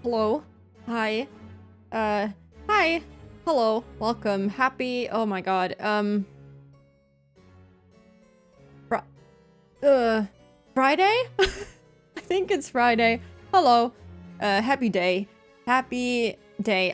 Hello. Hi. Uh, hi. Hello. Welcome. Happy. Oh my god. Fri Friday? I think it's Friday. Hello. Happy day. Happy day.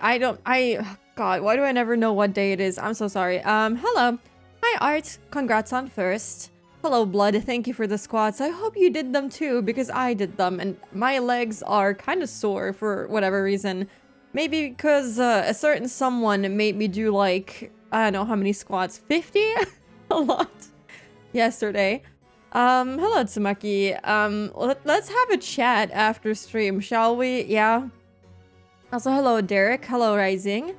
God, why do I never know what day it is? I'm so sorry. Hello. Hi, Art. Congrats on first. Hello, Blood. Thank you for the squats. I hope you did them too, because I did them, and my legs are kind of sore for whatever reason. Maybe because a certain someone made me do like, I don't know how many squats, 50? A lot. Yesterday. Hello, Tsumaki. Let's have a chat after stream, shall we? Yeah. Also, hello, Derek. Hello, Rising.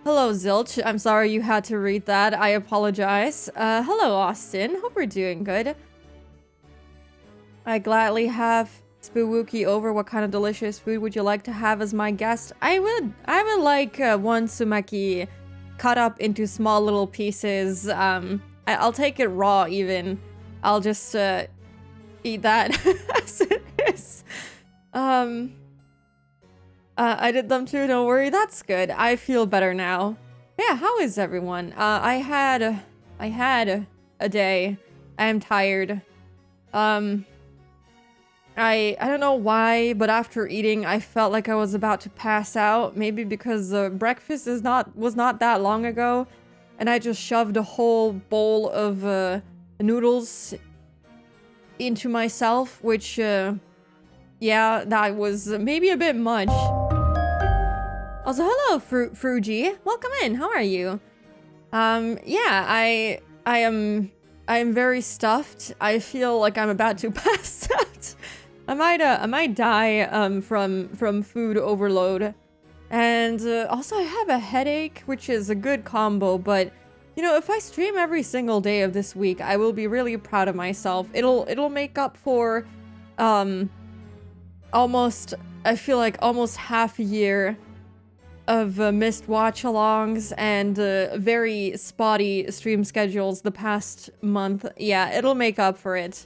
Hello, Zilch. I'm sorry you had to read that. I apologize. Hello, Austin. Hope we're doing good. I gladly have Spooky over. What kind of delicious food would you like to have as my guest? I would like one sumaki cut up into small little pieces. I'll take it raw even. I'll just eat that as it is. I did them too, don't worry. That's good. I feel better now. Yeah, how is everyone? I had a day. I am tired. I don't know why, but after eating, I felt like I was about to pass out. Maybe because breakfast was not that long ago, and I just shoved a whole bowl of noodles into myself, which yeah, that was maybe a bit much. Also, hello, Fruji. Welcome in. How are you? Yeah, I am very stuffed. I feel like I'm about to pass out. I might die from food overload. And also I have a headache, which is a good combo, but you know, if I stream every single day of this week, I will be really proud of myself. It'll make up for almost, I feel like almost half a year of missed watch-alongs and very spotty stream schedules the past month. Yeah, it'll make up for it.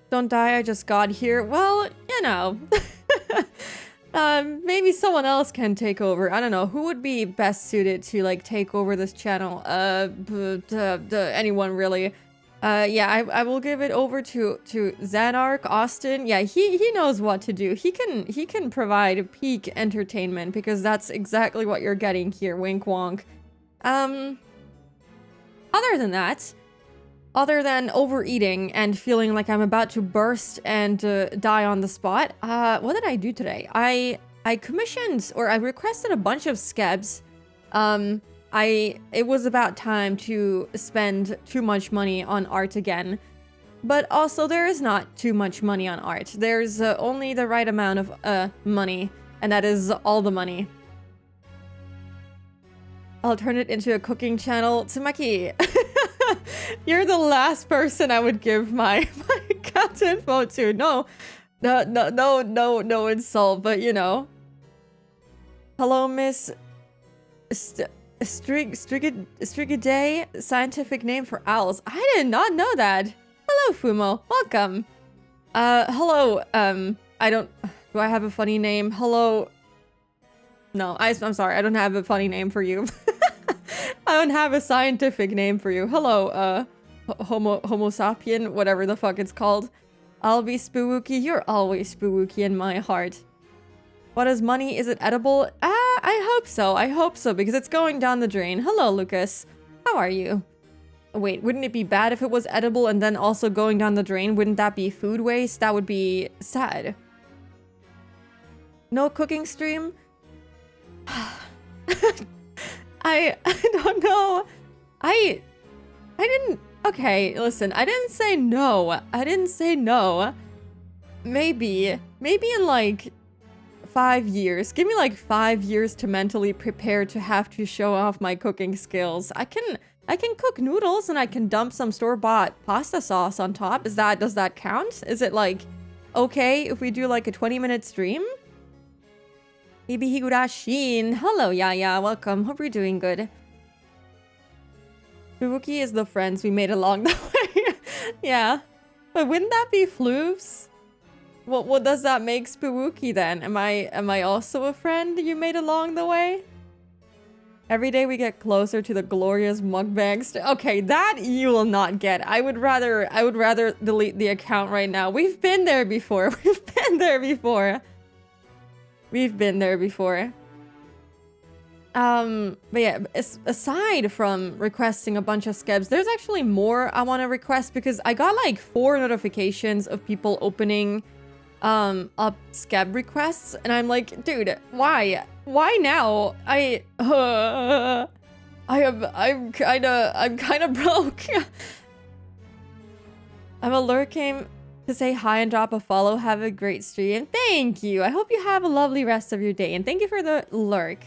Don't die, I just got here. Well, you know. Maybe someone else can take over. I don't know. Who would be best suited to, like, take over this channel? Anyone, really. Yeah, I will give it over to Xanark, Austin. Yeah, he knows what to do. He can provide peak entertainment because that's exactly what you're getting here, wink wonk. Other than that, other than overeating and feeling like I'm about to burst and die on the spot, what did I do today? I commissioned, or I requested a bunch of skebs. It was about time to spend too much money on art again. But also, there is not too much money on art. There's only the right amount of money, and that is all the money. I'll turn it into a cooking channel. Tsumaki, you're the last person I would give my cat info to. No insult, but you know. Hello, Miss Strigidae, scientific name for owls. I did not know that. Hello, Fumo. Welcome. Hello, do I have a funny name? Hello. No, I'm sorry. I don't have a funny name for you. I don't have a scientific name for you. Hello, Homo sapien, whatever the fuck it's called. I'll be spooky. You're always spooky in my heart. What is money? Is it edible? I hope so. I hope so, because it's going down the drain. Hello, Lucas. How are you? Wait, wouldn't it be bad if it was edible and then also going down the drain? Wouldn't that be food waste? That would be sad. No cooking stream? I don't know. I didn't... Okay, listen. I didn't say no. I didn't say no. Maybe in like 5 years. Give me like 5 years to mentally prepare to have to show off my cooking skills. I can cook noodles and I can dump some store-bought pasta sauce on top. Does that count? Is it like okay if we do like a 20-minute stream? Maybe Higurashi. Hello, Yaya. Welcome. Hope you're doing good. Fubuki is the friends we made along the way. Yeah. But wouldn't that be floofs? What does that make Spooky then? Am I also a friend you made along the way? Every day we get closer to the glorious mukbang okay, that you will not get. I would rather delete the account right now. We've been there before. We've been there before. We've been there before. But yeah, aside from requesting a bunch of skebs, there's actually more I want to request because I got like 4 notifications of people opening up skeb requests, and I'm like, dude, why? Why now? I'm kind of broke. I'm a lurk came to say hi and drop a follow. Have a great stream. Thank you. I hope you have a lovely rest of your day, and thank you for the lurk.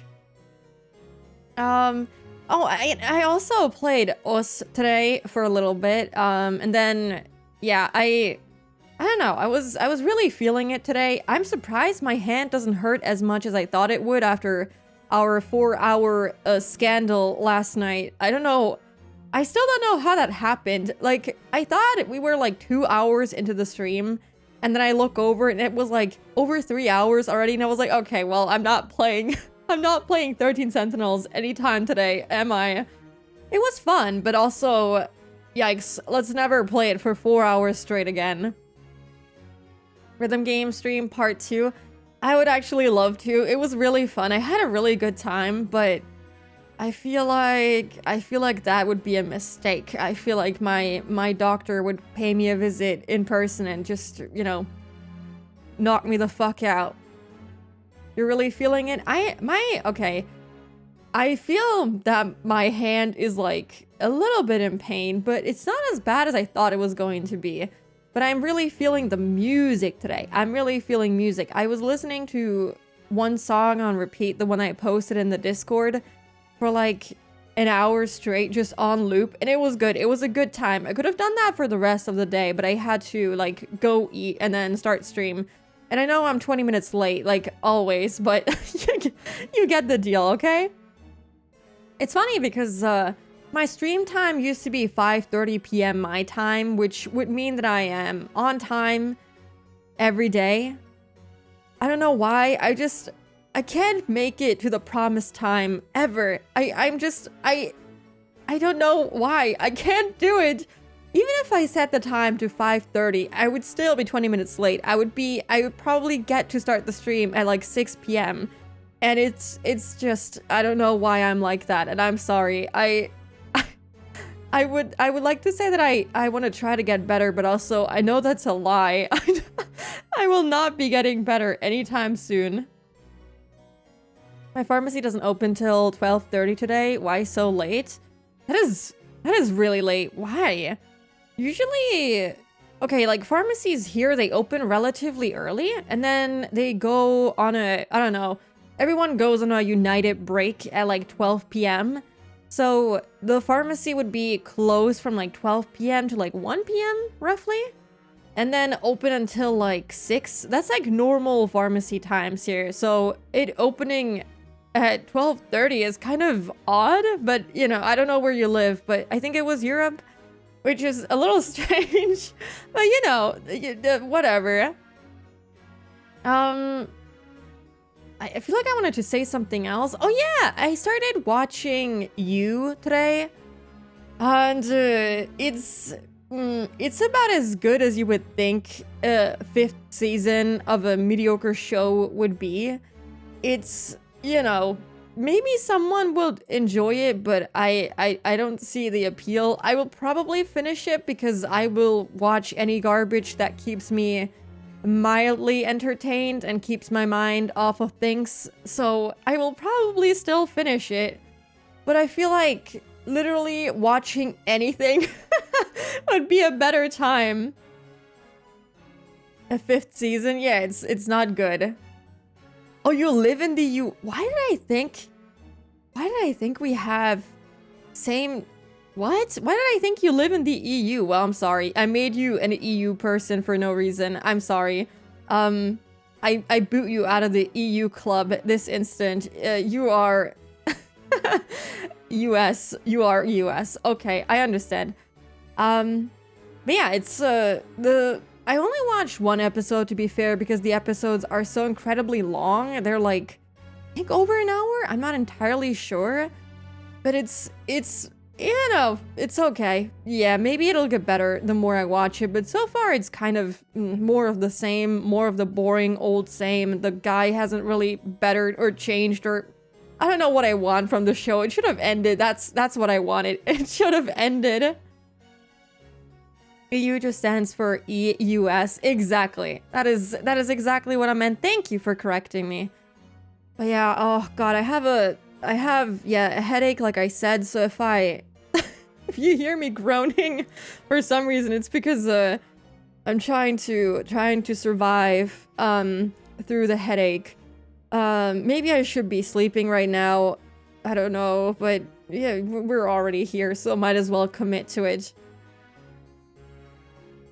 Oh, I also played Us today for a little bit. And then yeah, I don't know. I was really feeling it today. I'm surprised my hand doesn't hurt as much as I thought it would after our 4-hour scandal last night. I don't know. I still don't know how that happened. Like, I thought we were like 2 hours into the stream, and then I look over and it was like over 3 hours already, and I was like, okay, well, I'm not playing 13 Sentinels anytime today, am I? It was fun, but also, yikes, let's never play it for 4 hours straight again. Rhythm game stream part 2. I would actually love to. It was really fun. I had a really good time, but I feel like that would be a mistake. I feel like my doctor would pay me a visit in person and just, you know, knock me the fuck out. You're really feeling it? Okay. I feel that my hand is like a little bit in pain, but it's not as bad as I thought it was going to be. But I'm really feeling the music today. I'm really feeling music. I was listening to one song on repeat, the one I posted in the Discord, for like an hour straight, just on loop, and it was good. It was a good time. I could have done that for the rest of the day, but I had to like go eat and then start stream. And I know I'm 20 minutes late, like always, but you get the deal, okay? It's funny because my stream time used to be 5:30 p.m. my time, which would mean that I am on time every day. I don't know why. I can't make it to the promised time ever. I don't know why. I can't do it. Even if I set the time to 5:30, I would still be 20 minutes late. I would probably get to start the stream at like 6 p.m. And it's just, I don't know why I'm like that, and I'm sorry. I would like to say that I want to try to get better, but also I know that's a lie. I will not be getting better anytime soon. My pharmacy doesn't open till 12:30 today. Why so late? That is really late. Why? Usually, okay, like pharmacies here, they open relatively early, and then they go on I don't know, everyone goes on a united break at like 12 p.m. So the pharmacy would be closed from like 12 p.m. to like 1 p.m. roughly, and then open until like 6. That's like normal pharmacy times here. So it opening at 12:30 is kind of odd, but you know, I don't know where you live, but I think it was Europe, which is a little strange, but you know, whatever. I feel like I wanted to say something else. Oh yeah, I started watching You today, and it's about as good as you would think a 5th season of a mediocre show would be. It's, you know, maybe someone will enjoy it, but I don't see the appeal. I will probably finish it because I will watch any garbage that keeps me mildly entertained and keeps my mind off of things. So I will probably still finish it, but I feel like literally watching anything would be a better time. A 5th season? Yeah, it's not good. Oh, you live in the U. Why did I think we have same... What? Why did I think you live in the EU? Well, I'm sorry. I made you an EU person for no reason. I'm sorry. I boot you out of the EU club this instant. You are... US. You are US. Okay, I understand. But yeah, it's, the I only watched one episode, to be fair, because the episodes are so incredibly long. They're like, I think over an hour? I'm not entirely sure. But it's, you know, it's okay. Yeah, maybe it'll get better the more I watch it. But so far, it's kind of more of the same, more of the boring old same. The guy hasn't really bettered or changed, or I don't know what I want from the show. It should have ended. That's what I wanted. It should have ended. EU just stands for EUS. Exactly. That is exactly what I meant. Thank you for correcting me. But yeah, oh god, I have a headache, like I said. So if you hear me groaning for some reason, it's because I'm trying to survive through the headache. Maybe I should be sleeping right now. I don't know, but yeah, we're already here, so might as well commit to it.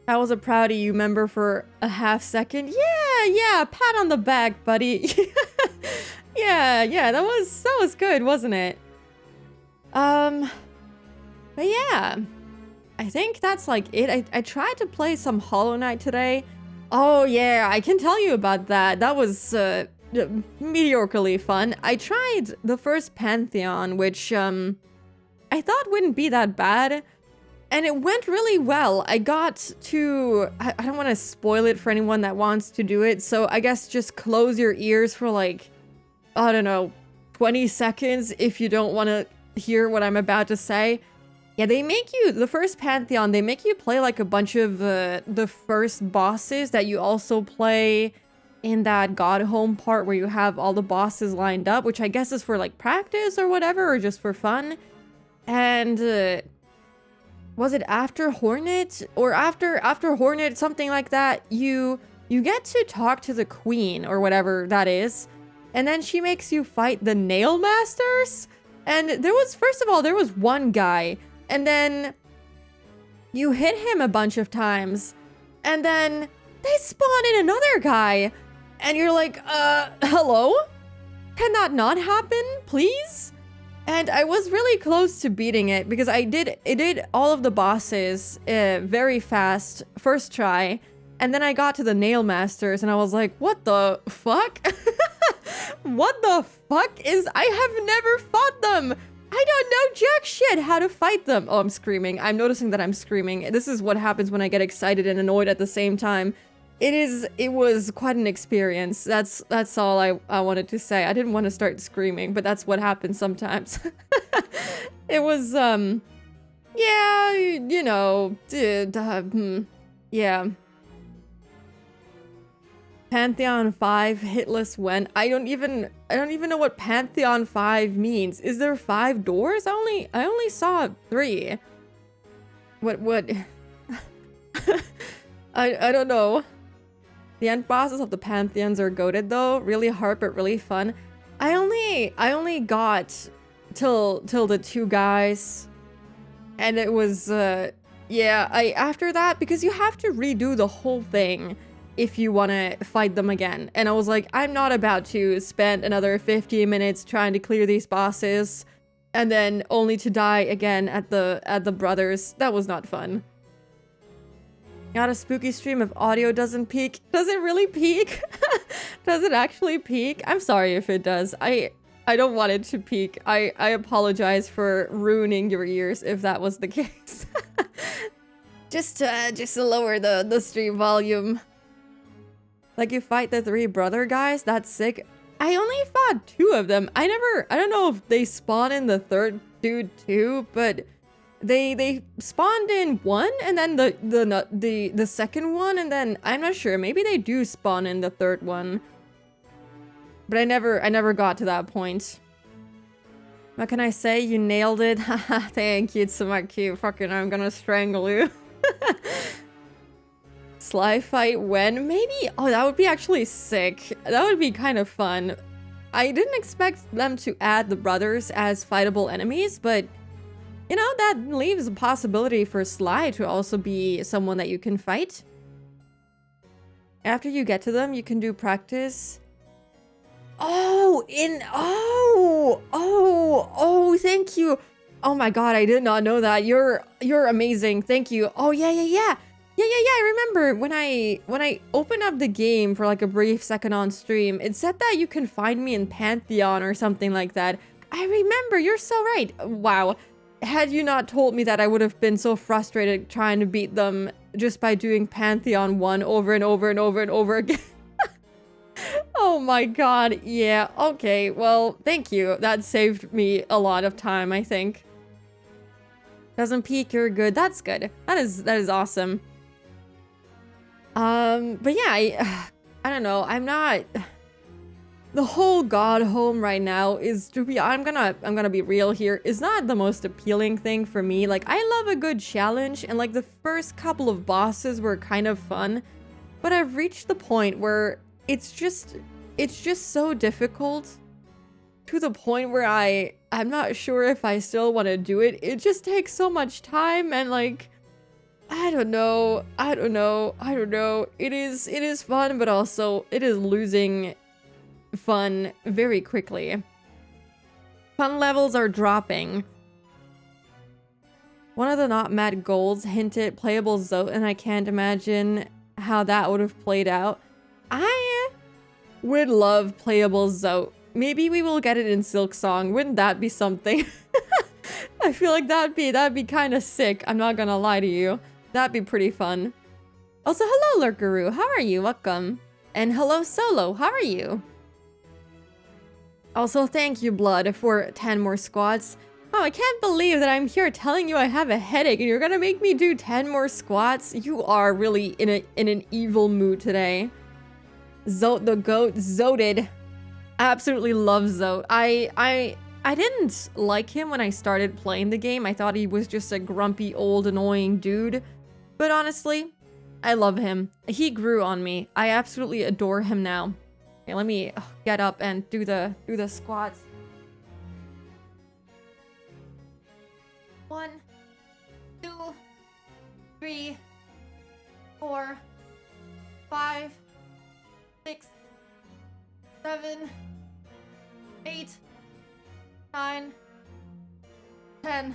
I was a proud of you member for a half second. Yeah, pat on the back, buddy. yeah, that was good, wasn't it? But yeah, I think that's like it. I tried to play some Hollow Knight today. Oh yeah, I can tell you about that. That was mediocrely fun. I tried the first Pantheon, which I thought wouldn't be that bad. And it went really well. I got to... I don't want to spoil it for anyone that wants to do it, so I guess just close your ears for like, I don't know, 20 seconds if you don't want to hear what I'm about to say. Yeah, they make you... The first Pantheon, they make you play like a bunch of the first bosses that you also play in that God Home part where you have all the bosses lined up, which I guess is for like practice or whatever, or just for fun. And... was it after Hornet? Or after Hornet, something like that, you get to talk to the queen or whatever that is. And then she makes you fight the Nail Masters. And there was, first of all, there was one guy. And then you hit him a bunch of times. And then they spawn in another guy. And you're like, hello? Can that not happen, please? And I was really close to beating it because I did all of the bosses very fast, first try. And then I got to the Nail Masters and I was like, what the fuck? What the fuck I have never fought them. I don't know jack shit how to fight them. Oh, I'm screaming. I'm noticing that I'm screaming. This is what happens when I get excited and annoyed at the same time. It was quite an experience. That's all I wanted to say. I didn't want to start screaming, but that's what happens sometimes. It was, yeah, you know, yeah. Pantheon 5 hitless when? I don't even know what Pantheon 5 means. Is there 5 doors? I only saw 3. What? I don't know. The end bosses of the Pantheons are goated though. Really hard but really fun. I only got till the 2 guys. And it was yeah, after that, because you have to redo the whole thing if you want to fight them again. And I was like, I'm not about to spend another 15 minutes trying to clear these bosses and then only to die again at the brothers. That was not fun. Not a spooky stream if audio doesn't peak. Does it really peak? Does it actually peak? I'm sorry if it does. I don't want it to peak. I apologize for ruining your ears if that was the case. just to lower the stream volume. Like you fight the 3 brother guys? That's sick. I only fought 2 of them. I don't know if they spawn in the 3rd dude too, but they spawned in 1 and then the 2nd one, and then I'm not sure, maybe they do spawn in the 3rd one. But I never got to that point. What can I say? You nailed it. Haha, thank you, Tsumihoroboshi. Fucking I'm gonna strangle you. Sly fight when? Maybe? Oh, that would be actually sick. That would be kind of fun. I didn't expect them to add the brothers as fightable enemies, but you know, that leaves a possibility for Sly to also be someone that you can fight. After you get to them, you can do practice. Oh, thank you. Oh my god, I did not know that. You're amazing. Thank you. Oh, yeah. Yeah, I remember when I opened up the game for like a brief second on stream, it said that you can find me in Pantheon or something like that. I remember, you're so right. Wow. Had you not told me that, I would have been so frustrated trying to beat them just by doing Pantheon 1 over and over and over and over again. Oh my god, yeah, okay, well, thank you. That saved me a lot of time, I think. Doesn't peak, you're good. That's good. That is awesome. But yeah, I don't know. I'm not... The whole god home right now is, to be, I'm gonna be real here, is not the most appealing thing for me. Like, I love a good challenge, and like the first couple of bosses were kind of fun, but I've reached the point where it's just so difficult to the point where I'm not sure if I still want to do it. It just takes so much time, and like, I don't know. It is fun, but also it is losing fun very quickly. Fun levels are dropping. One of the not mad goals hinted playable Zote, and I can't imagine how that would have played out. I would love playable Zote. Maybe we will get it in Silk Song. Wouldn't that be something? I feel like that'd be kind of sick. I'm not gonna lie to you. That'd be pretty fun. Also, hello Lurkaroo. How are you? Welcome. And hello Solo. How are you? Also, thank you, Blood, for 10 more squats. Oh, I can't believe that I'm here telling you I have a headache and you're gonna make me do 10 more squats. You are really in an evil mood today. Zote the goat, Zoted. Absolutely love Zote. I didn't like him when I started playing the game. I thought he was just a grumpy, old, annoying dude. But honestly, I love him. He grew on me. I absolutely adore him now. Okay, let me get up and do the squats. 1, 2, 3, 4, 5, 6, 7, 8, 9, 10.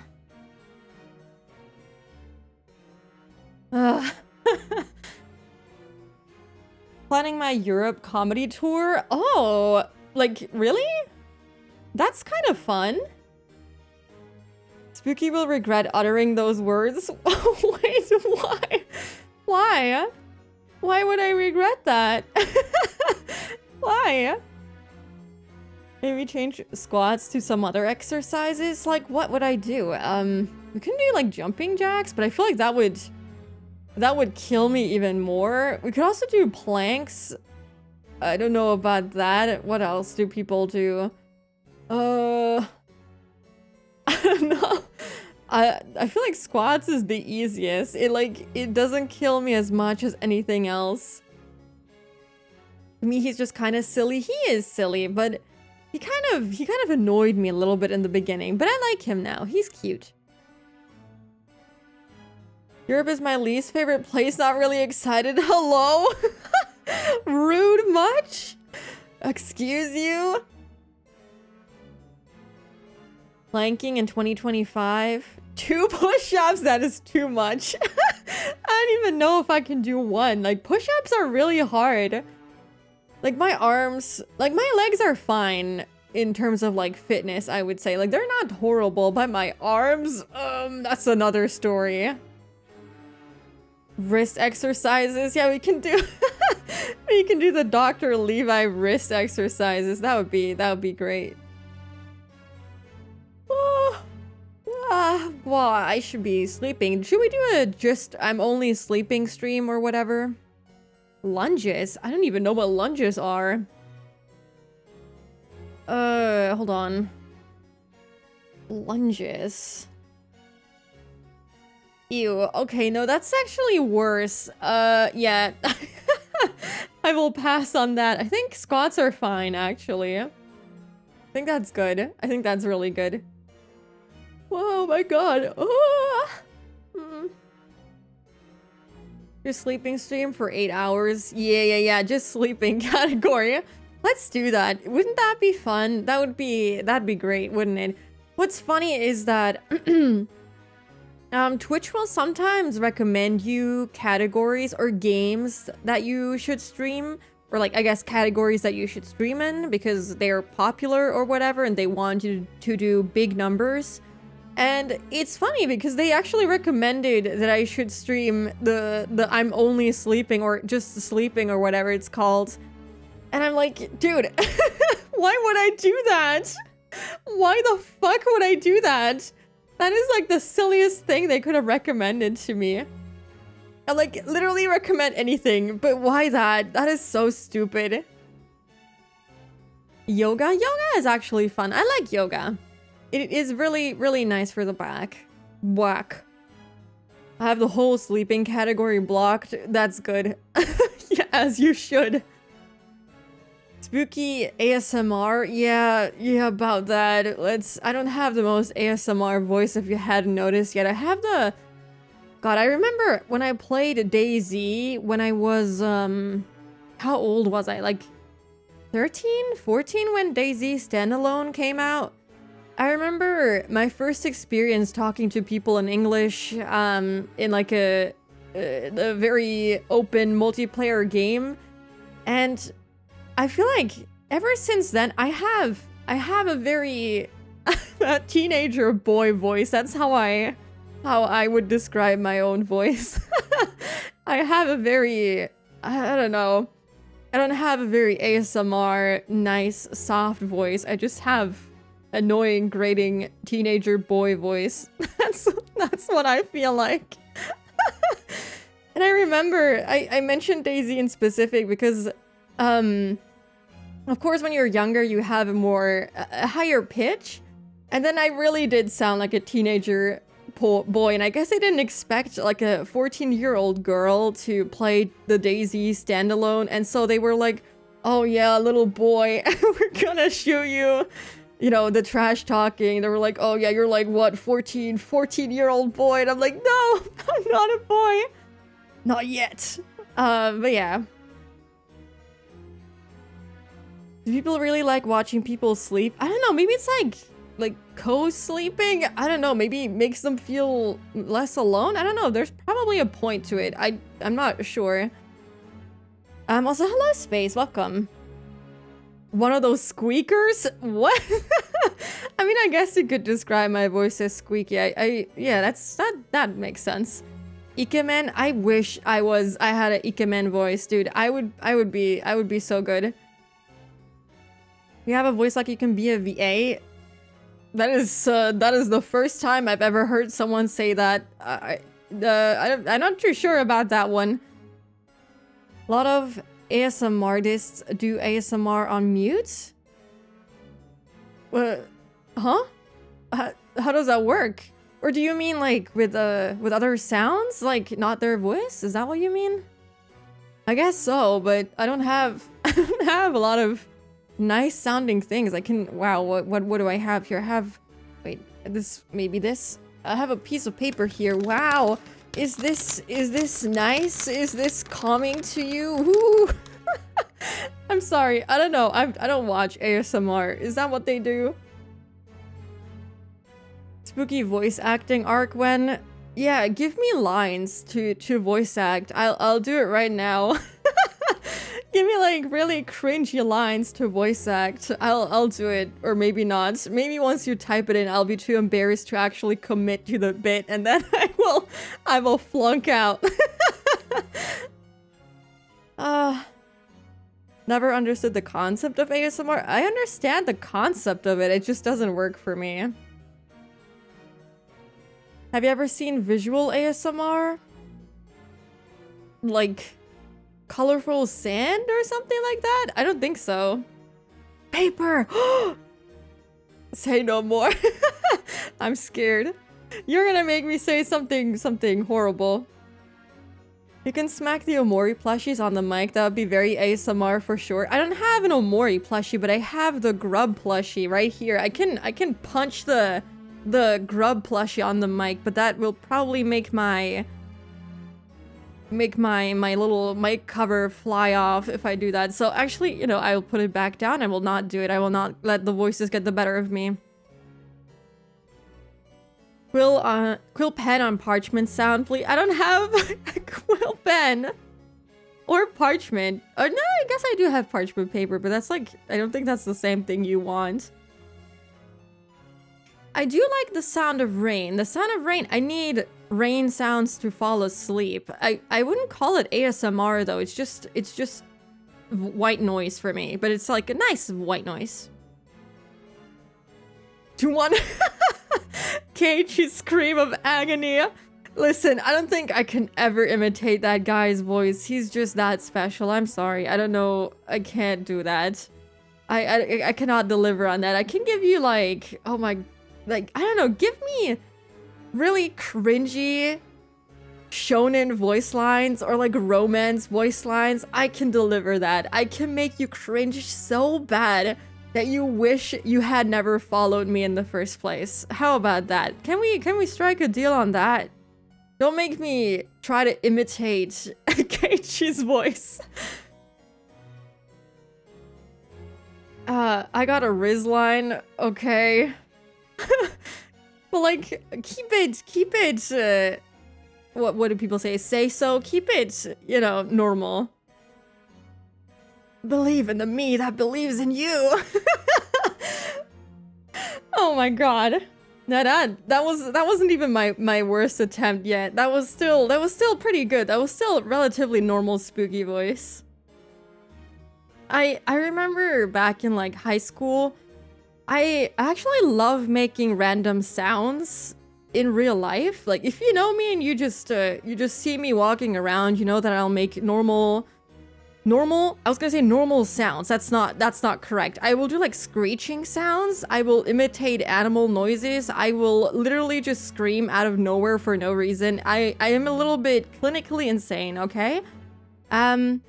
Planning my Europe comedy tour? Oh, like, really? That's kind of fun. Spooky will regret uttering those words. Wait, why? Why? Why would I regret that? Why? Maybe change squats to some other exercises? Like, what would I do? We can do, like, jumping jacks, but I feel like that would kill me even more. We could also do planks. I don't know about that. What else do people do? I don't know. I feel like squats is the easiest. It doesn't kill me as much as anything else. To me, he's just kind of silly. He is silly, but he kind of annoyed me a little bit in the beginning, but I like him now. He's cute. Europe is my least favorite place. Not really excited. Hello? Rude much? Excuse you? Planking in 2025. 2 push-ups? That is too much. I don't even know if I can do 1. Like, push-ups are really hard. Like, my arms... Like, my legs are fine in terms of, like, fitness, I would say. Like, they're not horrible, but my arms... that's another story. Wrist exercises? Yeah, we can do... we can do the Dr. Levi wrist exercises. That would be great. Well, I should be sleeping. Should we do a just I'm only sleeping stream or whatever? Lunges? I don't even know what lunges are. Hold on. Lunges. Ew. Okay, no, that's actually worse. Yeah. I will pass on that. I think squats are fine, actually. I think that's good. I think that's really good. Oh my god. Just sleeping stream for 8 hours. Yeah. Just sleeping category. Let's do that. Wouldn't that be fun? That'd be great, wouldn't it? What's funny is that Twitch will sometimes recommend you categories or games that you should stream, or like, I guess, categories that you should stream in because they're popular or whatever, and they want you to do big numbers. And it's funny because they actually recommended that I should stream the I'm only sleeping or just sleeping or whatever it's called. And I'm like, dude, why would I do that? Why the fuck would I do that? That is like the silliest thing they could have recommended to me. I like literally recommend anything, but why that? That is so stupid. Yoga? Yoga is actually fun. I like yoga. It is really, really nice for the back. Whack. I have the whole sleeping category blocked. That's good. Yeah, as you should. Spooky ASMR? Yeah, about that. I don't have the most ASMR voice if you hadn't noticed yet. I have the... God, I remember when I played DayZ when I was, how old was I? Like 13, 14 when DayZ Standalone came out? I remember my first experience talking to people in English, in like a very open multiplayer game. And I feel like ever since then, I have a very a teenager boy voice. That's how I would describe my own voice. I have a very, I don't know. I don't have a very ASMR, nice, soft voice. I just have annoying, grating teenager boy voice. That's what I feel like. And I remember I mentioned DayZ in specific because of course when you're younger you have a higher pitch, and then I really did sound like a teenager boy, and I guess I didn't expect like a 14-year-old girl to play the DayZ Standalone, and so they were like, oh yeah, little boy, we're gonna shoot you. You know, the trash talking. They were like, oh yeah, you're like, what, 14-year-old boy? And I'm like, no, I'm not a boy. Not yet. But yeah. Do people really like watching people sleep? I don't know, maybe it's like co-sleeping? I don't know, maybe it makes them feel less alone? I don't know, there's probably a point to it. I'm not sure. Also, hello, Space, welcome. One of those squeakers? What? I mean, I guess you could describe my voice as squeaky. Yeah, that makes sense. Ikemen, I wish I had an Ikemen voice, dude. I would be so good. You have a voice like you can be a VA? That is the first time I've ever heard someone say that. I'm not too sure about that one. A lot of ASMR artists do ASMR on mute? Huh? How does that work? Or do you mean like with other sounds? Like not their voice? Is that what you mean? I guess so, but I don't have a lot of nice sounding things. I can, wow, what do I have here? I have, wait, maybe this? I have a piece of paper here. Wow. Is this nice? Is this calming to you? Ooh. I'm sorry. I don't know. I don't watch ASMR. Is that what they do? Spooky voice acting arc when? Yeah, give me lines to voice act. I'll do it right now. Give me like really cringy lines to voice act. I'll do it, or maybe not. Maybe once you type it in, I'll be too embarrassed to actually commit to the bit, and then I will flunk out. Never understood the concept of ASMR. I understand the concept of it. It just doesn't work for me. Have you ever seen visual ASMR? Like colorful sand or something like that? I don't think so. Paper! Say no more. I'm scared. You're gonna make me say something horrible. You can smack the Omori plushies on the mic. That would be very ASMR for sure. I don't have an Omori plushie, but I have the Grub plushie right here. I can punch the Grub plushie on the mic, but that will probably make my little mic cover fly off if I do that. So actually, you know, I'll put it back down. I will not do it. I will not let the voices get the better of me. Quill pen on parchment sound, please. I don't have a quill pen. Or parchment. Oh, no, I guess I do have parchment paper, but that's like, I don't think that's the same thing you want. I do like the sound of rain. The sound of rain, I need rain sounds to fall asleep. I wouldn't call it ASMR though. It's just white noise for me, but it's like a nice white noise. 2-1. Keiichi's scream of agony. Listen, I don't think I can ever imitate that guy's voice. He's just that special. I'm sorry. I don't know. I can't do that. I cannot deliver on that. I can give you like, oh my, like, I don't know. Give me really cringy shonen voice lines or like romance voice lines. I can deliver that. I can make you cringe so bad that you wish you had never followed me in the first place. How about that? Can we strike a deal on that? Don't make me try to imitate Keiichi's voice. I got a Riz line, okay. But like, keep it, what do people say? Say so, keep it, you know, normal. Believe in the me that believes in you. Oh my god. That wasn't even my worst attempt yet. That was still pretty good. That was still relatively normal spooky voice. I remember back in like high school, I actually love making random sounds in real life. Like if you know me and you just see me walking around, you know that I'll make normal, I was gonna say normal sounds. That's not correct. I will do like screeching sounds. I will imitate animal noises. I will literally just scream out of nowhere for no reason. I am a little bit clinically insane, okay? And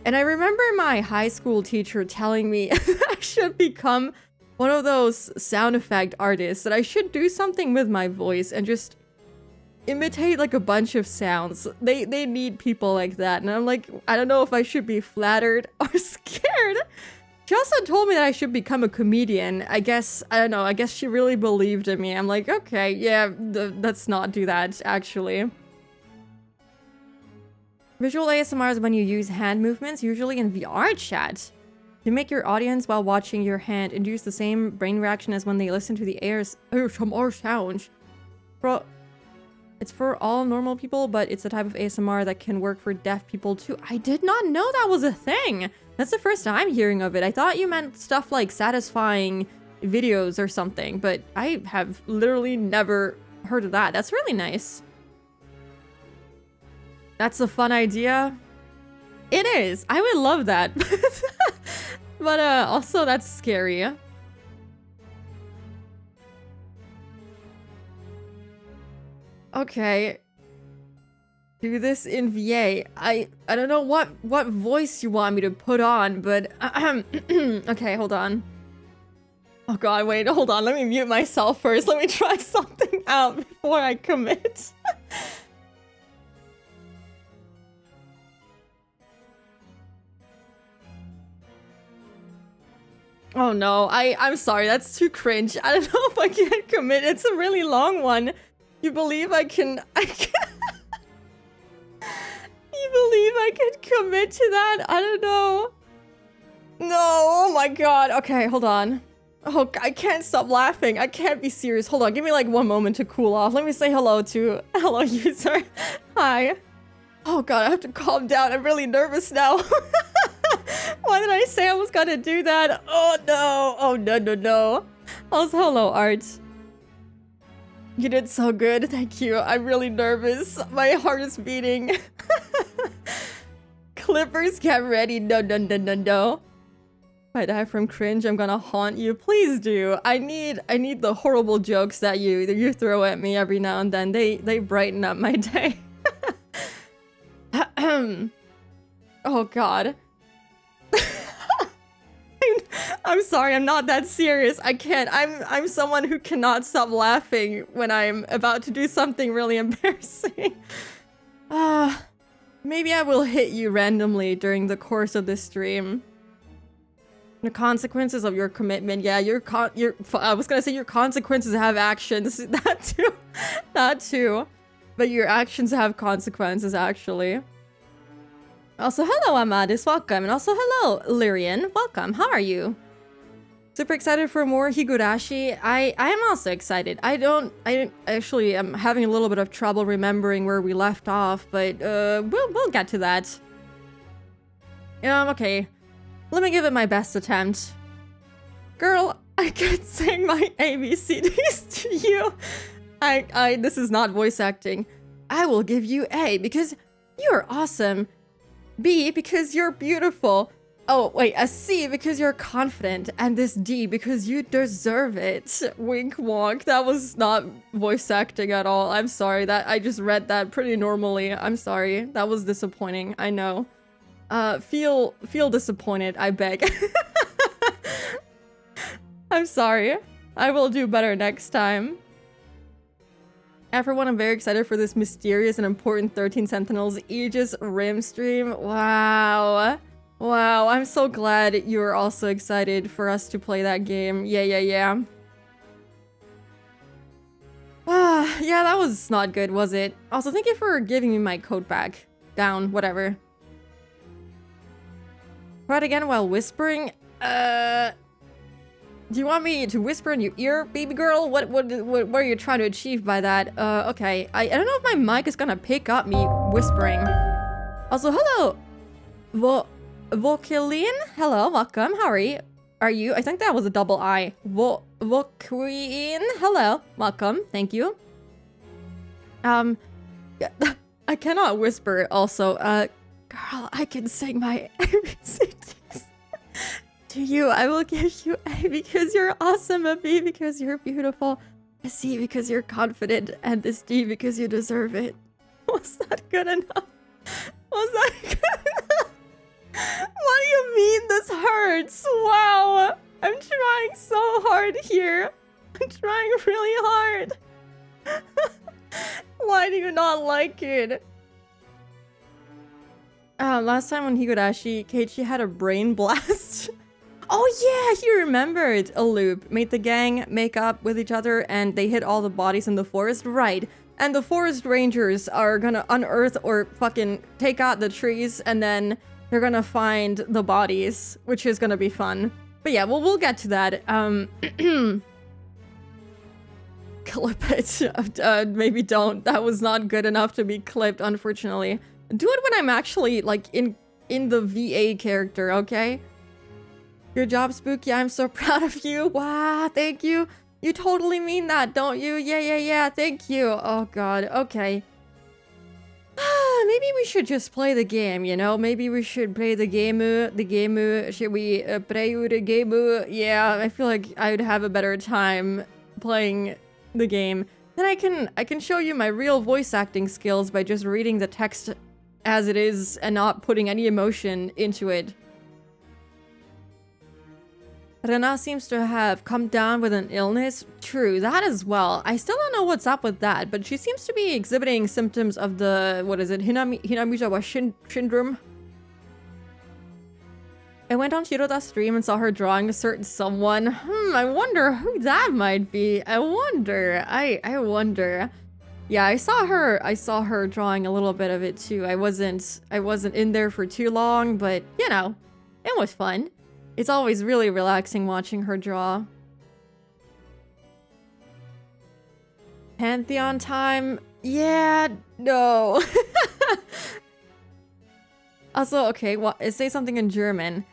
I remember my high school teacher telling me I should become one of those sound effect artists, that I should do something with my voice and just imitate like a bunch of sounds. They need people like that, and I'm like, I don't know if I should be flattered or scared. She also told me that I should become a comedian. I guess, I don't know, I guess she really believed in me. I'm like, okay, yeah, let's not do that, actually. Visual ASMR is when you use hand movements, usually in VR chat. You make your audience while watching your hand induce the same brain reaction as when they listen to the ASMR sounds. Bro, it's for all normal people, but it's a type of ASMR that can work for deaf people too. I did not know that was a thing. That's the first time hearing of it. I thought you meant stuff like satisfying videos or something, but I have literally never heard of that. That's really nice. That's a fun idea. It is. I would love that. But also that's scary. Okay. Do this in VA. I don't know what voice you want me to put on, but okay, hold on. Oh god, wait, hold on. Let me mute myself first. Let me try something out before I commit. Oh no, I'm sorry, that's too cringe. I don't know if I can commit. It's a really long one. You believe I can You believe I can commit to that? I don't know. No, oh my god. Okay, hold on. Oh, I can't stop laughing. I can't be serious. Hold on, give me like one moment to cool off. Let me say hello user. Hi. Oh god, I have to calm down. I'm really nervous now. Why did I say I was gonna do that? Oh no. Oh no. Also, hello, Art. You did so good. Thank you. I'm really nervous. My heart is beating. Clippers, get ready. No. If I die from cringe, I'm gonna haunt you. Please do. I need the horrible jokes that you throw at me every now and then. They brighten up my day. Oh god. I'm sorry, I'm not that serious. I can't. I'm someone who cannot stop laughing when I'm about to do something really embarrassing. Maybe I will hit you randomly during the course of this stream. The consequences of your commitment. Yeah, I was gonna say your consequences have actions. That too. That too. But your actions have consequences, actually. Also, hello, Amadis. Welcome. And also, hello, Lyrian. Welcome. How are you? Super excited for more Higurashi. I am also excited. I actually am having a little bit of trouble remembering where we left off, but we'll get to that. Okay. Let me give it my best attempt. Girl, I can't sing my ABCDs to you. This is not voice acting. I will give you A because you're awesome. B because you're beautiful. Oh, wait, a C because you're confident. And this D because you deserve it. Wink wonk. That was not voice acting at all. I'm sorry. I just read that pretty normally. I'm sorry. That was disappointing. I know. Feel disappointed, I beg. I'm sorry. I will do better next time. Everyone, I'm very excited for this mysterious and important 13 Sentinels Aegis Rim stream. Wow. Wow, I'm so glad you're also excited for us to play that game. Yeah. Yeah, that was not good, was it? Also, thank you for giving me my coat back. Down, whatever. Try it again while whispering. Do you want me to whisper in your ear, baby girl? What are you trying to achieve by that? Okay. I don't know if my mic is gonna pick up me whispering. Also, hello, Vokilin. Hello, welcome. How are you? I think that was a double I. Voqueen. Hello, welcome. Thank you. Yeah, I cannot whisper. Also, girl, I can sing my ABCDs to you. I will give you A because you're awesome, a B because you're beautiful, a C because you're confident, and this D because you deserve it. Was that good enough? Was that good enough? What do you mean this hurts? Wow. I'm trying so hard here. I'm trying really hard. Why do you not like it? Last time when Higurashi, Keiichi had a brain blast. Oh yeah, he remembered a loop. Made the gang make up with each other and they hit all the bodies in the forest. Right. And the forest rangers are gonna unearth or fucking take out the trees and then they're gonna find the bodies, which is gonna be fun. But yeah, we'll get to that. Clip it. Maybe don't. That was not good enough to be clipped, unfortunately. Do it when I'm actually, like, in the VA character, okay? Good job, Spooky. I'm so proud of you. Wow, thank you. You totally mean that, don't you? Yeah. Thank you. Oh, God. Okay. Maybe we should just play the game, you know? Maybe we should play the game. Should we play the game? Yeah, I feel like I would have a better time playing the game. Then I can show you my real voice acting skills by just reading the text as it is and not putting any emotion into it. Rena seems to have come down with an illness. True, that as well. I still don't know what's up with that, but she seems to be exhibiting symptoms of the, what is it, Hinamizawa syndrome? I went on Shiroda's stream and saw her drawing a certain someone. I wonder who that might be. I wonder. Yeah, I saw her drawing a little bit of it too. I wasn't in there for too long, but you know, it was fun. It's always really relaxing watching her draw. Pantheon time? Yeah, no. Also, okay, say something in German.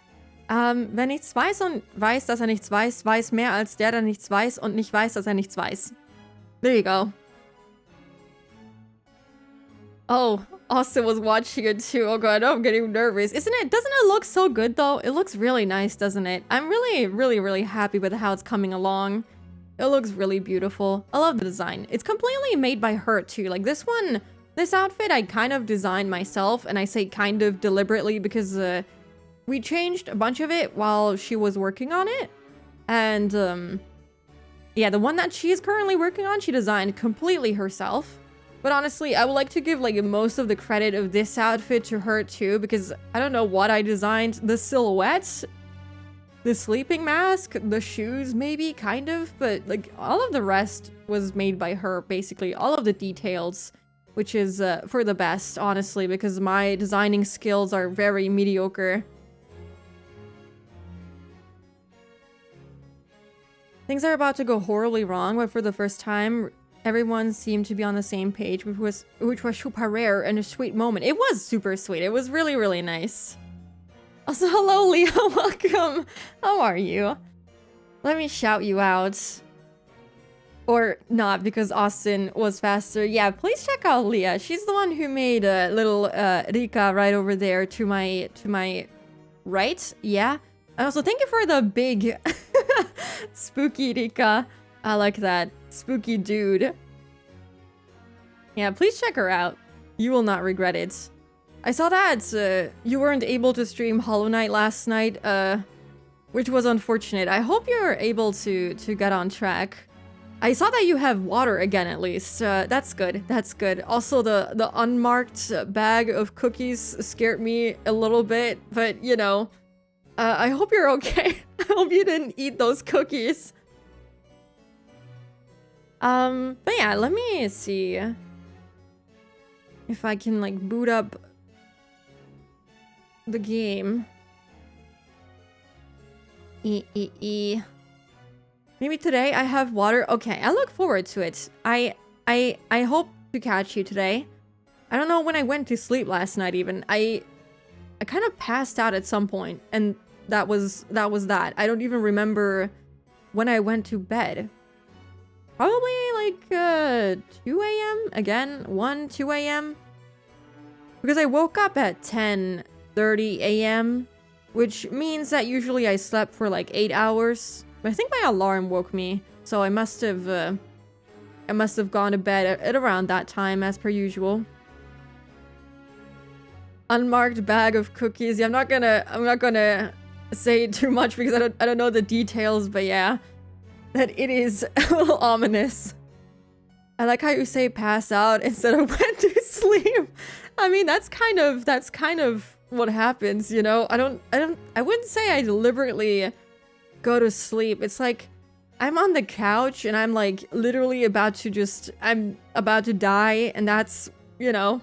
Wenn nichts weiß und weiß, dass nichts weiß, weiß mehr als der nichts weiß und nicht weiß, dass nichts weiß. There you go. Oh, Austin was watching it too. Oh god, I'm getting nervous. Doesn't it look so good though? It looks really nice, doesn't it? I'm really happy with how it's coming along. It looks really beautiful. I love the design. It's completely made by her too. Like this outfit I kind of designed myself, and I say kind of deliberately because we changed a bunch of it while she was working on it. And yeah, the one that she's currently working on, she designed completely herself. But honestly, I would like to give like most of the credit of this outfit to her too, because I don't know what I designed. The silhouettes, the sleeping mask, the shoes maybe, kind of, but like all of the rest was made by her, basically. All of the details, which is for the best, honestly, because my designing skills are very mediocre. Things are about to go horribly wrong, but for the first time, everyone seemed to be on the same page, which was super rare and a sweet moment. It was super sweet. It was really, really nice. Also, hello, Leah. Welcome. How are you? Let me shout you out. Or not, because Austin was faster. Yeah, please check out Leah. She's the one who made little Rika right over there to my right. Yeah. And also, thank you for the big spooky Rika. I like that. Spooky dude. Yeah, please check her out. You will not regret it. I saw that you weren't able to stream Hollow Knight last night, which was unfortunate. I hope you're able to get on track. I saw that you have water again, at least. That's good. That's good. Also, the unmarked bag of cookies scared me a little bit, but you know, I hope you're okay. I hope you didn't eat those cookies. But yeah, let me see if I can like boot up the game. Maybe today I have water. Okay, I look forward to it. I hope to catch you today. I don't know when I went to sleep last night even. I kind of passed out at some point, and that was that. I don't even remember when I went to bed. Probably like 2 a.m. again, 2 a.m. Because I woke up at 10:30 a.m., which means that usually I slept for like 8 hours. But I think my alarm woke me, so I must have gone to bed at around that time as per usual. Unmarked bag of cookies. Yeah, I'm not gonna say too much because I don't know the details, but yeah, that it is a little ominous. I like how you say pass out instead of went to sleep. I mean, that's kind of what happens, you know? I wouldn't say I deliberately go to sleep. It's like I'm on the couch and I'm like literally I'm about to die, and that's, you know,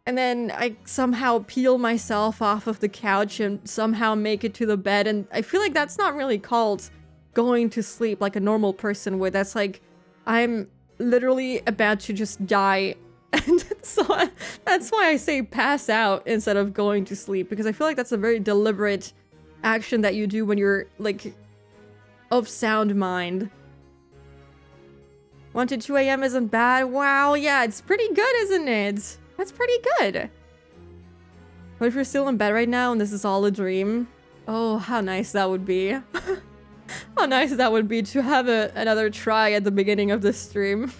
and then I somehow peel myself off of the couch and somehow make it to the bed, and I feel like that's not really called going to sleep like a normal person would. That's like I'm literally about to just die. And so that's why I say pass out instead of going to sleep, because I feel like that's a very deliberate action that you do when you're like of sound mind. 1 to 2 a.m. isn't bad. Wow, yeah, it's pretty good, isn't it? That's pretty good. What if you're still in bed right now and this is all a dream? Oh, how nice that would be. How nice that would be to have another try at the beginning of the stream.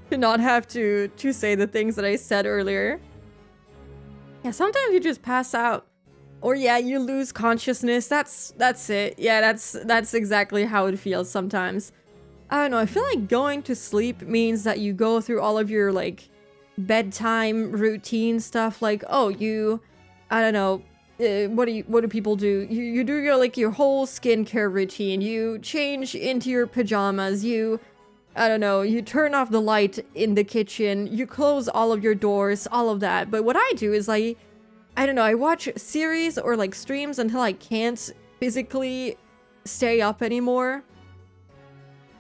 To not have to say the things that I said earlier. Yeah, sometimes you just pass out. Or yeah, you lose consciousness. That's it. Yeah, that's exactly how it feels sometimes. I don't know, I feel like going to sleep means that you go through all of your like bedtime routine stuff, like, oh, I don't know, what do people do? You do your whole skincare routine, you change into your pajamas, I don't know, you turn off the light in the kitchen, you close all of your doors, all of that. But what I do is I don't know, I watch series or like streams until I can't physically stay up anymore.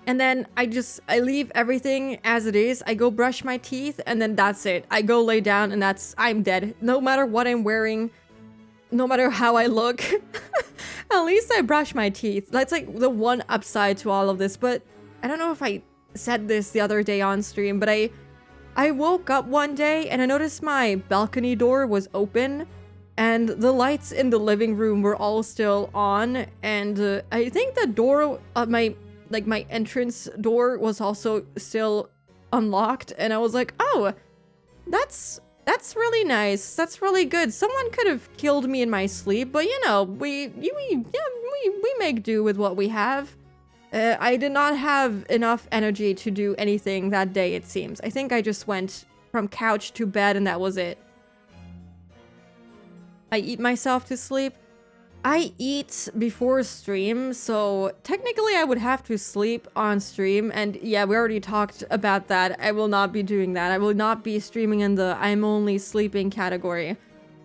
And then I leave everything as it is. I go brush my teeth and then that's it. I go lay down and I'm dead. No matter what I'm wearing, no matter how I look. At least I brush my teeth. That's like the one upside to all of this. But I don't know if I said this the other day on stream, but I woke up one day and I noticed my balcony door was open and the lights in the living room were all still on, and I think the door of my entrance door was also still unlocked, and I was like, oh, that's really nice. That's really good. Someone could have killed me in my sleep, but you know, we make do with what we have. I did not have enough energy to do anything that day, it seems. I think I just went from couch to bed and that was it. I eat myself to sleep. I eat before stream, so technically I would have to sleep on stream, and yeah, we already talked about that. I will not be doing that. I will not be streaming in the I'm only sleeping category.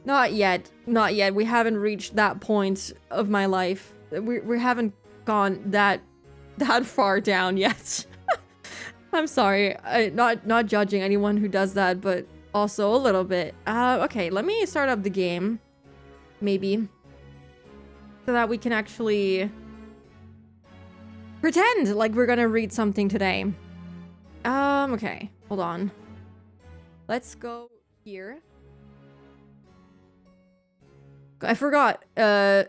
Not yet. Not yet. We haven't reached that point of my life. We haven't gone that far down yet. I'm sorry. Not judging anyone who does that, but also a little bit. Okay, let me start up the game. Maybe. So that we can actually pretend like we're gonna read something today. Okay. Hold on. Let's go here. I forgot,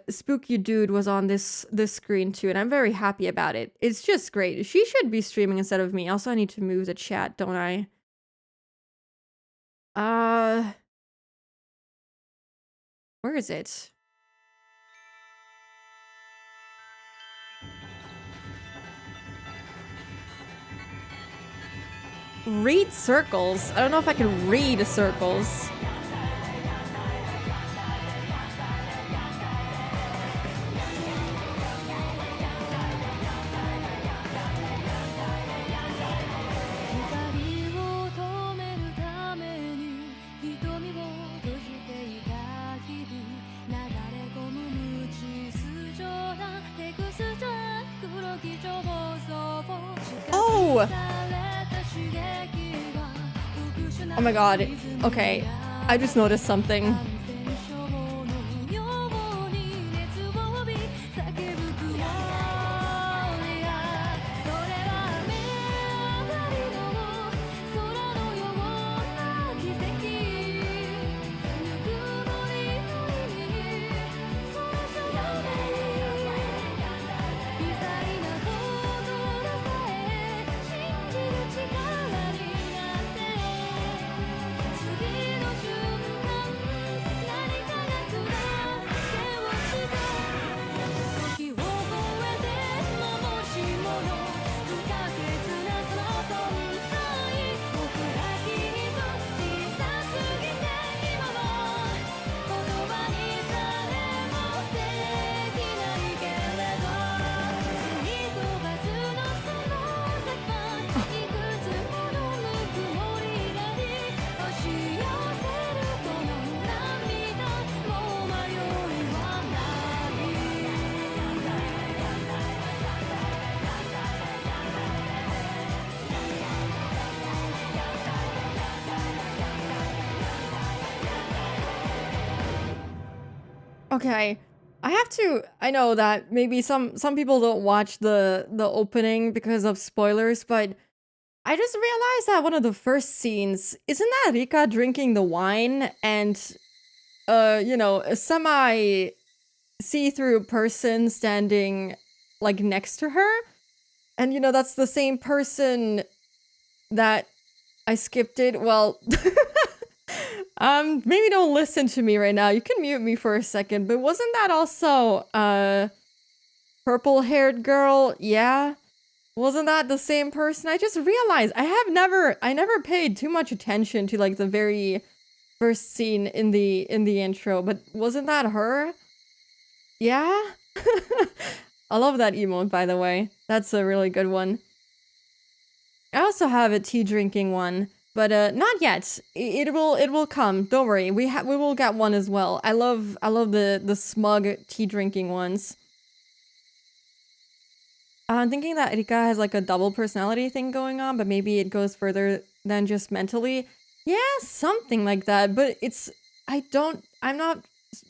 Spooky Dude was on this screen too, and I'm very happy about it. It's just great. She should be streaming instead of me. Also, I need to move the chat, don't I? Where is it? Read circles? I don't know if I can read circles. Oh! Oh my god. Okay. I just noticed something. Okay. I know that maybe some people don't watch the opening because of spoilers, but I just realized that one of the first scenes, isn't that Rika drinking the wine and you know, a semi see-through person standing like next to her? And you know, that's the same person that I skipped it. Well, maybe don't listen to me right now. You can mute me for a second, but wasn't that also, purple-haired girl? Yeah? Wasn't that the same person? I just realized I never paid too much attention to, like, the very first scene in the intro, but wasn't that her? Yeah? I love that emote, by the way. That's a really good one. I also have a tea drinking one. But not yet. It will come. Don't worry. We will get one as well. I love the smug tea drinking ones. I'm thinking that Rika has like a double personality thing going on, but maybe it goes further than just mentally. Yeah, something like that. But I'm not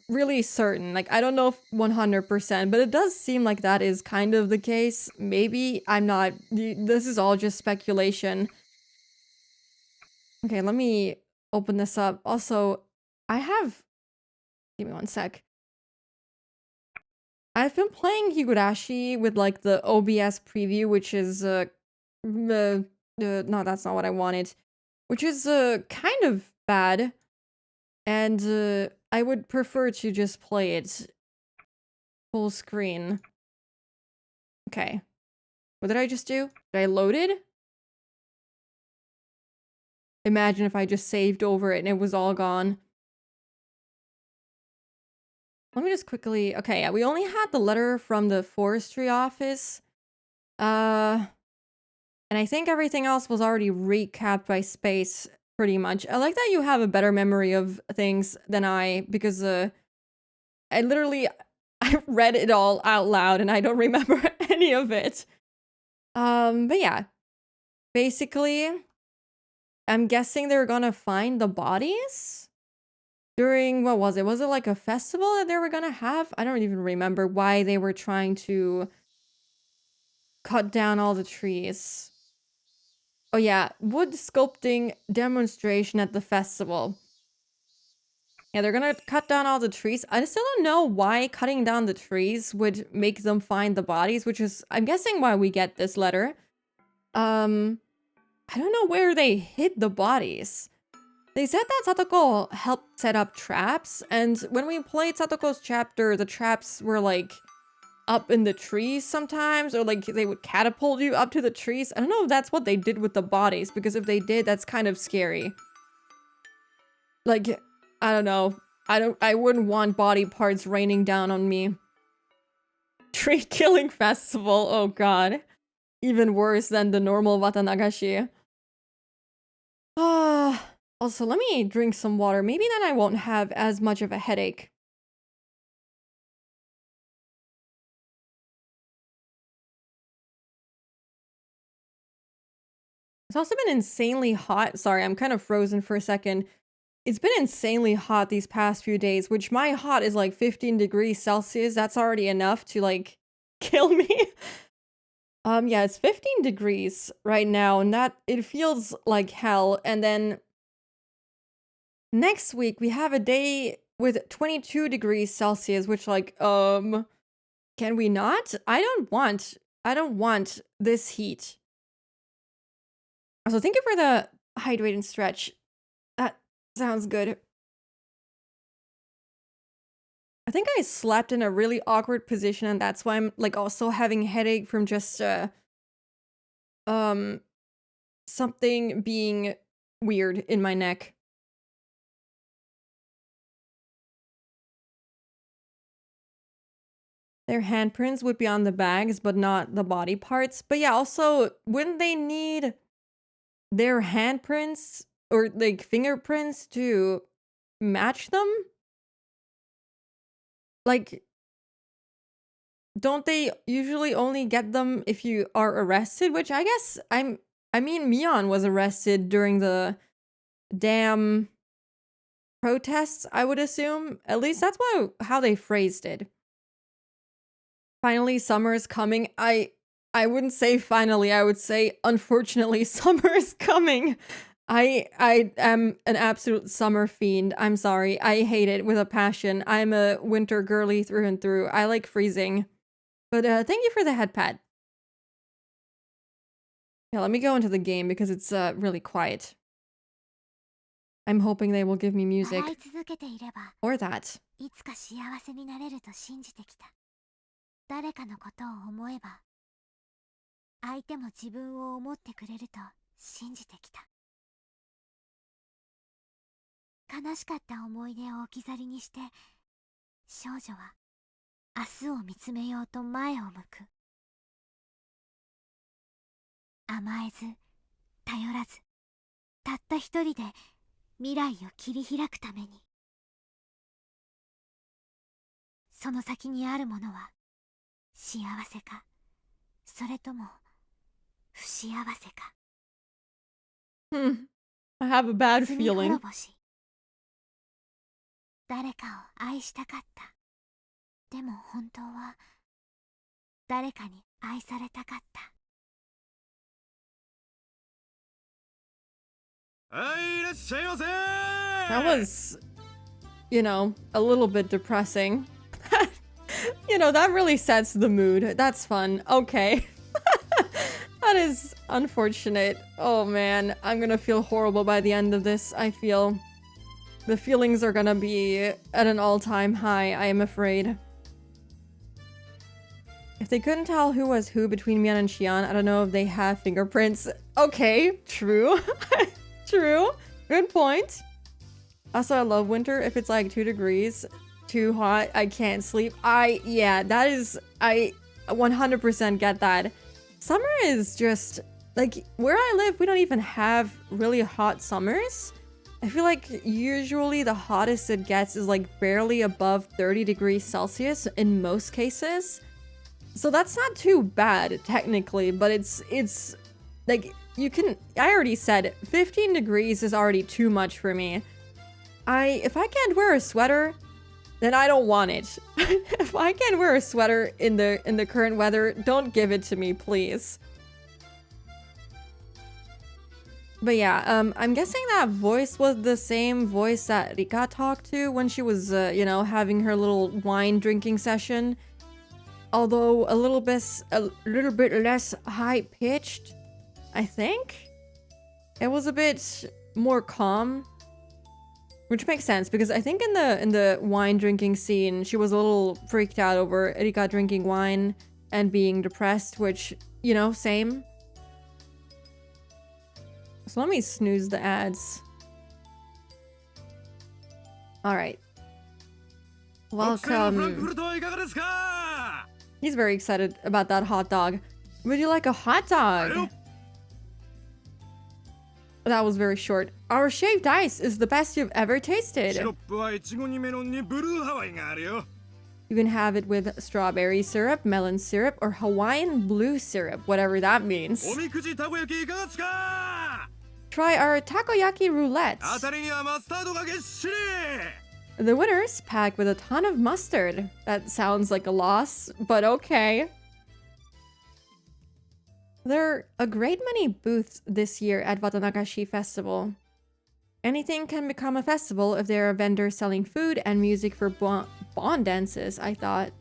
really certain. Like, I don't know if 100%, but it does seem like that is kind of the case. Maybe I'm not. This is all just speculation. Okay, let me open this up. Also, give me one sec. I've been playing Higurashi with like the OBS preview, which is no, that's not what I wanted. Which is kind of bad, and I would prefer to just play it full screen. Okay, what did I just do? Did I load it? Imagine if I just saved over it and it was all gone. Let me just quickly... Okay, yeah, we only had the letter from the forestry office. And I think everything else was already recapped by Space, pretty much. I like that you have a better memory of things than I, because I literally... I read it all out loud and I don't remember any of it. But yeah. Basically, I'm guessing they're gonna find the bodies during, what was it? Was it like a festival that they were gonna have? I don't even remember why they were trying to cut down all the trees. Oh yeah, wood sculpting demonstration at the festival. Yeah, they're gonna cut down all the trees. I still don't know why cutting down the trees would make them find the bodies, which is, I'm guessing, why we get this letter. I don't know where they hid the bodies. They said that Satoko helped set up traps, and when we played Satoko's chapter, the traps were like up in the trees sometimes, or like they would catapult you up to the trees. I don't know if that's what they did with the bodies, because if they did, that's kind of scary. Like, I don't know. I wouldn't want body parts raining down on me. Tree killing festival, oh god. Even worse than the normal Watanagashi. Also, let me drink some water. Maybe then I won't have as much of a headache. It's also been insanely hot. Sorry, I'm kind of frozen for a second. It's been insanely hot these past few days, which my hot is like 15 degrees Celsius. That's already enough to like kill me. Yeah, it's 15 degrees right now, and that it feels like hell. And then next week we have a day with 22 degrees Celsius, which like, can we not? I don't want this heat. Also, thank you for the hydrate and stretch. That sounds good. I think I slept in a really awkward position, and that's why I'm like also having a headache from just something being weird in my neck. Their handprints would be on the bags, but not the body parts. But yeah, also, wouldn't they need their handprints or like fingerprints to match them? Like, don't they usually only get them if you are arrested? Which I guess I mean, Mion was arrested during the damn protests, I would assume. At least that's how they phrased it. Finally, summer is coming. I wouldn't say finally, I would say unfortunately summer is coming. I am an absolute summer fiend. I'm sorry. I hate it with a passion. I'm a winter girly through and through. I like freezing. But thank you for the head pat. Yeah, let me go into the game because it's really quiet. I'm hoping they will give me music. Or that. 誰かのことを思えば、相手も自分を思ってくれると信じてきた。悲しかった思い出を置き去りにして、少女は明日を見つめようと前を向く。甘えず、頼らず、たった一人で未来を切り開くために。その先にあるものは、幸せか、それとも不幸せか。I have a bad feeling. 誰かを愛したかった。でも本当は誰かに愛されたかった。はい、いらっしゃいませ。That was, you know, a little bit depressing. You know, that really sets the mood. That's fun. Okay. That is unfortunate. Oh man, I'm gonna feel horrible by the end of this, I feel. The feelings are gonna be at an all-time high, I am afraid. If they couldn't tell who was who between Mion and Xian, I don't know if they have fingerprints. Okay, true. True. Good point. Also, I love winter if it's like 2 degrees. too hot. I can't sleep. I 100% get that. Summer is just, like, where I live, we don't even have really hot summers. I feel like usually the hottest it gets is like barely above 30 degrees Celsius in most cases. So that's not too bad technically, but it's like I already said 15 degrees is already too much for me. If I can't wear a sweater, then I don't want it. If I can't wear a sweater in the current weather, don't give it to me, please. But yeah, I'm guessing that voice was the same voice that Rika talked to when she was, having her little wine drinking session. Although a little bit less high pitched, I think. It was a bit more calm, which makes sense because I think in the wine drinking scene, she was a little freaked out over Rika drinking wine and being depressed, which, same. So let me snooze the ads. All right. Welcome. He's very excited about that hot dog. Would you like a hot dog? That was very short. Our shaved ice is the best you've ever tasted. You can have it with strawberry syrup, melon syrup, or Hawaiian blue syrup, whatever that means. Try our takoyaki roulette. The winner's packed with a ton of mustard. That sounds like a loss, but okay. There are a great many booths this year at Watanagashi Festival. Anything can become a festival if there are vendors selling food and music for bond dances, I thought.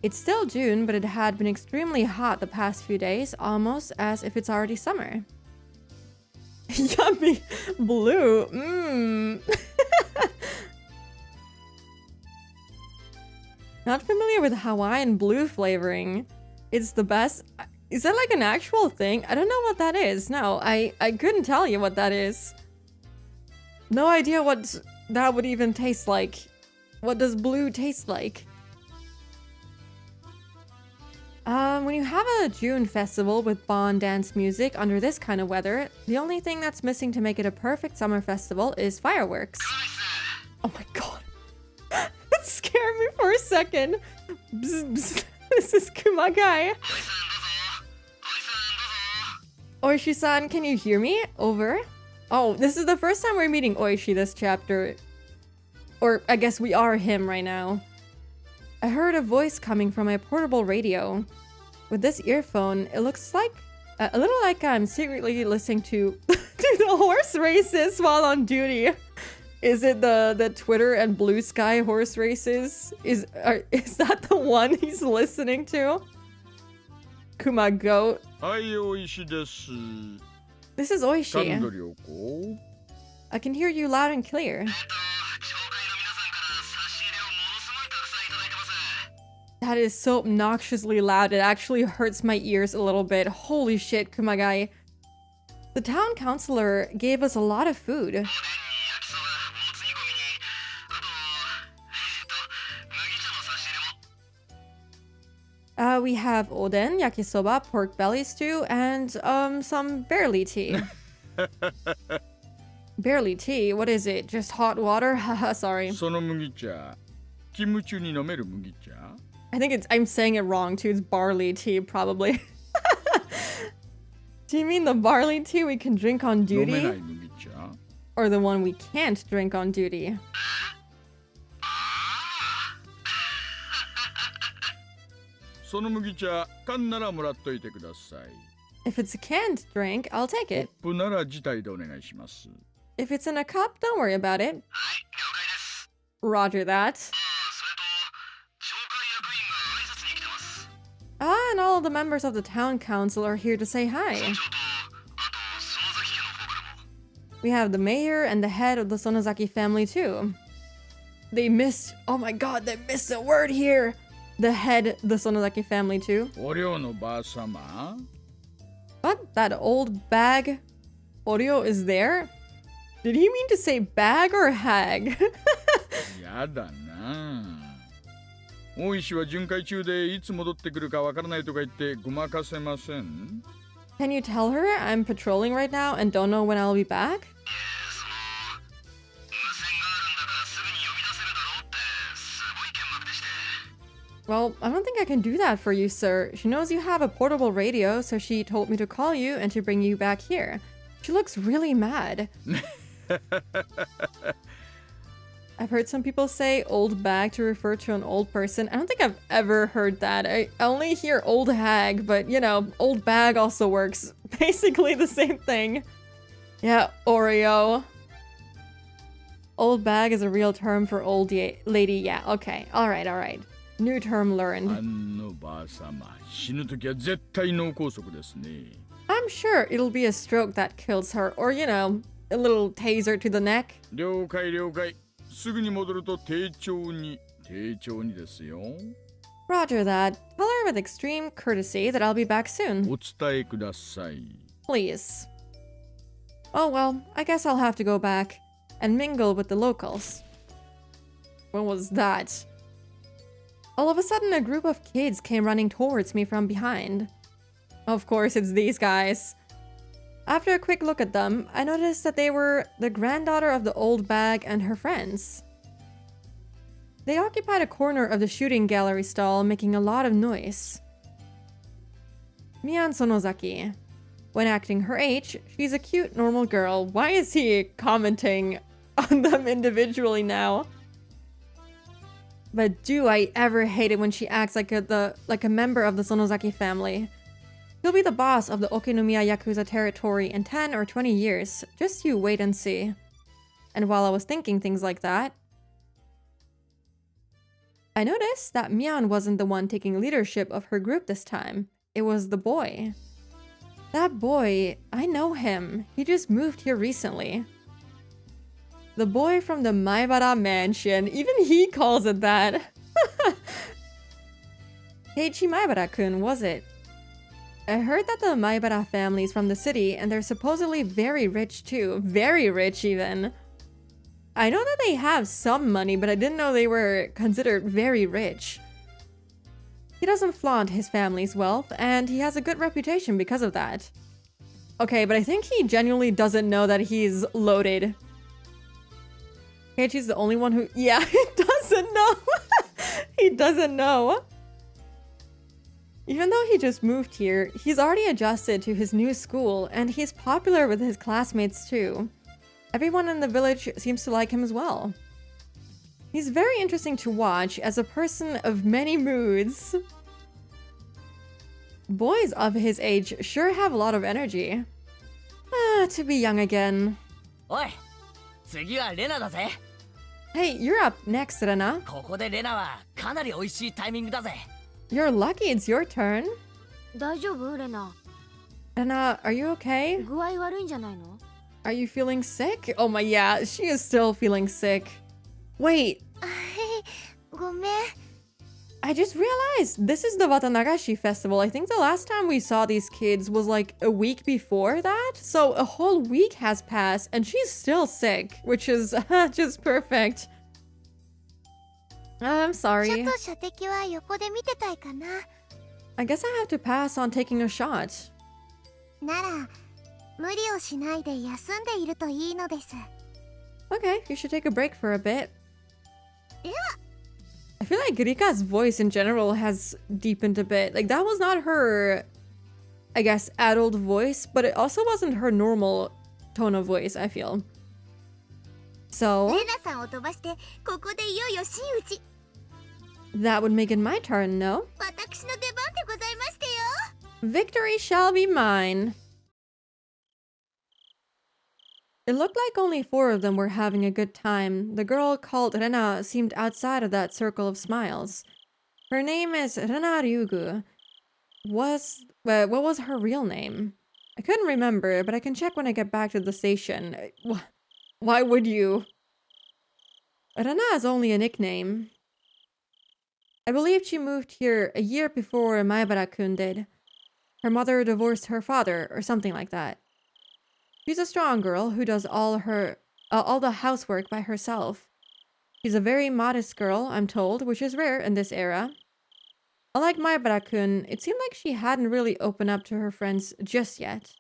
It's still June, but it had been extremely hot the past few days, almost as if it's already summer. Yummy! Blue! Mmm! Not familiar with Hawaiian blue flavoring. It's the best. Is that like an actual thing? I don't know what that is. No, I couldn't tell you what that is. No idea what that would even taste like. What does blue taste like? When you have a June festival with bond dance music under this kind of weather, the only thing that's missing to make it a perfect summer festival is fireworks. Oh my god. That scared me for a second. Bzz, bzz. This is Kumagai. Oishi-san, can you hear me? Over. Oh, this is the first time we're meeting Oishi this chapter. Or I guess we are him right now. I heard a voice coming from my portable radio. With this earphone, it looks like a little like I'm secretly listening to the horse races while on duty. Is it the Twitter and Blue Sky horse races? Is that the one he's listening to? Kuma goat. This is Oishi. I can hear you loud and clear. That is so obnoxiously loud, it actually hurts my ears a little bit. Holy shit, Kumagai. The town councilor gave us a lot of food. We have oden, yakisoba, pork belly stew, and some barley tea. Barley tea? What is it? Just hot water? Haha, sorry. I think I'm saying it wrong too. It's barley tea, probably. Do you mean the barley tea we can drink on duty? Or the one we can't drink on duty? If it's a canned drink, I'll take it. If it's in a cup, don't worry about it. Roger that. And all of the members of the town council are here to say hi. We have the mayor and the head of the Sonozaki family too. They missed, oh my god, they missed a word here. The head, the Sonozaki family too. What? That old bag? Oryo is there? Did he mean to say bag or hag? 大石は巡回中でいつ戻ってくるかわからないとか言ってごまかせません Can you tell her I'm patrolling right now and don't know when I'll be back? Well, I don't think I can do that for you, sir. She knows you have a portable radio, so she told me to call you and to bring you back here. She looks really mad. I've heard some people say old bag to refer to an old person. I don't think I've ever heard that. I only hear old hag, but you know, old bag also works. Basically the same thing. Yeah, Oreo. Old bag is a real term for old lady. Yeah, okay. Alright. New term learned. あのばあさま、死ぬときは絶対脳梗塞ですね。I'm sure it'll be a stroke that kills her, or you know, a little taser to the neck. 了解了解。すぐに戻ると丁重にですよ。Roger that. Tell her with extreme courtesy that I'll be back soon. お伝えください。Please. Oh well, I guess I'll have to go back and mingle with the locals. What was that? All of a sudden, a group of kids came running towards me from behind. Of course, it's these guys. After a quick look at them, I noticed that they were the granddaughter of the old bag and her friends. They occupied a corner of the shooting gallery stall, making a lot of noise. Mian Sonozaki. When acting her age, she's a cute, normal girl. Why is he commenting on them individually now? But do I ever hate it when she acts like a member of the Sonozaki family. He'll be the boss of the Okinomiya Yakuza territory in 10 or 20 years. Just you wait and see. And while I was thinking things like that, I noticed that Mian wasn't the one taking leadership of her group this time. It was the boy. That boy, I know him. He just moved here recently. The boy from the Maibara mansion. Even he calls it that. Keiichi Maibara-kun, was it? I heard that the Maibara family's from the city, and they're supposedly very rich too. Very rich, even. I know that they have some money, but I didn't know they were considered very rich. He doesn't flaunt his family's wealth, and he has a good reputation because of that. Okay, but I think he genuinely doesn't know that he's loaded. Keiichi's the only one who... Yeah, he doesn't know. He doesn't know. Even though he just moved here, he's already adjusted to his new school, and he's popular with his classmates too. Everyone in the village seems to like him as well. He's very interesting to watch as a person of many moods. Boys of his age sure have a lot of energy. To be young again. Oi, 次はレナだぜ。 Hey, you're up next, Rena. ここでレナはかなり美味しいタイミングだぜ。 You're lucky it's your turn. 大丈夫レナ Rena, are you okay? 具合悪いんじゃないの Are you feeling sick? Oh my, yeah, she is still feeling sick. Wait, ごめん I just realized this is the Watanagashi festival. I think the last time we saw these kids was like a week before that. So a whole week has passed and she's still sick, which is just perfect. I'm ちょ sorry. っと射的は横で見てたいかな I guess I have to pass on taking a shot. なら無理をしないで休んでいるといいのです Okay, you should take a break for a bit. では I feel like Rika's voice in general has deepened a bit. Like, that was not her, I guess, adult voice, but it also wasn't her normal tone of voice, I feel. So, レナさんを飛ばしてここでいよいよ真打ち that would make it my turn, no? 私の出番でございましてよ Victory shall be mine. It looked like only 4 of them were having a good time. The girl called Rena seemed outside of that circle of smiles. Her name is Rena Ryugu. What was her real name? I couldn't remember, but I can check when I get back to the station. Why would you? Rena is only a nickname. I believe she moved here a year before Maibara-kun did. Her mother divorced her father, or something like that. She's a strong girl who does all the housework by herself. She's a very modest girl, I'm told, which is rare in this era. Unlike Maebara-kun, it seemed like she hadn't really opened up to her friends just yet.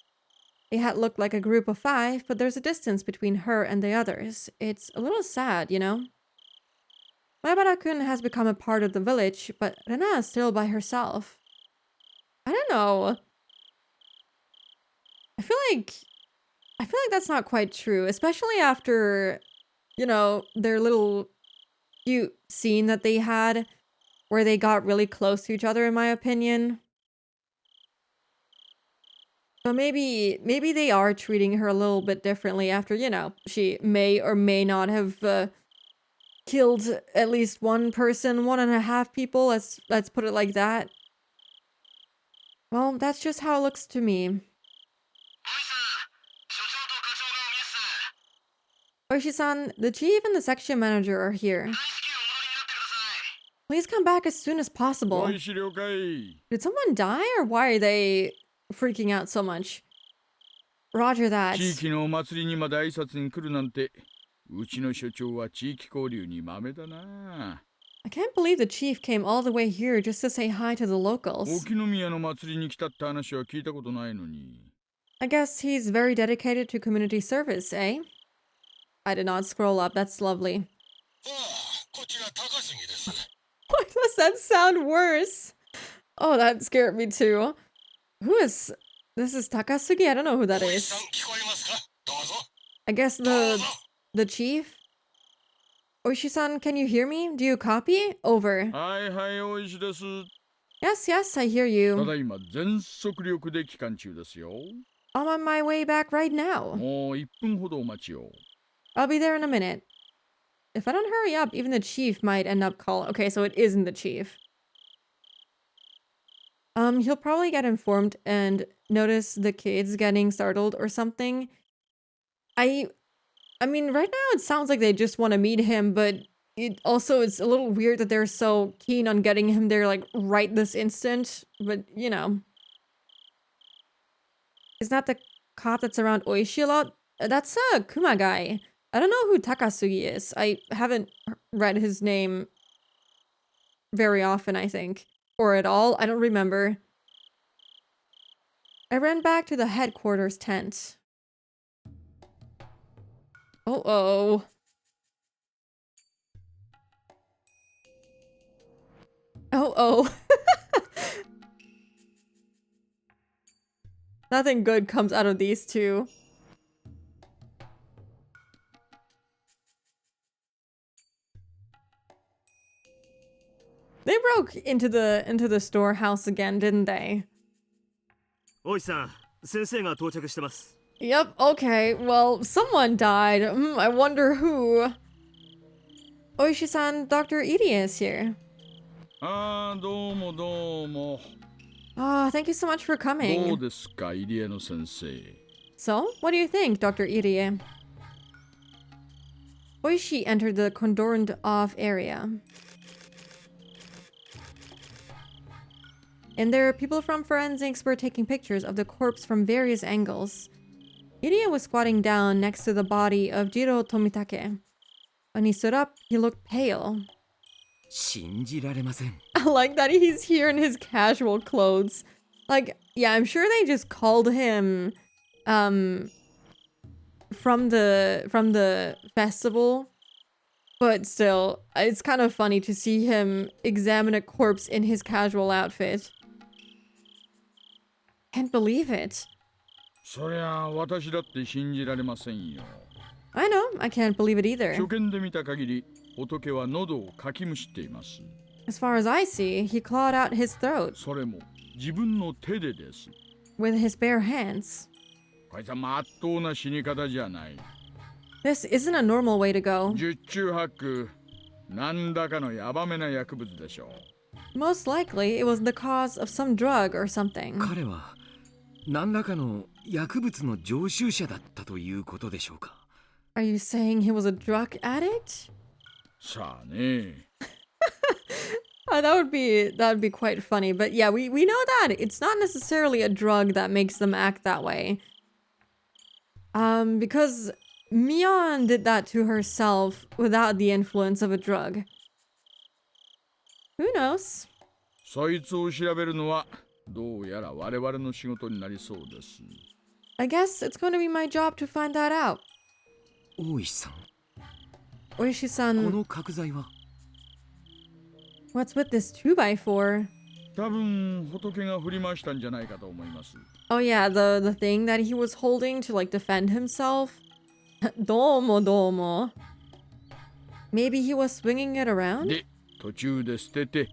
They had looked like a group of 5, but there's a distance between her and the others. It's a little sad, you know? Maebara-kun has become a part of the village, but Rena is still by herself. I don't know. I feel like that's not quite true, especially after, you know, their little cute scene that they had where they got really close to each other, in my opinion. But maybe they are treating her a little bit differently after, you know, she may or may not have killed at least one person, 1.5 people. Let's put it like that. Well, that's just how it looks to me. Oishi-san, the chief and the section manager are here. Please come back as soon as possible. おいし了解。 Did someone die or why are they freaking out so much? Roger that. 地域のお祭りにまで挨拶に来るなんて、うちの所長は地域交流に豆だな。 I can't believe the chief came all the way here just to say hi to the locals. 沖宮の祭りに来たって話は聞いたことないのに。 I guess he's very dedicated to community service, eh? I did not scroll up. That's lovely. ああ、こちら高杉です。 Why does that sound worse? Oh, that scared me too. Who is... This is Takasugi? I don't know who that 大石 is. さん聞こえますか？どうぞ。 I guess どう the ぞ。 the chief? Oishi-san, can you hear me? Do you copy? Over. はいはい、おいしです。 Yes, yes, I hear た you. だいま全速力で帰還中ですよ。 I'm on my way back right now. もう1分ほどお待ちを。 I'll be there in a minute. If I don't hurry up, even the chief might end up calling. Okay, so it isn't the chief. He'll probably get informed and notice the kids getting startled or something. I mean, right now it sounds like they just want to meet him, but it's a little weird that they're so keen on getting him there, like, right this instant. But, you know. Is that the cop that's around Oishi a lot? That's a Kuma guy. I don't know who Takasugi is. I haven't read his name very often, I think. Or at all. I don't remember. I ran back to the headquarters tent. Oh. Oh. Nothing good comes out of these two. They broke into the storehouse again, didn't they? 大石さん、先生が到着してます。 Yep, okay. Well, someone died. I wonder who. Oishi-san, Dr. Irie is here. ああ、どうもどうも。 Oh, thank you so much for どう coming. ですか、入江の先生。 So, what do you think, Dr. Irie? Oishi entered the cordoned off area. And there, people from forensics were taking pictures of the corpse from various angles. Irie was squatting down next to the body of Jiro Tomitake. When he stood up, he looked pale. 信じられません。 I like that he's here in his casual clothes. Like, yeah, I'm sure they just called him from the festival. But still, it's kind of funny to see him examine a corpse in his casual outfit. Can't believe it. そりゃあ、私だって信じられませんよ。 I know, I can't believe it either. 初見で見た限り、仏は喉をかきむしっています。 As far as I see, he clawed out his throat それも自分の手でです。 with his bare hands. こいつはまっとうな死に方じゃない。 This isn't a normal way to go. 十中八九、何らかのヤバめな薬物でしょう。 Most likely, it was the cause of some drug or something. 彼は何らかの薬物の常習者だったということでしょうか。 Are you saying he was a drug addict? さあね。 That would be quite funny, but yeah, we know that it's not necessarily a drug that makes them act that way. Because Mion did that to herself without the influence of a drug. Who knows? そいつを調べるのはどうやら我々の仕事になりそうです。I guess it's going to be my job to find that out. 大石さん、こ Oishi-san, の角材は what's with this 2x4? 多分仏が振り回したんじゃないかと思います。 Oh yeah, the thing that he was holding to like defend himself. Domo domo. Maybe he was swinging it around? で、途中で捨てて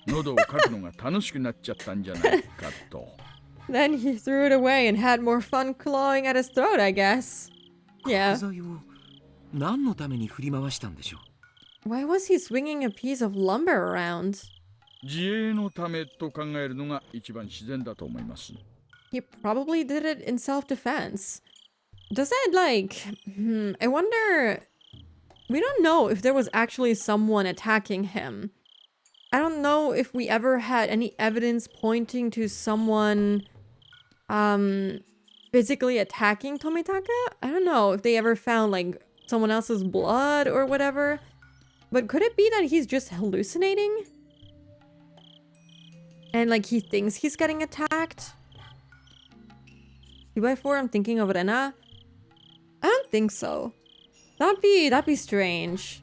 喉をかくのが楽しくなっちゃったんじゃないかと。Then he threw it away and had more fun clawing at his throat, I guess. 角 Yeah. 材を何のために振り回したんでしょう。 Why was he swinging a piece of lumber around? 自衛のためと考えるのが一番自然だと思います。 He probably did it in self-defense. Does that like... I wonder... We don't know if there was actually someone attacking him. I don't know if we ever had any evidence pointing to someone physically attacking Tomitaka. I don't know if they ever found like someone else's blood or whatever. But could it be that he's just hallucinating? And like he thinks he's getting attacked? 2x4, I'm thinking of Rena. I don't think so. That'd be strange.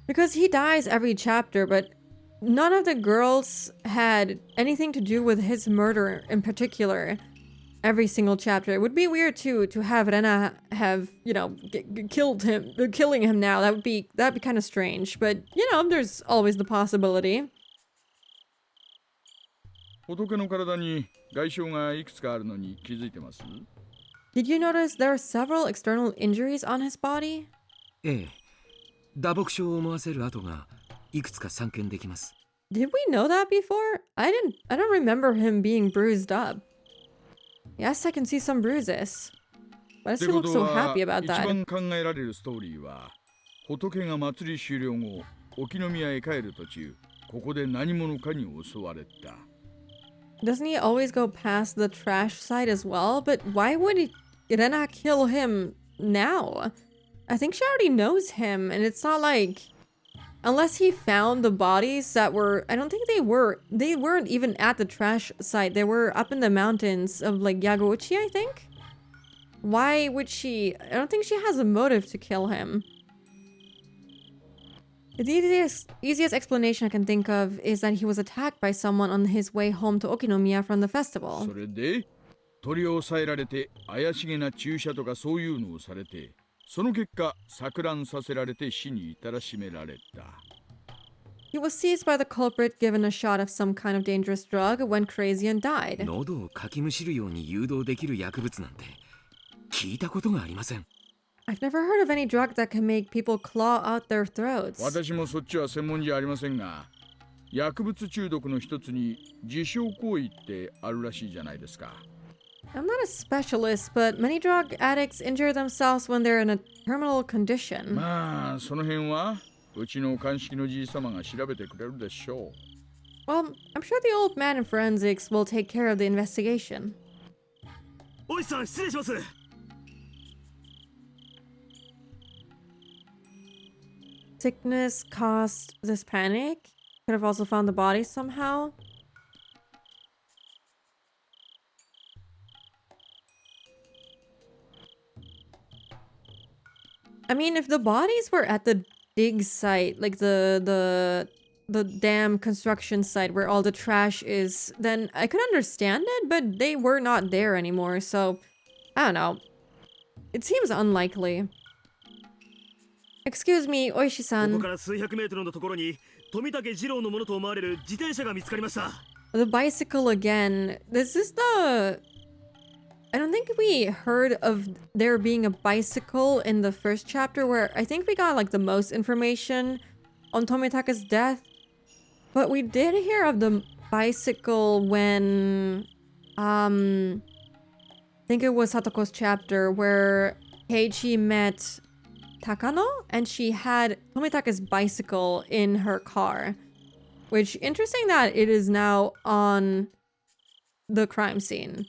Because he dies every chapter, but none of the girls had anything to do with his murder in particular. Every single chapter. It would be weird to have Rena have, you know, killed him, killing him now. That'd be kind of strange. But, you know, there's always the possibility. 仏の体に外傷がいくつかあるのに気づいてます？ Did you notice there are several external injuries on his body? ええ、打撲傷を思わせる跡がいくつか散見できます。 Did we know that before? I don't remember him being bruised up. Yes, I can see some bruises. Why っ does て he こ look と so は happy about 一 that? 番考えられるストーリーは仏が祭り終了後沖宮へ帰る途中ここで何者かに襲われた。 Doesn't he always go past the trash site as well? But why would Rena kill him now? I think she already knows him, and it's not like... Unless he found the bodies that were... I don't think they weren't even at the trash site. They were up in the mountains of, like, Yagouchi, I think? Why would she... I don't think she has a motive to kill him. The easiest explanation I can think of is that he was attacked by someone on his way home to Okinomiya from the festival. それで取り押さえられて怪しげな注射とかそういうのをされてその結果錯乱させられて死に至らしめられた。 He was seized by the culprit, given a shot of some kind of dangerous drug, went crazy and died. 喉をかきむしるように誘導できる薬物なんて聞いたことがありません。 I've never heard of any drug that can make people claw out their throats. 私もそっちは専門じゃありませんが薬物中毒の一つに自傷行為ってあるらしいじゃないですか。 I'm not a specialist, but many drug addicts injure themselves when they're in a terminal condition. まあその辺はうちの鑑識のじい様が調べてくれるでしょう。 Well, I'm sure the old man in forensics will take care of the investigation. おいさん失礼します。 Sickness caused this panic. Could have also found the body somehow. I mean, if the bodies were at the dig site, like the dam construction site where all the trash is, then I could understand it, but they were not there anymore, so I don't know. It seems unlikely. Excuse me, ここ Oishi-san. から数百メートルのところに富武二郎のものと思われる自転車が見つかりました。 The bicycle again. This is the... I don't think we heard of there being a bicycle in the first chapter where I think we got like the most information on Tomitaka's death. But we did hear of the bicycle when... I think it was Satoko's chapter where Keiichi met Takano and she had Tomitaka's bicycle in her car. Which, interesting that it is now on the crime scene.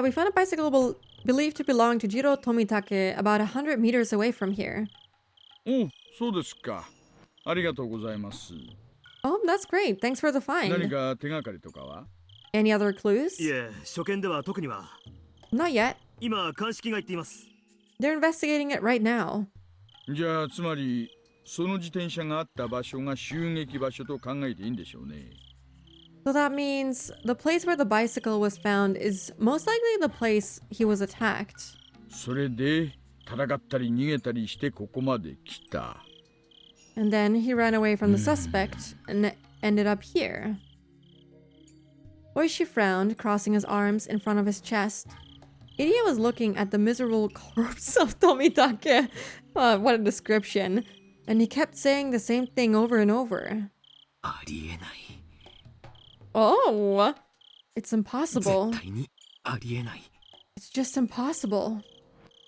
We found a bicycle believed to belong to Jiro Tomitake about 100 meters away from here. おう、そうですか。ありがとうございます。 Oh, that's great. Thanks for the 何 find. か手がかりとかは？ Any other clues? いえ、初見では特には。 Not yet. 今鑑識が言っています。 They're investigating it right now. じゃあつまりその自転車があった場所が襲撃場所と考えていいんでしょうね。 So that means the place where the bicycle was found is most likely the place he was attacked. それで戦ったり逃げたりしてここまで来た。 And then he ran away from the suspect and ended up here. Oishi frowned, crossing his arms in front of his chest. Idia was looking at the miserable corpse of Tomitake. What a description. And he kept saying the same thing over and over. ありえない。 Oh, it's 絶 impossible. 対にありえない。 It's just impossible.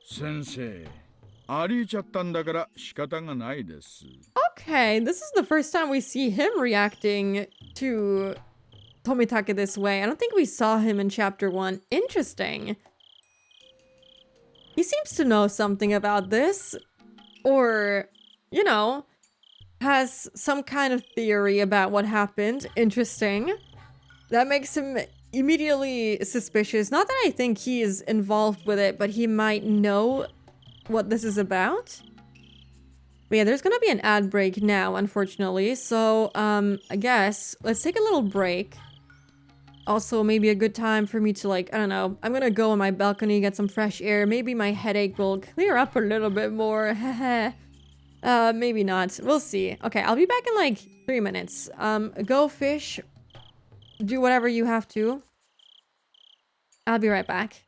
先生、ありえちゃったんだから仕方がないです。 Okay, this is the first time we see him reacting to Tomitake this way. I don't think we saw him in chapter 1. Interesting. He seems to know something about this. Or, you know, has some kind of theory about what happened. Interesting. That makes him immediately suspicious. Not that I think he is involved with it, but he might know what this is about. But yeah, there's gonna be an ad break now, unfortunately. So, I guess let's take a little break. Also, maybe a good time for me to, like, I don't know, I'm gonna go on my balcony, get some fresh air. Maybe my headache will clear up a little bit more. Maybe not. We'll see. Okay, I'll be back in like 3 minutes. Go fish. Do whatever you have to. I'll be right back.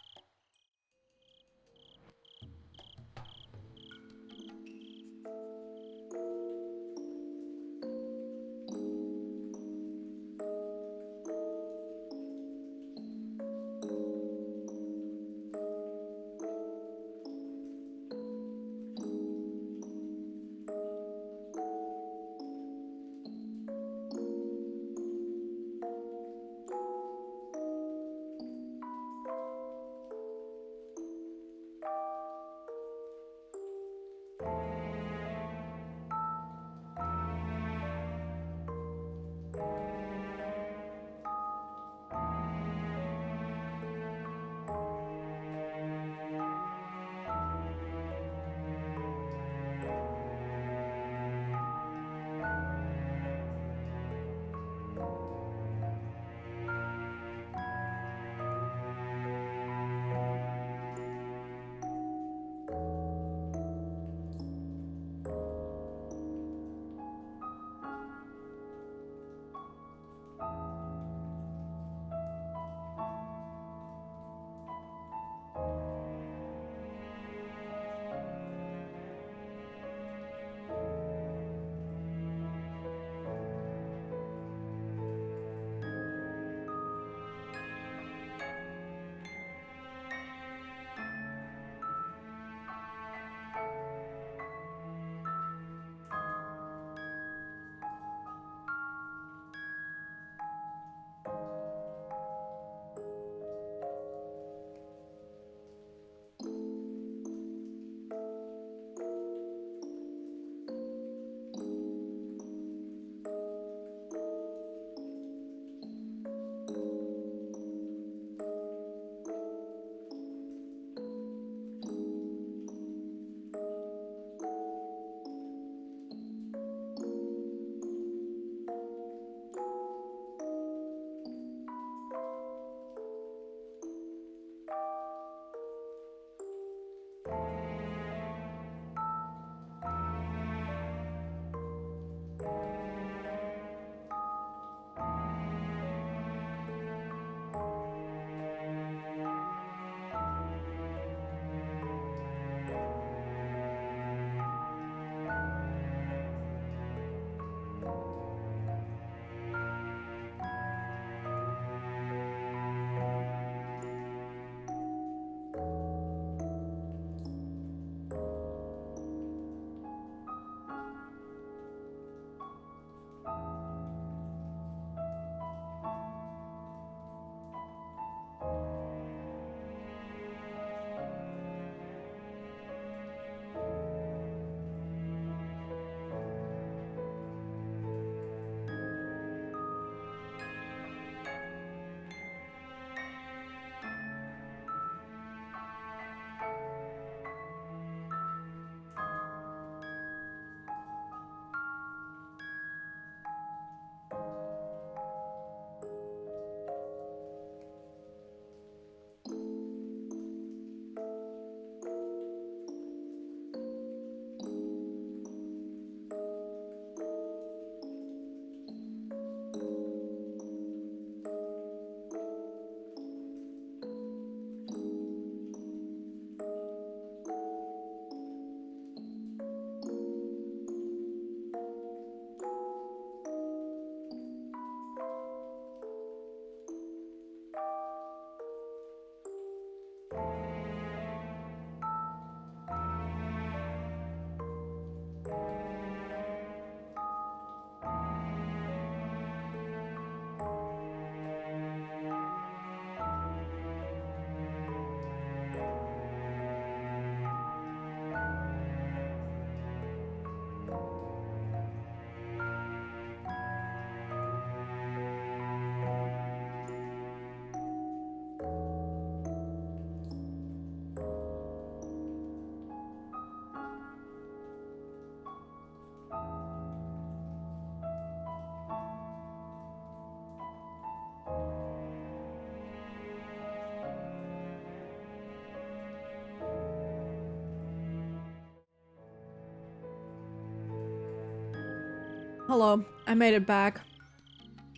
hello. I made it back.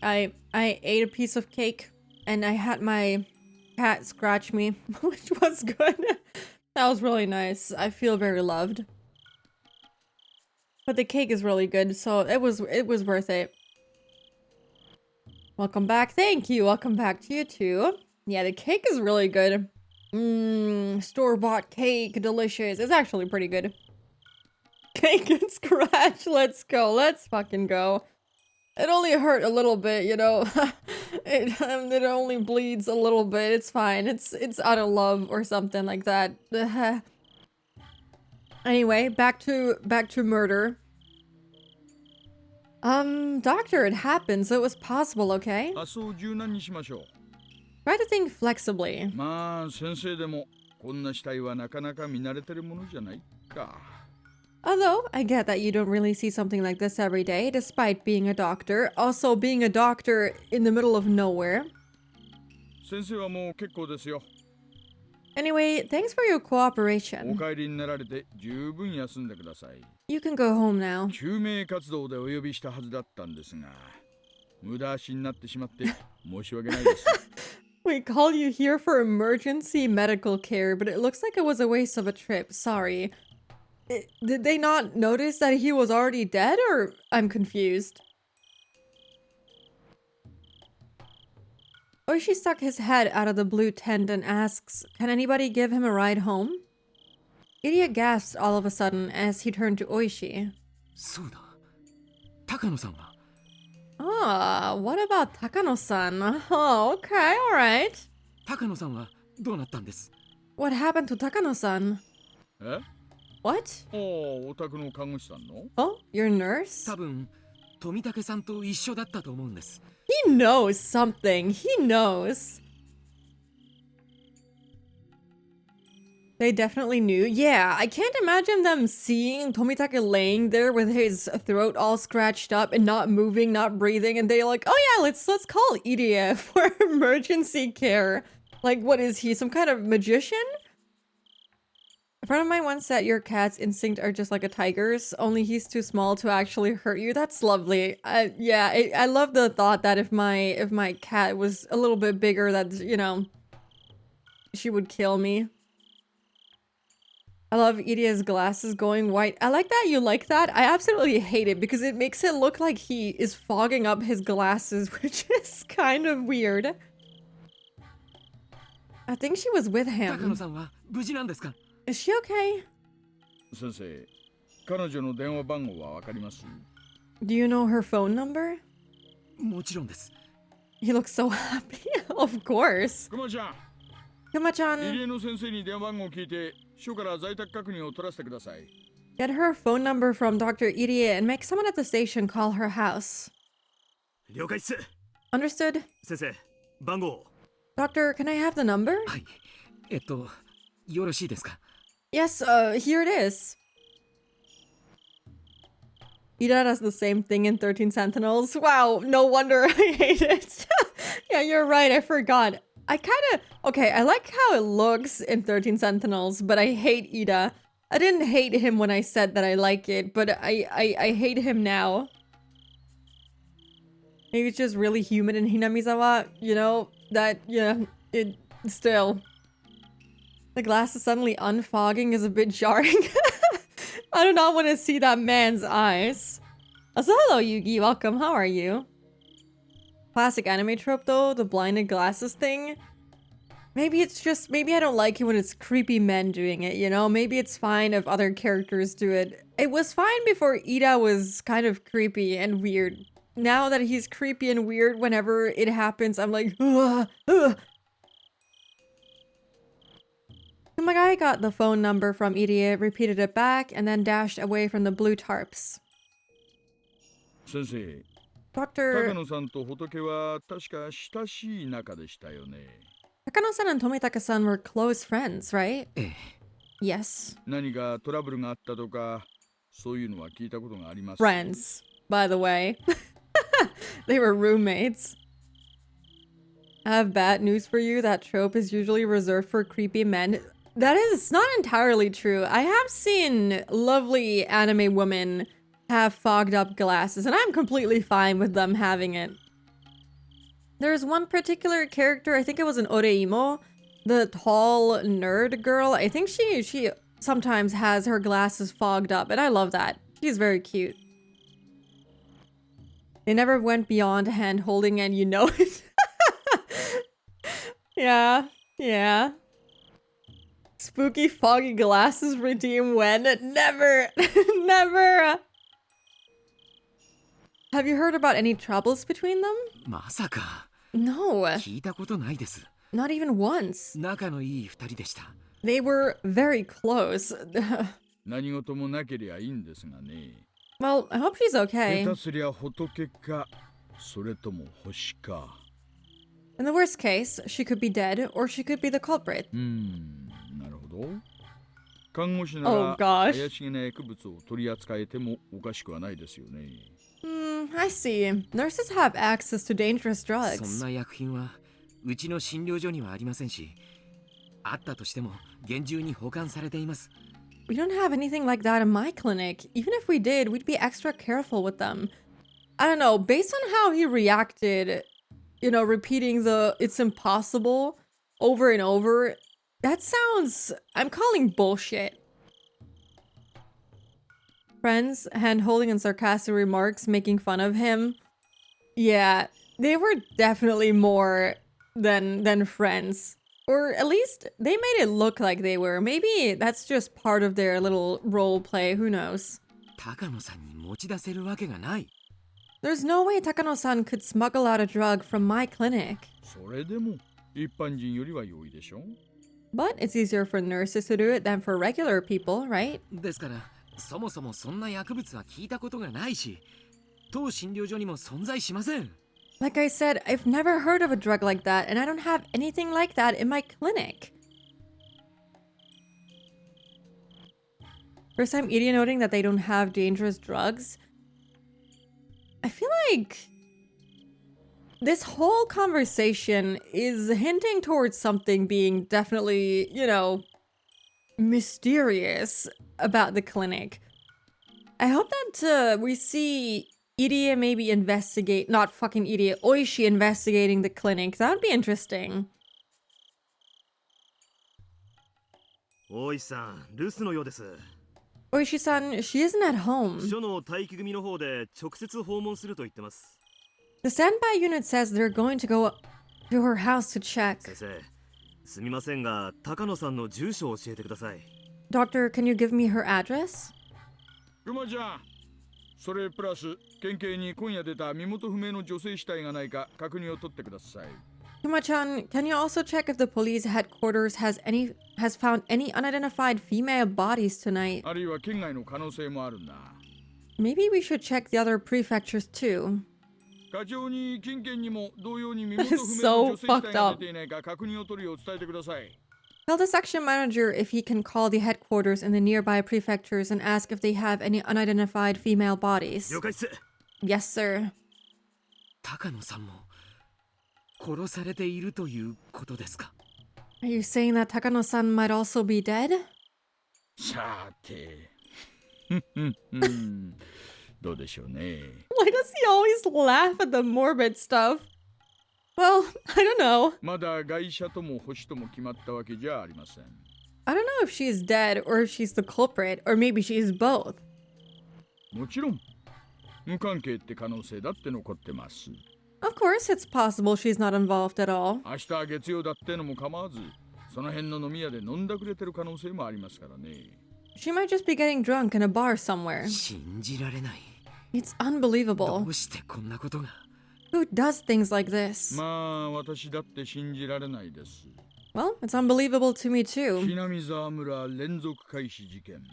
I ate a piece of cake and I had my cat scratch me, which was good. That was really nice. I feel very loved. But the cake is really good, so it was worth it. Welcome back. Thank you. Welcome back to you too. Yeah, the cake is really good. Store-bought cake, delicious. It's actually pretty good. Cake and scratch. Let's go. Let's fucking go. It only hurt a little bit, you know. It only bleeds a little bit. It's fine. It's out of love or something like that. Anyway, back to murder. Doctor, it happened, so it was possible, okay? 明日を柔軟にしましょう。 Try to think flexibly. まあ先生でもこんな死体はなかなか見慣れてるものじゃないか。 Although, I get that you don't really see something like this every day, despite being a doctor. Also, being a doctor in the middle of nowhere. 先生はもう結構ですよ。 Anyway, thanks for your お cooperation. 帰りになられて十分休んでください。 You can go home now. 救命活動でお呼びしたはずだったんですが、無駄足になってしまって申し訳ないです。 We called you here for emergency medical care, but it looks like it was a waste of a trip. Sorry. Did they not notice that he was already dead, or I'm confused? Oishi stuck his head out of the blue tent and asks, can anybody give him a ride home? Idiot gasps all of a sudden as he turned to Oishi. そうだ。高野さんは Ah, what about Takano-san? Oh, okay, alright. 高野さんはどうなったんです What happened to Takano-san? え？ What? お宅の看護師さんの？ Oh, your nurse? 多分富武さんと一緒だったと思うんです。 He knows something. He knows. They definitely knew. Yeah, I can't imagine them seeing Tomitake laying there with his throat all scratched up and not moving, not breathing, and they're like, "Oh yeah, let's call Irie for emergency care." Like, what is he, some kind of magician? A friend of mine once said your cat's instinct are just like a tiger's, only he's too small to actually hurt you. That's lovely. Yeah, I love the thought that if my cat was a little bit bigger, that, you know, she would kill me. I love Irie's glasses going white. I like that you like that. I absolutely hate it because it makes it look like he is fogging up his glasses, which is kind of weird. I think she was with 高野 him. さんは無事なんですか Is she okay? 先生、彼女の電話番号はわかります？ Do you know her phone number? もちろんです。 He looks so happy. Of course. くまちゃん、 Kuma-chan, 入江の先生に電話番号を聞いて、署から在宅確認を取らせてください。 get her phone number from Dr. Irie and make someone at the station call her house. 了解っす。 Understood? 先生、番号を。 Doctor, can I have the number? はい。よろしいですか Yes, here it is. Ida does the same thing in 13 Sentinels. Wow, no wonder I hate it. Yeah, you're right, I forgot. Okay, I like how it looks in 13 Sentinels, but I hate Ida. I didn't hate him when I said that I like it, but I hate him now. Maybe it's just really humid in Hinamizawa, you know, that, yeah, it still. The glasses suddenly unfogging is a bit jarring. I do not want to see that man's eyes. Also, hello, Yugi. Welcome. How are you? Classic anime trope, though, the blinded glasses thing. Maybe it's just... Maybe I don't like it when it's creepy men doing it, you know? Maybe it's fine if other characters do it. It was fine before Ida was kind of creepy and weird. Now that he's creepy and weird whenever it happens, I'm like, ugh, ugh. My guy got the phone number from Irie, repeated it back, and then dashed away from the blue tarps. 先生、 Dr. 高野さんと仏は確か親しい仲でしたよね。 Takano-san and Tomitaka-san were close friends, right? ええ。 Yes. 何かトラブルがあったとか、そういうのは聞いたことがあります。 Friends, by the way. They were roommates. I have bad news for you. That trope is usually reserved for creepy men. That is not entirely true. I have seen lovely anime women have fogged up glasses, and I'm completely fine with them having it. There's one particular character, I think it was an Oreimo, the tall nerd girl. I think she sometimes has her glasses fogged up, and I love that. She's very cute. They never went beyond hand holding, and you know it. Yeah, yeah. Spooky foggy glasses redeem when? Never, never. Have you heard about any troubles between them? まさか No, 聞いたことないです。 not even once. 仲のいい二人でした。 They were very close. 何事もなけりゃいいんですがね。 Well, I hope she's 下 okay. 手すりゃ仏か、それとも星か。 In the worst case, she could be dead or she could be the culprit. なるほど。看護師な Oh ら gosh. 怪しげな薬物を取り扱えてもおかしくはないですよね。 I see. Nurses have access to dangerous そん drugs. な薬品はうちの診療所にはありませんし、あったとしても厳重に保管されています。 We don't have anything like that in my clinic. Even if we did, we'd be extra careful with them. I don't know, based on how he reacted, you know, repeating the "it's impossible" over and over, that sounds... I'm calling bullshit. Friends, hand-holding and sarcastic remarks making fun of him. Yeah, they were definitely more than friends. Or at least they made it look like they were. Maybe that's just part of their little role play, who knows. 高野さんに持ち出せるわけがない。 There's no way Takano-san could smuggle out a drug from my clinic. それでも一般人よりは容易でしょ。 But it's easier for nurses to do it than for regular people, right? ですからそもそもそんな薬物は聞いたことがないし、当診療所にも存在しません。 Like I said, I've never heard of a drug like that, and I don't have anything like that in my clinic. First time Idia noting that they don't have dangerous drugs. I feel like this whole conversation is hinting towards something being definitely, you know, mysterious about the clinic. I hope that we see Idia maybe investigate, not fucking Idia, Oishi investigating the clinic. That would be interesting. 大石さん、留守のようです。 Oishi-san, she isn't at home. 署の待機組の方で直接訪問すると言ってます。 The standby unit says they're going to go to her house to check. 先生、すみませんが、高野さんの住所を教えてください。 Doctor, can you give me her address? 熊ちゃん、それプラス県警に今夜出た身元不明の女性死体がないか確認を取ってください。 Kuma-chan, can you also check if the police headquarters has found any unidentified female bodies tonight? あるいは県外の可能性もあるんだ。 Maybe we should check the other prefectures too. 課長に近県にも同様に身元不明 So の女性死体が出ていないか確認を取るよう伝えてください。 Tell the section manager if he can call the headquarters in the nearby prefectures and ask if they have any unidentified female bodies. 了解っす。 Yes, sir. 高野さんも殺されているということですか。 Are you saying that Takano-san might also be dead? さて、どうでしょうね。 Why does he always laugh at the morbid stuff? Well, I don't know. まだ外車とも星とも決まったわけじゃありません。 I don't know if she's dead or if she's the culprit, or maybe she's both. もちろん、無関係って可能性だって残ってます。 Of course, it's possible she's not involved at all. 明日は月曜だってのも構わず、その辺の飲み屋で飲んだくれてる可能性もありますからね。 She might just be getting drunk in a bar somewhere. 信じられない。 It's ど unbelievable. うしてこんなことが。 Who does things like this? まあ、私だって信じられないです。 Well, it's unbelievable to me too. 南沢村連続開始事件。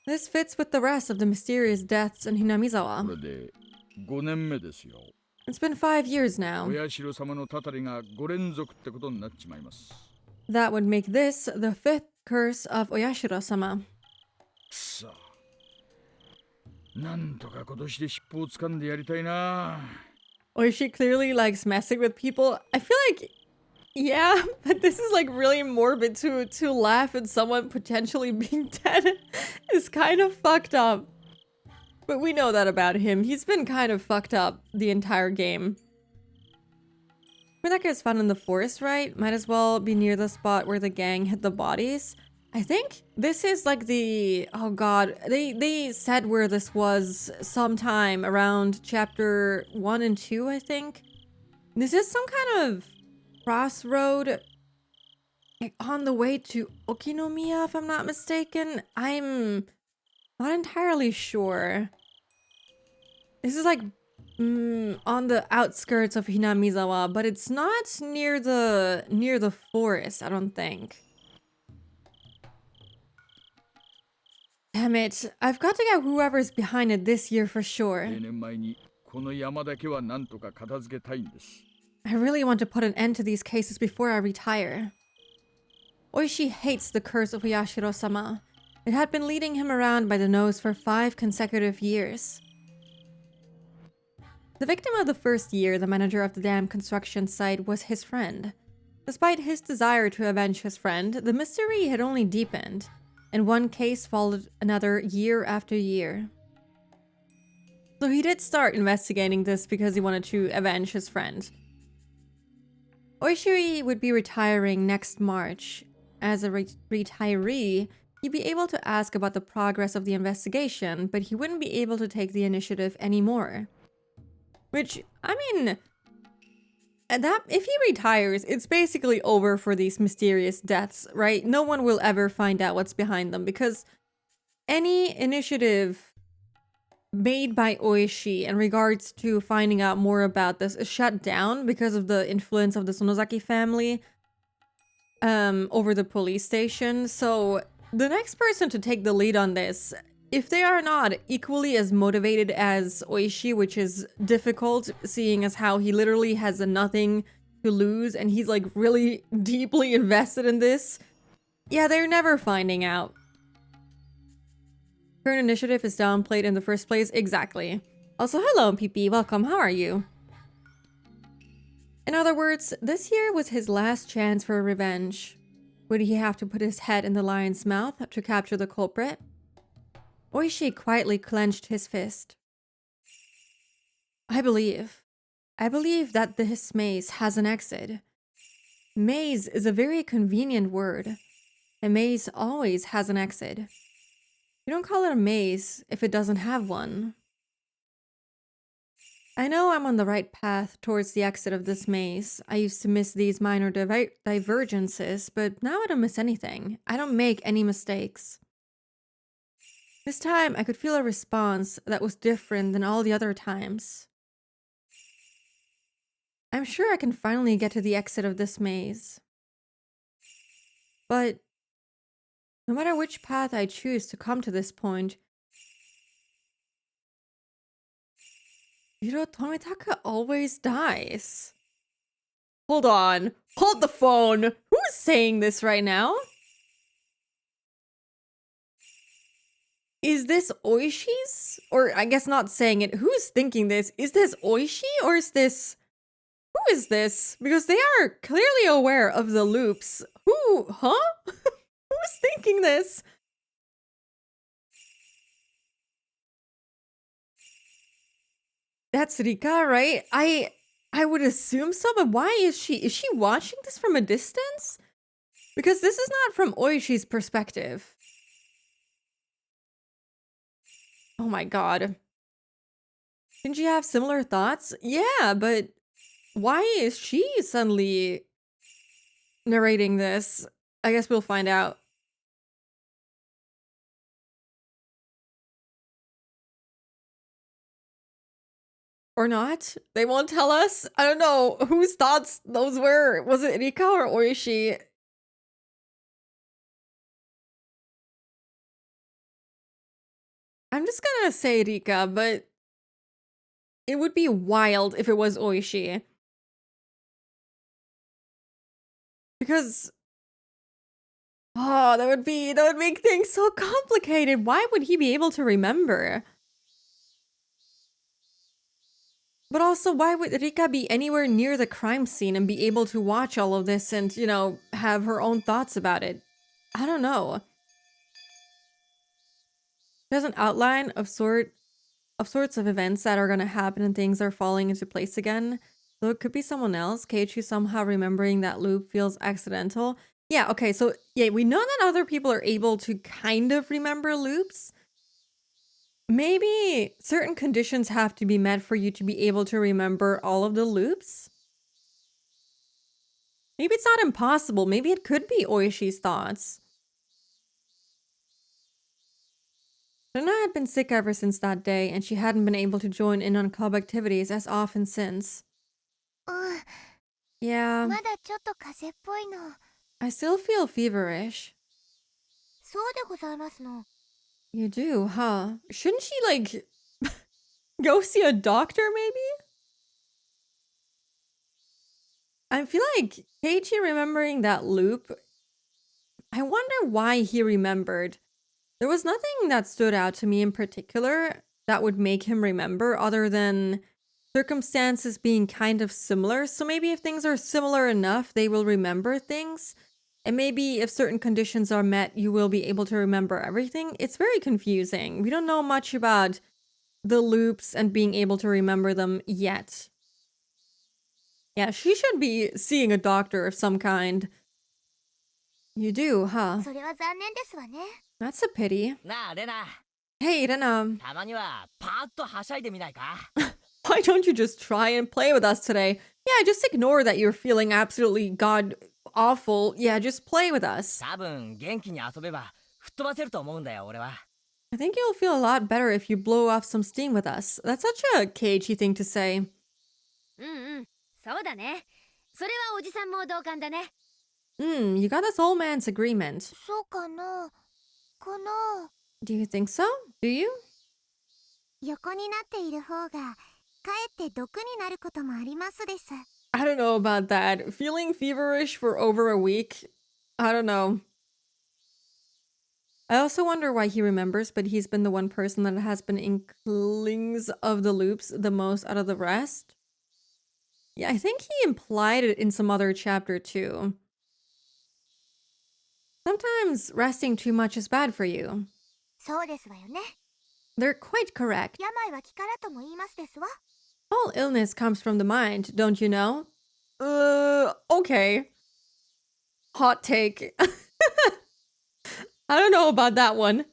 This fits with the rest of the mysterious deaths in こ Hinamizawa. れで5年目ですよ。 It's been 5 years now. 親代様のたたりが5連続ってことになっちまいます。 That would make this the 5th curse of Oyashiro-sama. くそ。なんとか今年で尻尾を掴んでやりたいな。 Oishi clearly likes messing with people. I feel like, yeah, but this is like really morbid to laugh at someone potentially being dead is kind of fucked up. But we know that about him. He's been kind of fucked up the entire game. Tomitaka is found in the forest, right? Might as well be near the spot where the gang hid the bodies. I think this is like the... Oh god. They said where this was sometime around chapter 1 and 2, I think. This is some kind of crossroad on the way to Okinomiya, if I'm not mistaken. I'm not entirely sure. This is like on the outskirts of Hinamizawa, but it's not near the forest, I don't think. Damn it. I've got to get whoever's behind it this year for sure. 定年前にこの山だけはなんとか片付けたいんです。 I really want to put an end to these cases before I retire. Oishi hates the curse of Yashiro-sama. It had been leading him around by the nose for 5 consecutive years. The victim of the first year, the manager of the dam construction site, was his friend. Despite his desire to avenge his friend, the mystery had only deepened, and one case followed another year after year. So he did start investigating this because he wanted to avenge his friend. Oishi would be retiring next March. As a retiree, he'd be able to ask about the progress of the investigation, but he wouldn't be able to take the initiative anymore. Which, I mean, that if he retires, it's basically over for these mysterious deaths, right? No one will ever find out what's behind them because any initiative made by Oishi in regards to finding out more about this is shut down because of the influence of the Sonozaki family over the police station. So the next person to take the lead on this, if they are not equally as motivated as Oishi, which is difficult seeing as how he literally has nothing to lose and he's like really deeply invested in this, yeah, they're never finding out. Current initiative is downplayed in the first place. Exactly. Also, hello, PP. Welcome. How are you? In other words, this year was his last chance for revenge. Would he have to put his head in the lion's mouth to capture the culprit? Oishi quietly clenched his fist. I believe that this maze has an exit. Maze is a very convenient word. A maze always has an exit. You don't call it a maze if it doesn't have one. I know I'm on the right path towards the exit of this maze. I used to miss these minor divergences, but now I don't miss anything. I don't make any mistakes. This time, I could feel a response that was different than all the other times. I'm sure I can finally get to the exit of this maze. But no matter which path I choose to come to this point, Tomitaka always dies. Hold on. Hold the phone. Who's saying this right now? Is this Oishi's? Or I guess not saying it. Who's thinking this? Is this Oishi or is this... Who is this? Because they are clearly aware of the loops. Who? Huh? Who's thinking this? That's Rika, right? I would assume so, but why is she? Is she watching this from a distance? Because this is not from Oishi's perspective. Oh my god. Didn't you have similar thoughts? Yeah, but why is she suddenly narrating this? I guess we'll find out. Or not? They won't tell us? I don't know whose thoughts those were. Was it Rika or Oishi? I'm just gonna say Rika, but it would be wild if it was Oishi. Because oh, that would make things so complicated. Why would he be able to remember? But also, why would Rika be anywhere near the crime scene and be able to watch all of this and, you know, have her own thoughts about it? I don't know. There's an outline of sort sorts of events that are gonna happen and things are falling into place again. So it could be someone else. Keiichi somehow remembering that loop feels accidental. Yeah, okay, so yeah, we know that other people are able to kind of remember loops. Maybe certain conditions have to be met for you to be able to remember all of the loops. Maybe it's not impossible. Maybe it could be Oishi's thoughts. Rena had been sick ever since that day, and she hadn't been able to join in on club activities as often since. うん、 Yeah, まだちょっと風邪っぽいの。 I still feel feverish. そうでございますの。 You do, huh? Shouldn't she, like, go see a doctor, maybe? I feel like Keiichi remembering that loop, I wonder why he remembered. There was nothing that stood out to me in particular that would make him remember other than circumstances being kind of similar. So maybe if things are similar enough, they will remember things. And maybe if certain conditions are met, you will be able to remember everything. It's very confusing. We don't know much about the loops and being able to remember them yet. Yeah, she should be seeing a doctor of some kind. You do, huh? それは残念ですわね。 That's a pity. なあレナ、 Hey, Rena, たまにはパーッとはしゃいでみないか？ why don't you just try and play with us today? Yeah, just ignore that you're feeling absolutely god awful. Yeah, just play with us. 多分元気に遊べば吹っ飛ばせると思うんだよ俺は。 I think you'll feel a lot better if you blow off some steam with us. That's such a cagey thing to say. うんうん、そうだね。それはおじさんも同感だね。 You got this old man's agreement. そうかな。かな。 Do you think so? Do you? 横になっている方がかえって毒になることもありますです。 I don't know about that. Feeling feverish for over a week? I don't know. I also wonder why he remembers, but he's been the one person that has been inklings of the loops the most out of the rest. Yeah, I think he implied it in some other chapter too. Sometimes resting too much is bad for you. そうですわよね。 They're quite correct. 病は気からとも言いますですわ。 All illness comes from the mind, don't you know? Okay. Hot take. I don't know about that one.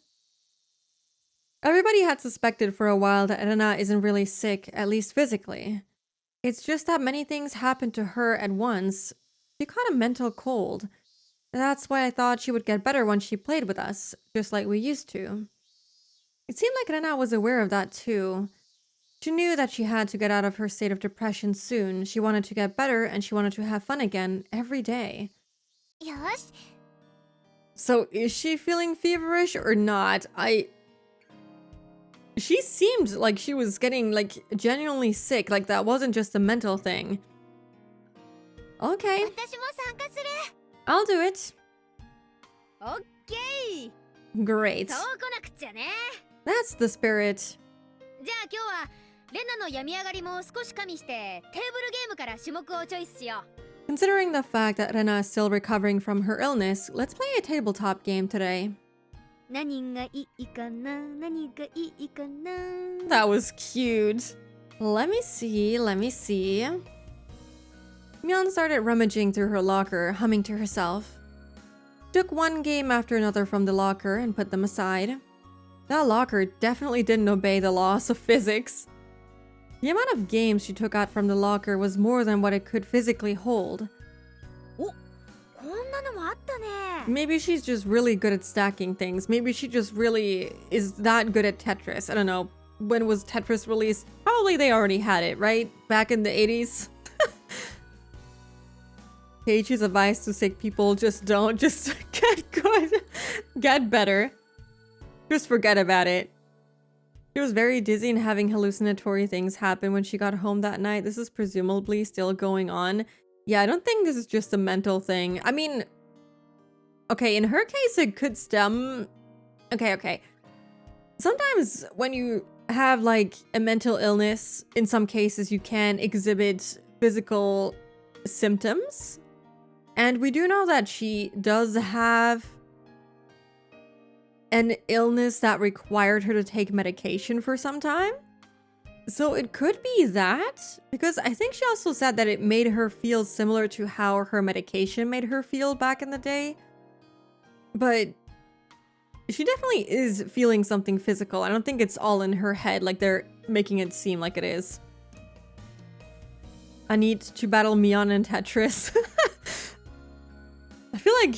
Everybody had suspected for a while that Rena isn't really sick, at least physically. It's just that many things happened to her at once. She caught a mental cold. That's why I thought she would get better when she played with us, just like we used to. It seemed like Rena was aware of that too. She knew that she had to get out of her state of depression soon. She wanted to get better and she wanted to have fun again every day. よし。 So is she feeling feverish or not? She seemed like she was getting like genuinely sick, like that wasn't just a mental thing. Okay, 私も参加する。 I'll do it. オッケー。 Great. そう来なくっちゃね。 That's the spirit. じゃあ今日はレナの病み上がりも少し加味してテーブルゲームから種目をチョイスしよう。 Considering the fact that Rena is still recovering from her illness, let's play a tabletop game today. 何がいいかな、何がいいかな。 That was cute. Let me see. Myeon started rummaging through her locker, humming to herself. Took one game after another from the locker and put them aside. That locker definitely didn't obey the laws of physics. The amount of games she took out from the locker was more than what it could physically hold. こんなのもあったね。 Maybe she's just really good at stacking things. Maybe she just really is that good at Tetris. I don't know. When was Tetris released? Probably they already had it, right? Back in the 80s? Keiichi's advice to sick people: just don't, just get good, get better. Just forget about it. She was very dizzy and having hallucinatory things happen when she got home that night. This is presumably still going on. Yeah, I don't think this is just a mental thing. I mean, okay, in her case, it could stem... Okay. Sometimes when you have, like, a mental illness, in some cases, you can exhibit physical symptoms. And we do know that she does have an illness that required her to take medication for some time. So it could be that, because I think she also said that it made her feel similar to how her medication made her feel back in the day. But she definitely is feeling something physical. I don't think it's all in her head like they're making it seem like it is. I need to battle Mion in Tetris. I feel like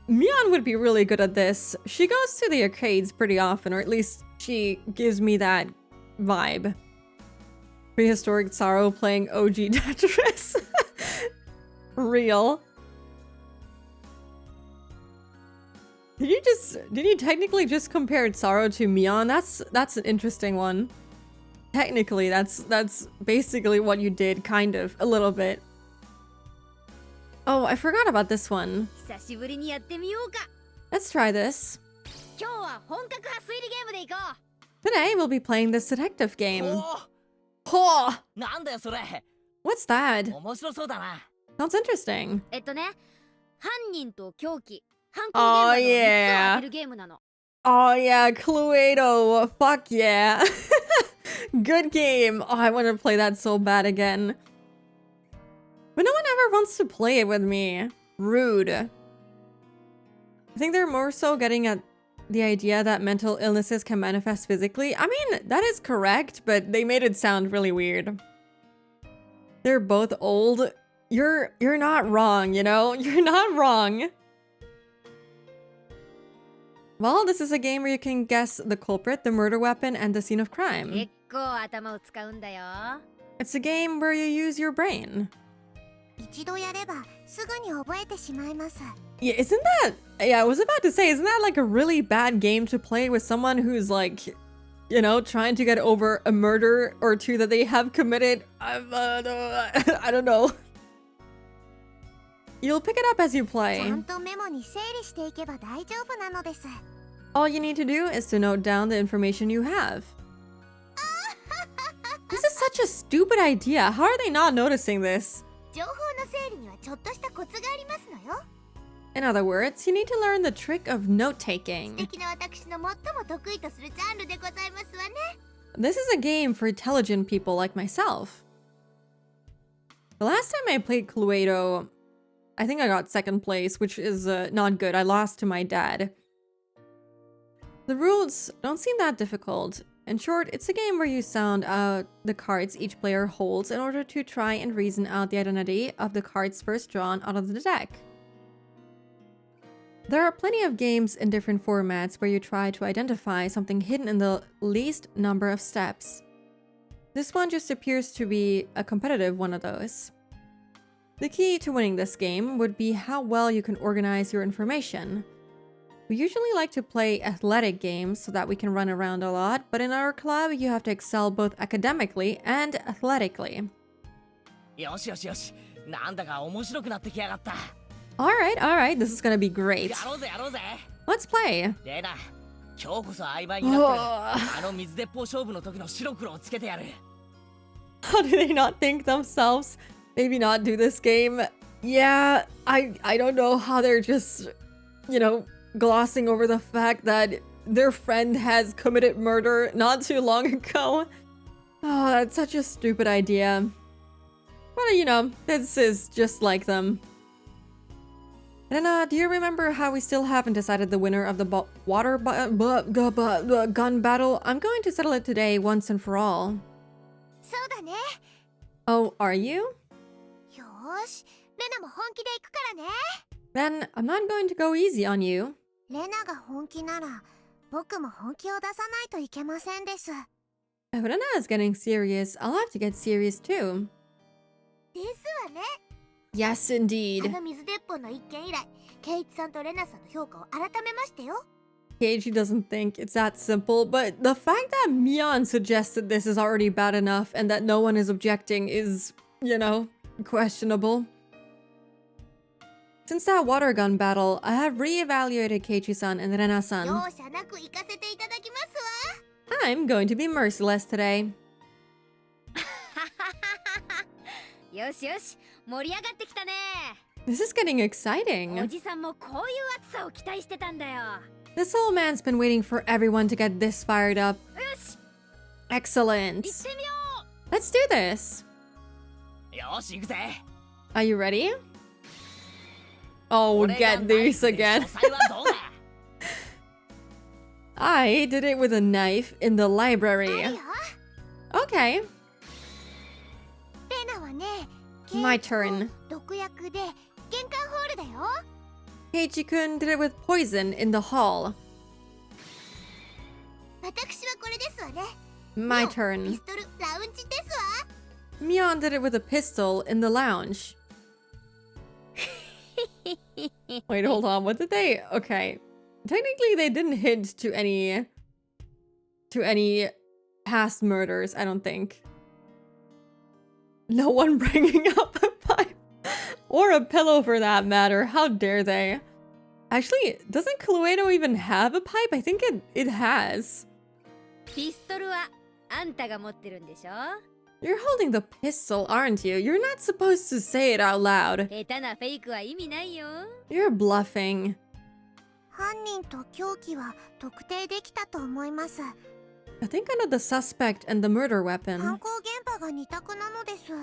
Mion would be really good at this. She goes to the arcades pretty often, or at least she gives me that vibe. Prehistoric Sorrow playing OG Tetris. Real. Did you technically just compare Sorrow to Mion? That's an interesting one. Technically, that's basically what you did, kind of, a little bit. Oh, I forgot about this one. 久しぶりにやってみようか。 Let's try this. 今日は本格派推理ゲームでいこう。 Today, we'll be playing this detective game. おお Oh, なんだよそれ what's that? 面白そうだな Sounds interesting. 犯人と凶器、犯 Oh, 行現場の3つを当 yeah. てるゲームなの。 Oh yeah, Cluedo. Fuck yeah. Good game. Oh, I want to play that so bad again. But no one ever wants to play it with me. Rude. I think they're more so getting at the idea that mental illnesses can manifest physically. I mean, that is correct, but they made it sound really weird. They're both old. You're not wrong, you know? You're not wrong. Well, this is a game where you can guess the culprit, the murder weapon, and the scene of crime. 結構頭を使うんだよ。 It's a game where you use your brain. 一度やればすぐに覚えてしまいます。 Yeah, isn't that... Yeah, I was about to say, isn't that like a really bad game to play with someone who's like, you know, trying to get over a murder or two that they have committed? I don't know. You'll pick it up as you ち play. ゃんとメモに整理していけば大丈夫なのです。 All you need to do is to note down the information you have. This is such a stupid idea. How are they not noticing this? 情報の整理にはちょっとしたコツがありますのよ。 In other words, you need to learn the trick of 素 note-taking. 敵な私の最も得意とするジャンルでございますわね。 This is a game for intelligent people like myself. The last time I played Cluedo, I think I got second place, which is not good. I lost to my dad. The rules don't seem that difficult. In short, it's a game where you sound out the cards each player holds in order to try and reason out the identity of the cards first drawn out of the deck. There are plenty of games in different formats where you try to identify something hidden in the least number of steps. This one just appears to be a competitive one of those. The key to winning this game would be how well you can organize your information. We usually like to play athletic games so that we can run around a lot, but in our club you have to excel both academically and athletically. よしよしよしなんだか面白くなってきやがった Alright, this is gonna be great. やろうぜやろうぜ Let's play. レナ今日こそ曖昧になってるあの水鉄砲勝負の時の白黒をつけてやる How do they not think themselves? Maybe not do this game? Yeah, I don't know how they're just, you know, glossing over the fact that their friend has committed murder not too long ago. Oh, that's such a stupid idea. But, you know, this is just like them. And, do you remember how we still haven't decided the winner of the gun battle? I'm going to settle it today once and for all. そうだね。 Oh, are you? よーし、レナも本気で行くからね。 Then I'm not going to go easy on you. レナが本気なら、僕も本気を出さないといけませんです。 If Rena is getting serious, I'll have to get serious too. ですわね。 Yes, あ indeed. の水鉄砲の一件以来、ケイチさんとレナさんの評価を改めましてよ。 Keiji doesn't think it's that simple, but the fact that Mion suggested this is already bad enough and that no one is objecting is, you know, questionable. Since that water gun battle, I have re-evaluated Keiichi-san and 容 Rena-san. 赦なく行かせていただきますわ。 I'm going to be merciless today. よしよし、盛り上がってきたね。 This is getting お exciting. じさんもこういう暑さを期待してたんだよ。よ This old man's been waiting for everyone to get this fired up. し、Excellent. 行ってみよ Let's do this. よし行くぜ Are you ready? Oh, 俺が get ナイ these フで again. 書斎はどうだ I did it with a knife in the う。ある library. よ。 Okay, レナはね、 my turn. 毒薬で玄関ホールだよ。 Keiichi-kun did it with poison in the hall. 私はこれですわね。 My ピ turn. ストルラウンジですわ。 Mion did it with a pistol in the lounge. Wait, hold on. What did they? Okay. Technically, they didn't hint to any past murders, I don't think. No one bringing up a pipe or a pillow for that matter. How dare they? Actually, doesn't Cluedo even have a pipe? I think it has. ピストルはあんたが持ってるんでしょ。 You're holding the pistol, aren't you? You're not supposed to say it out loud. 下手なフェイクは意味ないよ。 You're bluffing. 犯人と凶器は特定できたと思います。 I think I know the suspect and the murder weapon. 犯行現場が2択なのです。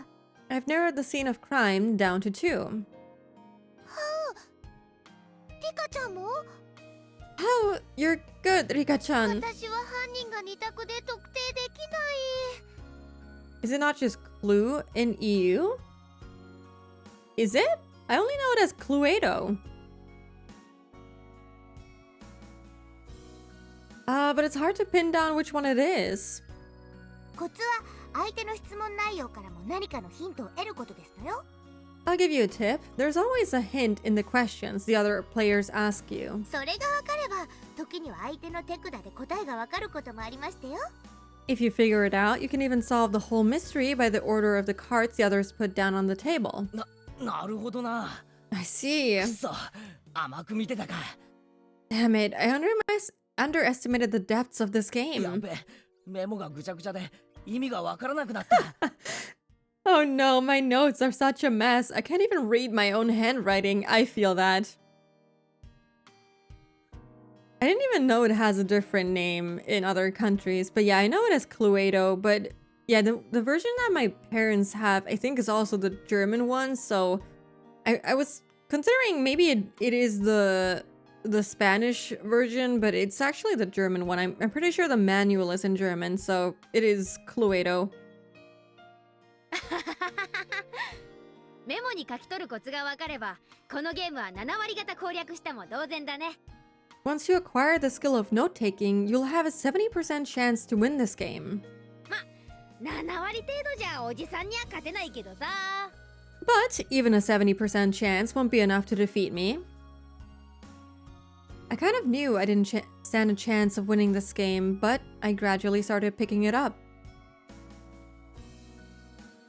I've narrowed the scene of crime down to 2. リカちゃんも How? You're good, Rika-chan. 私は犯人が2択で特定できない。 Is it not just Clue in EU? Is it? I only know it as Cluedo. But it's hard to pin down which one it is. コツは相手の質問内容からも何かのヒントを得ることですのよ。 I'll give you a tip. There's always a hint in the questions the other players ask you. それが分かれば、時には相手の手札で答えが分かることもありましたよ。 If you figure it out, you can even solve the whole mystery by the order of the cards the others put down on the table. なるほどな I see. くそ甘く見てたか Damn it, I underestimated the depths of this や game. べメモがぐちゃぐちゃで意味がわからなくなった Oh no, my notes are such a mess. I can't even read my own handwriting. I feel that. I didn't even know it has a different name in other countries. But yeah, I know it as Cluedo. But yeah, the version that my parents have, I think, is also the German one. So I was considering maybe it is the Spanish version, but it's actually the German one. I'm pretty sure the manual is in German, so it is Cluedo. メモに書き取るコツが分かれば、このゲームは7割方攻略したも同然だね。 Once you acquire the skill of note-taking, you'll have a 70% chance to win this game. 7割程度じゃおじさんには勝てないけどさ。 But even a 70% chance won't be enough to defeat me. I kind of knew I didn't stand a chance of winning this game, but I gradually started picking it up.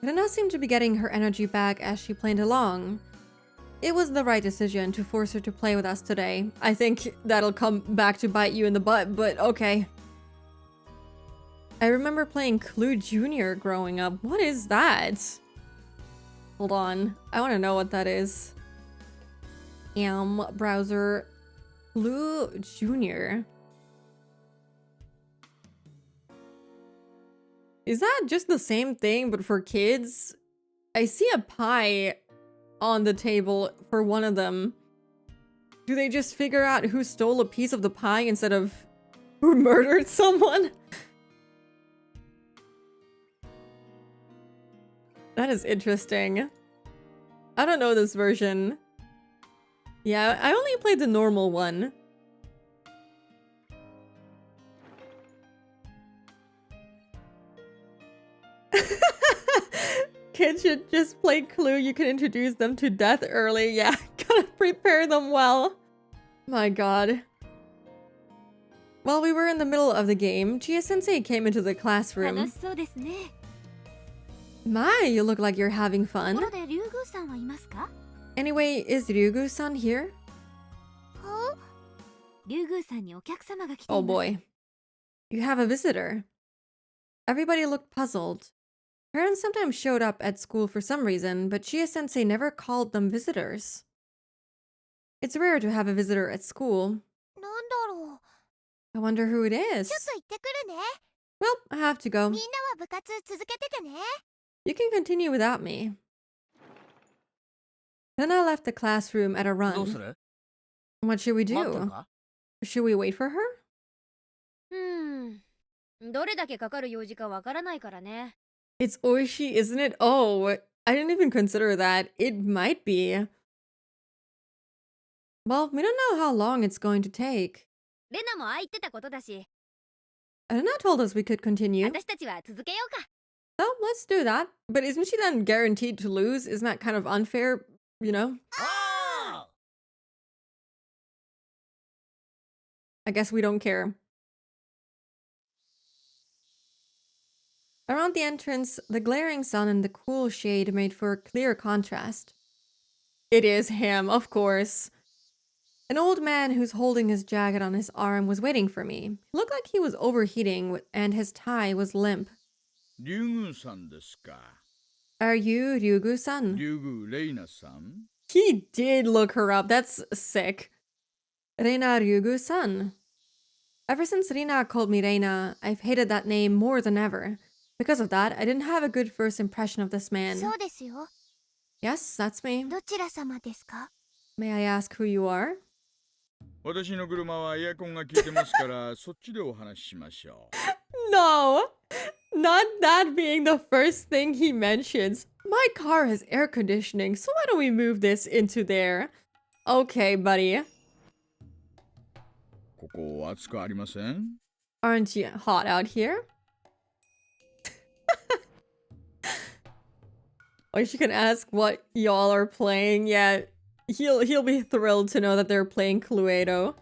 Rena seemed to be getting her energy back as she played along. It was the right decision to force her to play with us today. I think that'll come back to bite you in the butt, but okay. I remember playing Clue Jr. growing up. What is that? Hold on. I want to know what that is. Browser. Clue Jr. Is that just the same thing but for kids? I see a pie on the table for one of them. Do they just figure out who stole a piece of the pie instead of who murdered someone? That is interesting. I don't know this version. Yeah, I only played the normal one. Kids should just play Clue. You can introduce them to death early. Yeah, gotta prepare them well. My god. While we were in the middle of the game, Chia-sensei came into the 楽 classroom. しそうですね。 My, you look like you're having と fun. ころでリュウグウさんはいますか？ Anyway, is Ryugu-san here? は？リュウグウさんにお客様が来てい Oh ます。 boy. You have a visitor. Everybody looked puzzled. Parents sometimes showed up at school for some reason, but Chia-sensei never called them visitors. It's rare to have a visitor at school. なんだろう。 I wonder who it is. ちょっと行ってくるね。Well, I have to go. みんなは部活続けててね。 You can continue without me. Then I left the classroom at a どうす run. る What should we 待っとる do? か Should we wait for her? どれだけかかる用事かわからないからね。 It's Oishi, isn't it? Oh, I didn't even consider that. It might be. Well, we don't know how long it's going to take. レナもああ言ってたことだし、 Anna told us we could continue. 私たちは続けようか。 So let's do that. But isn't she then guaranteed to lose? Isn't that kind of unfair, you know? あ I guess we don't care. Around the entrance, the glaring sun and the cool shade made for a clear contrast. It is him, of course. An old man who's holding his jacket on his arm was waiting for me. He looked like he was overheating and his tie was limp. 竜宮さんですか。 Are you Ryugu-san? 竜宮レイナさん He did look her up. That's sick. Reina Ryugu-san. Ever since Rina called me Reina, I've hated that name more than ever. Because of that, I didn't have a good first impression of this man. そうですよ。 Yes, that's me. どちら様ですか？ May I ask who you are? 私の車はエアコンが効いてますからそっちでお話ししましょう。 No! Not that being the first thing he mentions. My car has air conditioning, so why don't we move this into there? Okay, buddy. ここ暑くありません Aren't you hot out here? Or she can ask what y'all are playing. Yeah, he'll be thrilled to know that they're playing Cluedo.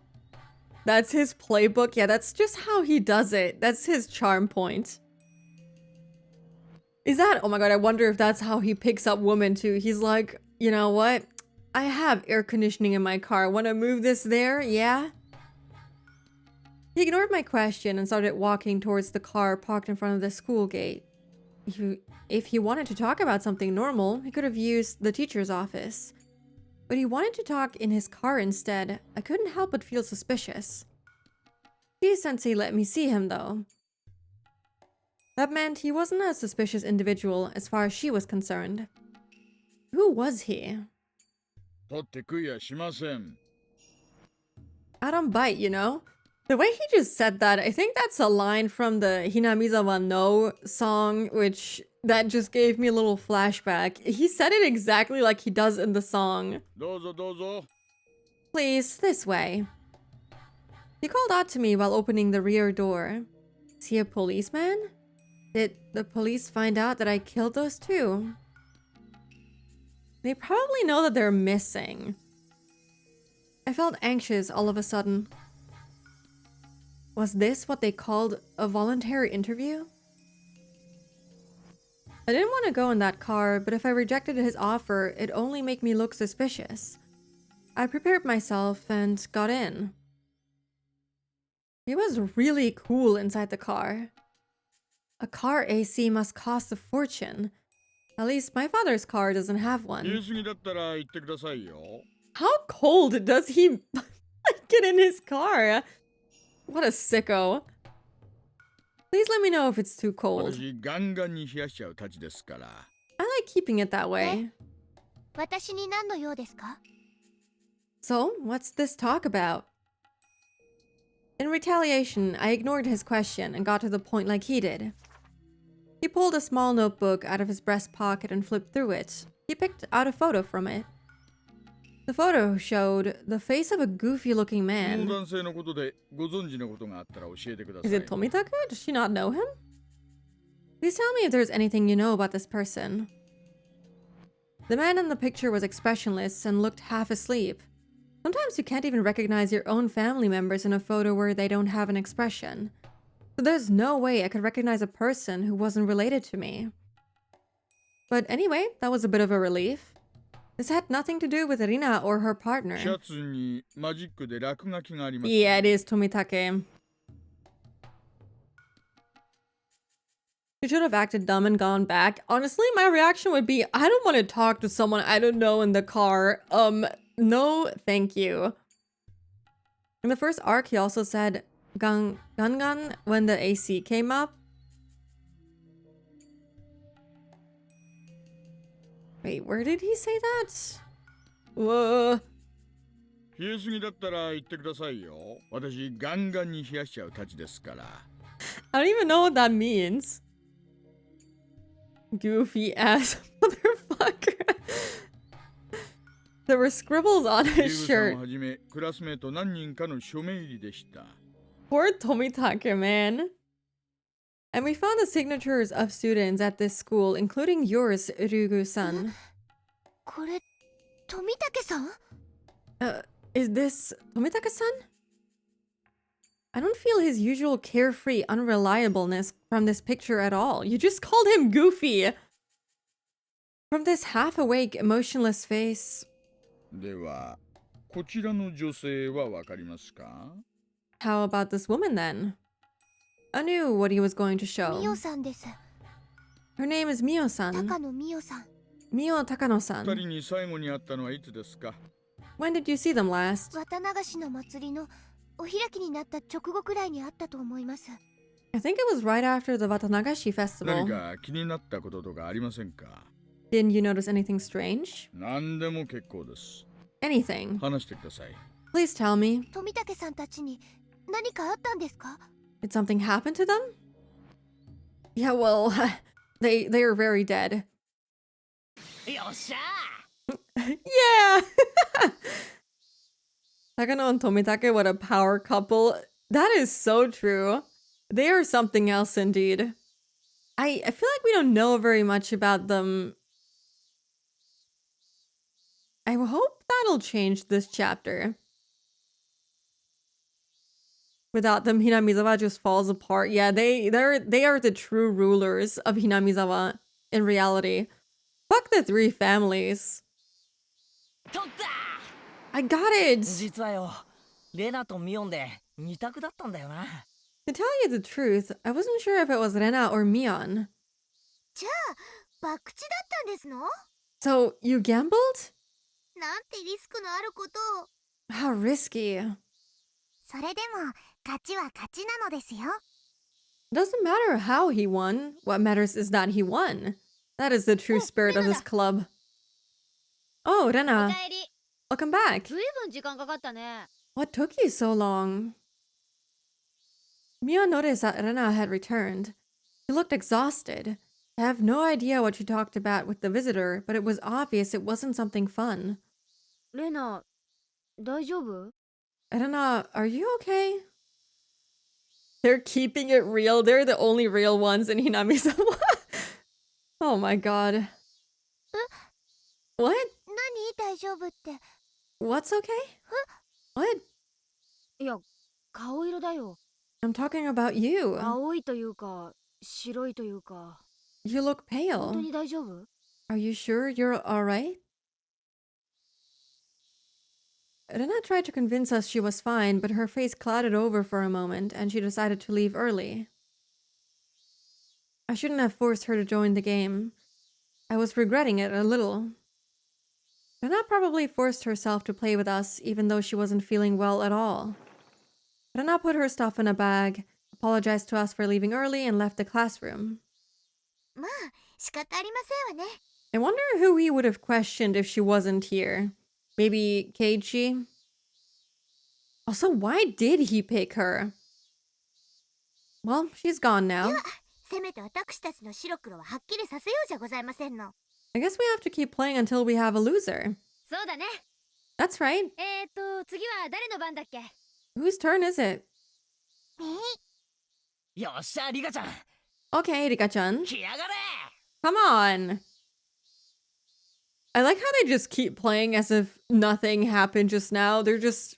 That's his playbook. Yeah, that's just how he does it. That's his charm point. Is that... Oh my god, I wonder if that's how he picks up women too. He's like, you know what? I have air conditioning in my car. Want to move this there? Yeah? He ignored my question and started walking towards the car parked in front of the school gate. If he wanted to talk about something normal, he could have used the teacher's office. But he wanted to talk in his car instead. I couldn't help but feel suspicious. G-sensei let me see him, though. That meant he wasn't a suspicious individual as far as she was concerned. Who was he? 取って食いやしません。 I don't bite, you know? The way he just said that, I think that's a line from the Hinamizawa no song, which that just gave me a little flashback. He said it exactly like he does in the song. どうぞどうぞ。 Please, this way. He called out to me while opening the rear door. Is he a policeman? Did the police find out that I killed those two? They probably know that they're missing. I felt anxious all of a sudden. Was this what they called a voluntary interview? I didn't want to go in that car, but if I rejected his offer, it'd only make me look suspicious. I prepared myself and got in. It was really cool inside the car. A car AC must cost a fortune. At least my father's car doesn't have 言 one. い過ぎだったら言ってくださいよ。 How cold does he get in his car? What a sicko. Please let me know if it's too cold. 私ガンガンに冷やしちゃうたちですから。 I like keeping it that way. 私に何の用ですか？ So, what's this talk about? In retaliation, I ignored his question and got to the point like he did. He pulled a small notebook out of his breast pocket and flipped through it. He picked out a photo from it. The photo showed the face of a goofy-looking この man. 男性のことでご存知のことがあったら教えてください。 Is it Tomitaku? Does she not know him? Please tell me if there's anything you know about this person. The man in the picture was expressionless and looked half asleep. Sometimes you can't even recognize your own family members in a photo where they don't have an expression. So there's no way I could recognize a person who wasn't related to me. But anyway, that was a bit of a relief. This had nothing to do with Rina or her シ partner. ャツにマジックで落書きがあります。 Yeah, it is Tomitake. You should have acted dumb and gone back. Honestly, my reaction would be, I don't want to talk to someone I don't know in the car. No, thank you. In the first arc, he also said, Gan when the AC came up. Wait, where did he say that? Whoa. 冷えすぎだったら言ってくださいよ。私ガンガンに冷やしちゃうたちですから。I don't even know what that means. Goofy ass motherfucker. There were scribbles on リュ his ウさん shirt. をはじめクラスメート何人かの署名入りでした。 Poor Tomitake, man. And we found the signatures of students at this school, including yours, Ryugu-san. これ富武さん？ Is this Tomitake-san? I don't feel his usual carefree unreliableness from this picture at all. You just called him Goofy. From this half-awake, emotionless face. では、こちらの女性はわかりますか？ How about this woman then? I knew what he was going to ミオ show. さんです。 Her name is Mio-san. 高野ミオさん。 Mio 二 Takano-san. 人に最後に会ったのはいつですか？ When did you see them last? 綿流しの祭りのお開きになった直後くらいにあったと思います。 I think it was right after the Watanagashi 何 festival. か気になったこととかありませんか？ Didn't you notice anything strange? 何でも結構です。 Anything. 話してください。 Please tell me. 富武さんたちに何かあったんですか？ Did something happen to them? Yeah, well, they are very dead. よっしゃ Yeah! Takano and Tomitake, what a power couple. That is so true. They are something else indeed. I feel like we don't know very much about them. I hope that'll change this chapter. Without them, Hinamizawa just falls apart. Yeah, they are the true rulers of Hinamizawa in reality. Fuck the three families. 取った I got it! 実はよレナとミオンで二択だったんだよな To tell you the truth, I wasn't sure if it was Rena or Mion. じゃあ博打だったんですの？ So, you gambled? なんてリスクのあることを。 How risky. それでも勝ちは勝ちなのですよ。 It doesn't matter how he won. What matters is that he won. That is the true spirit of this club. Oh, お Rena. かえり。 Welcome back. ずいぶん時間かかったね。 What took you so long? Mio noticed that Rena had returned. She looked exhausted. I have no idea what she talked about with the visitor, but it was obvious it wasn't something fun. レナ、大丈夫？ Rena, are you okay? They're keeping it real. They're the only real ones in Hinamizawa. Oh my god. What? 何大丈夫って。 What's okay? What? いや、顔色だよ。 I'm talking about you. 青いというか、白いというか。 You look 本当 pale. に大丈夫？ Are you sure you're alright? Rena tried to convince us she was fine, but her face clouded over for a moment, and she decided to leave early. I shouldn't have forced her to join the game. I was regretting it a little. Rena probably forced herself to play with us, even though she wasn't feeling well at all. Rena put her stuff in a bag, apologized to us for leaving early, and left the classroom. まあ、仕方ありませんわね。 I wonder who he would have questioned if she wasn't here. Maybe Keiichi? Also, why did he pick her? Well, she's gone now. せめて私たちの白黒ははっきりさせようじゃございませんの。 I guess we have to keep playing until we have a loser. そうだね。 That's right. 次は誰の番だっけ？ Whose turn is it? よっしゃリカちゃん Okay, Rika-chan. 来やがれ Come on. I like how they just keep playing as if nothing happened just now. They're just...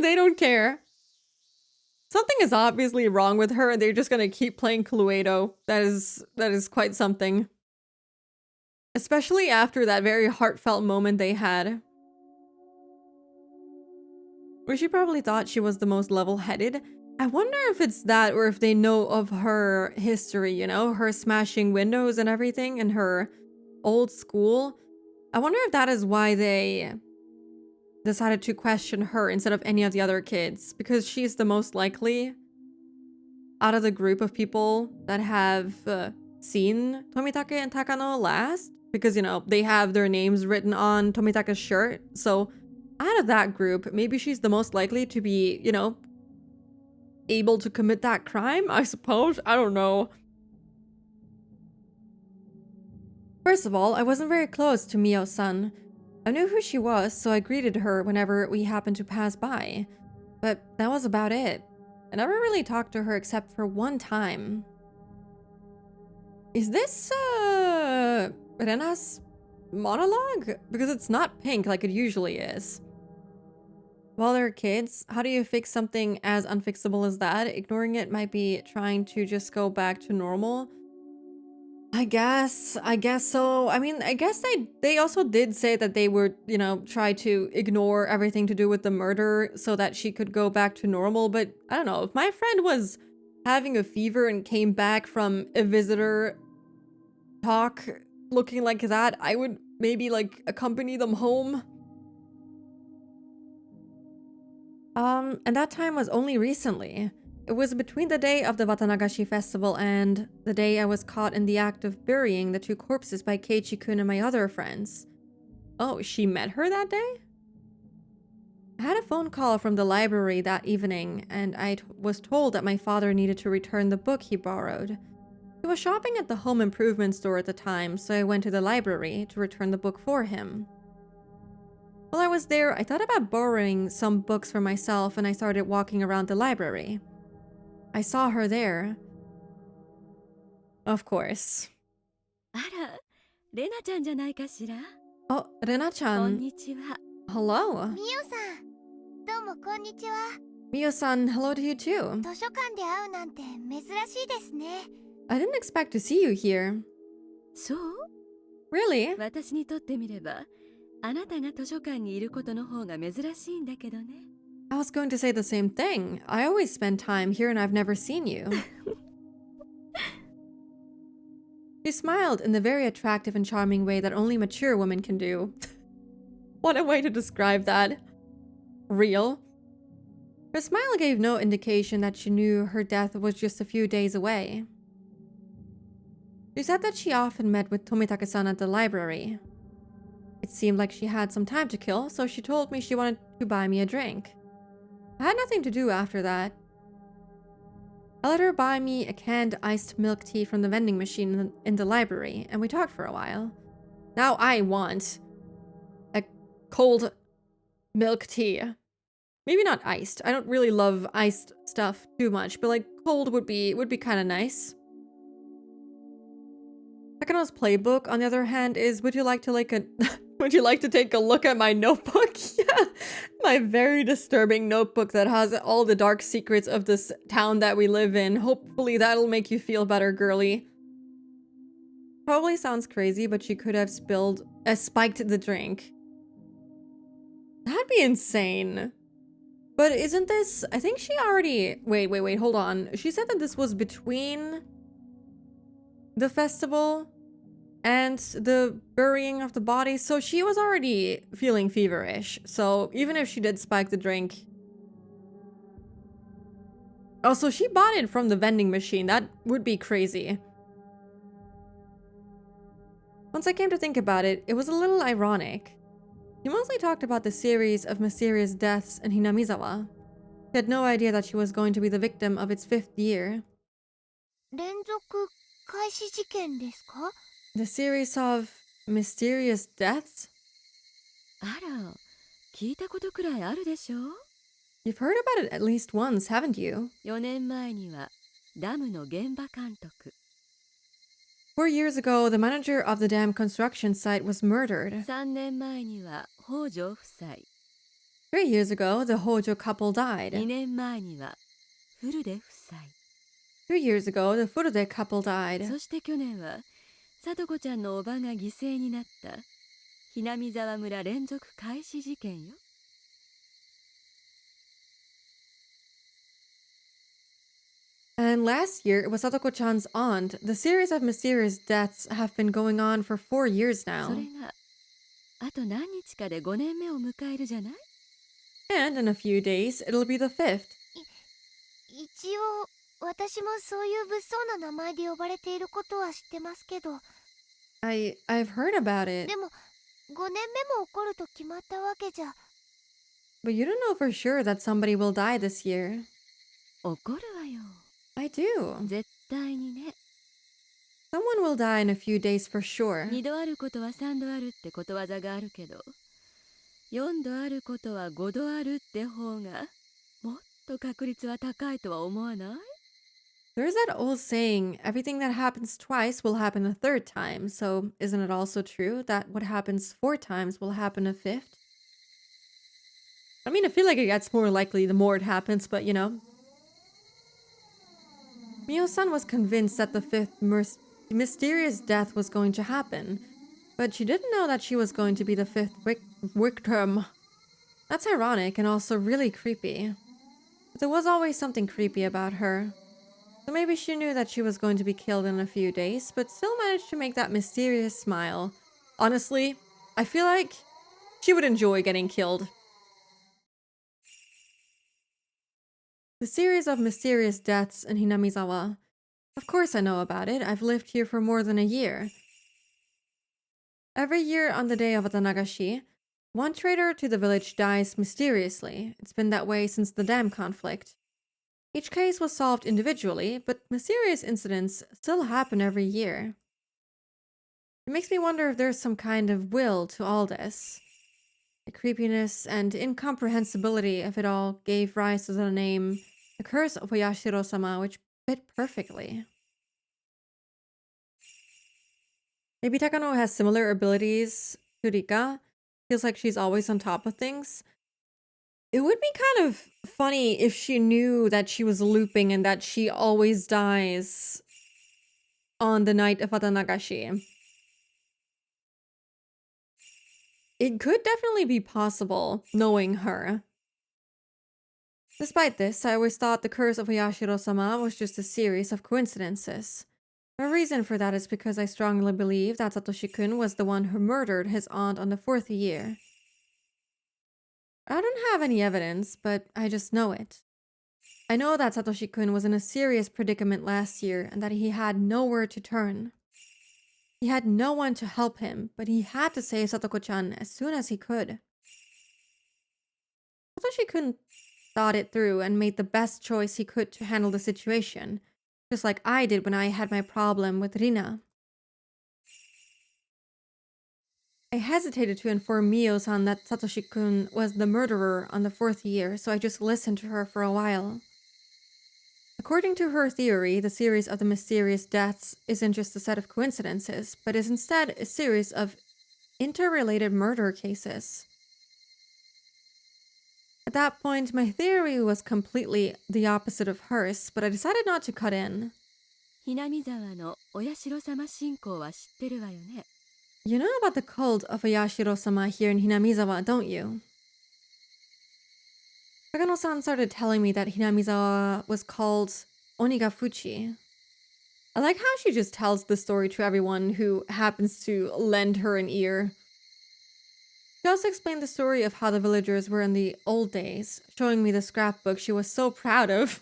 they don't care. Something is obviously wrong with her, and they're just gonna keep playing Cluedo. That is quite something. Especially after that very heartfelt moment they had. Where she probably thought she was the most level-headed. I wonder if it's that, or if they know of her history, you know? Her smashing windows and everything, and her old school. I wonder if that is why they decided to question her instead of any of the other kids, because she's the most likely out of the group of people that have seen Tomitake and Takano last. because, you know, they have their names written on Tomitaka's shirt. So out of that group, maybe she's the most likely to be, you know, able to commit that crime, I suppose. I don't know. First of all, I wasn't very close to Mio-san. I knew who she was, so I greeted her whenever we happened to pass by. But that was about it. I never really talked to her except for one time. Is this, Rena's monologue? Because it's not pink like it usually is. While they're kids, how do you fix something as unfixable as that? Ignoring it might be trying to just go back to normal. I guess so. I mean, I guess they also did say that they would, you know, try to ignore everything to do with the murder so that she could go back to normal. But I don't know, if my friend was having a fever and came back from a visitor talk looking like that, I would maybe like accompany them home. And that time was only recently. It was between the day of the Watanagashi festival and the day I was caught in the act of burying the two corpses by Keiichi-kun and my other friends. Oh, she met her that day? I had a phone call from the library that evening, and I was told that my father needed to return the book he borrowed. He was shopping at the home improvement store at the time, so I went to the library to return the book for him. While I was there, I thought about borrowing some books for myself, and I started walking around the library. I saw her there. Of course. あら、レナちゃんじゃないかしら。 Oh, こん Rena-chan. にちは。 Hello. ミオさん、どうもこんにちは。 Mio-san, hello to you too. 図書館で会うなんて珍しいですね。 I didn't expect to see you here. そう？ Really? 私にとってみれば、あなたが図書館にいることの方が珍しいんだけどね。 I was going to say the same thing. I always spend time here and I've never seen you. She smiled in the very attractive and charming way that only mature women can do. What a way to describe that. Real. Her smile gave no indication that she knew her death was just a few days away. She said that she often met with Tomitake-san at the library. It seemed like she had some time to kill, so she told me she wanted to buy me a drink. I had nothing to do after that. I let her buy me a canned iced milk tea from the vending machine in the library, and we talked for a while. Now I want a cold milk tea. Maybe not iced. I don't really love iced stuff too much, but like cold would be kind of nice. Takano's playbook, on the other hand, is would you like to take a look at my notebook? Yeah, my very disturbing notebook that has all the dark secrets of this town that we live in. Hopefully that'll make you feel better, girly. Probably sounds crazy, but she could have spiked the drink. That'd be insane. But isn't this... I think she already... Wait, hold on. She said that this was between the festival and the burying of the body, so she was already feeling feverish. So even if she did spike the drink... Also, she bought it from the vending machine. That would be crazy. Once I came to think about it, it was a little ironic. He mostly talked about the series of mysterious deaths in Hinamizawa. He had no idea that she was going to be the victim of its 5th year. 連続開始事件ですか？ The series of mysterious deaths? あら、聞いたことくらいあるでしょ？ You've heard about it at least once, haven't you? 4年前にはダムの現場監督。 4 years ago, the manager of the dam construction site was murdered. 3年前には北条夫妻。 3 years ago, the Hojo couple 2 died. 年前には古出夫妻。 3 years ago, the Furude couple died. そして去年は聡子ちゃんのおばが犠牲になったひなみ沢村連続開始事件よ。 And last year, it was Sadako-chan's aunt. The series of mysterious deaths have been going on for 4 years そ now. れがあと何日かで5年目を迎えるじゃない？ And in a few days, it'll be the 5th. 一応私もそういう物騒な名前で呼ばれていることは知ってますけど、I've heard about it, でも5年目も起こると決まったわけじゃ。 but you don't know for sure that somebody will die this year. 怒るわよ。 I do. 絶対にね。 Someone will die in a few days for sure. 2度あることは3度あるってことわざがあるけど、4度あることは5度あるって方がもっと確率は高いとは思わない？ There's that old saying, everything that happens twice will happen a third time. So isn't it also true that what happens 4 times will happen a fifth? I mean, I feel like it gets more likely the more it happens, but you know. Mio-san was convinced that the fifth mysterious death was going to happen, but she didn't know that she was going to be the fifth victim. That's ironic and also really creepy. But there was always something creepy about her. So maybe she knew that she was going to be killed in a few days, but still managed to make that mysterious smile. Honestly, I feel like she would enjoy getting killed. The series of mysterious deaths in Hinamizawa. Of course I know about it. I've lived here for more than a year. Every year on the day of Watanagashi, one traitor to the village dies mysteriously. It's been that way since the dam conflict. Each case was solved individually, but mysterious incidents still happen every year. It makes me wonder if there's some kind of will to all this. The creepiness and incomprehensibility of it all gave rise to the name The Curse of Oyashiro-sama, which fit perfectly. Maybe Takano has similar abilities to Rika. Feels like she's always on top of things. It would be kind of funny if she knew that she was looping and that she always dies on the night of Watanagashi. It could definitely be possible, knowing her. Despite this, I always thought the curse of Oyashiro-sama was just a series of coincidences. The reason for that is because I strongly believe that Satoshi-kun was the one who murdered his aunt on the 4th year. I don't have any evidence, but I just know it. I know that Satoshi-kun was in a serious predicament last year and that he had nowhere to turn. He had no one to help him, but he had to save Satoko-chan as soon as he could. Satoshi-kun thought it through and made the best choice he could to handle the situation, just like I did when I had my problem with Rina. I hesitated to inform Mio-san that Satoshi-kun was the murderer on the 4th year, so I just listened to her for a while. According to her theory, the series of the mysterious deaths isn't just a set of coincidences, but is instead a series of interrelated murder cases. At that point, my theory was completely the opposite of hers, but I decided not to cut in. ひなみ沢のお社様信仰は知ってるわよね。 You know about the cult of Oyashiro-sama here in Hinamizawa, don't you? Takano-san started telling me that Hinamizawa was called Onigafuchi. I like how she just tells the story to everyone who happens to lend her an ear. She also explained the story of how the villagers were in the old days, showing me the scrapbook she was so proud of.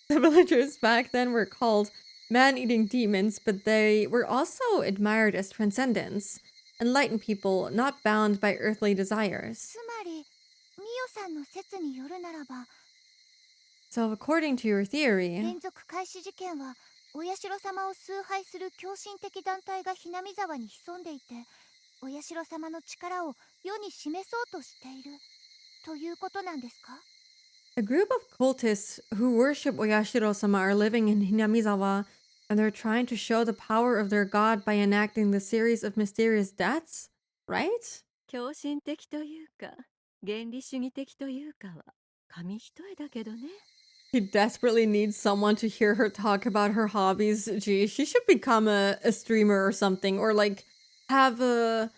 The villagers back then were called man-eating demons, but they were also admired as transcendents, enlightened people not bound by earthly desires. つまりミオさんの説によるならば、 So according to your theory, 連続開始事件はお社様を崇拝する狂信的団体がひなみ沢に潜んでいて、お社様の力を世に示そうとしているということなんですか？ a group of cultists who worship Oyashiro-sama are living in Hinamizawa, and they're trying to show the power of their god by enacting the series of mysterious deaths, right? 狂信的というか、原理主義的というかは紙一重だけどね。 She desperately needs someone to hear her talk about her hobbies. Gee, she should become a streamer or something, or like have a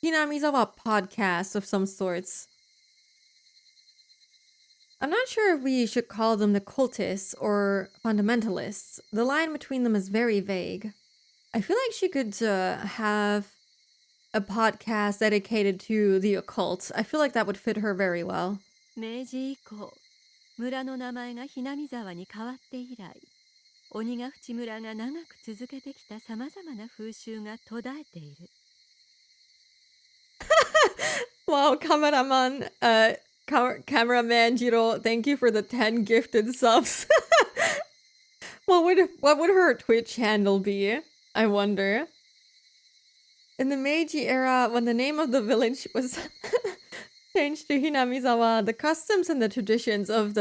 Hinamizawa podcast of some sorts. I'm not sure if we should call them the cultists or fundamentalists. The line between them is very vague. I feel like she could have a podcast dedicated to the occult. I feel like that would fit her very well. 明治以降、村の名前がひなみ沢に変わって以来、鬼ヶ淵村が長く続けてきたさまざまな風習が途絶えている。Wow, cameraman, cameraman Jiro, thank you for the 10 gifted subs. What would her Twitch handle be? I wonder. In the Meiji era, when the name of the village was changed to Hinamizawa, the customs and the traditions of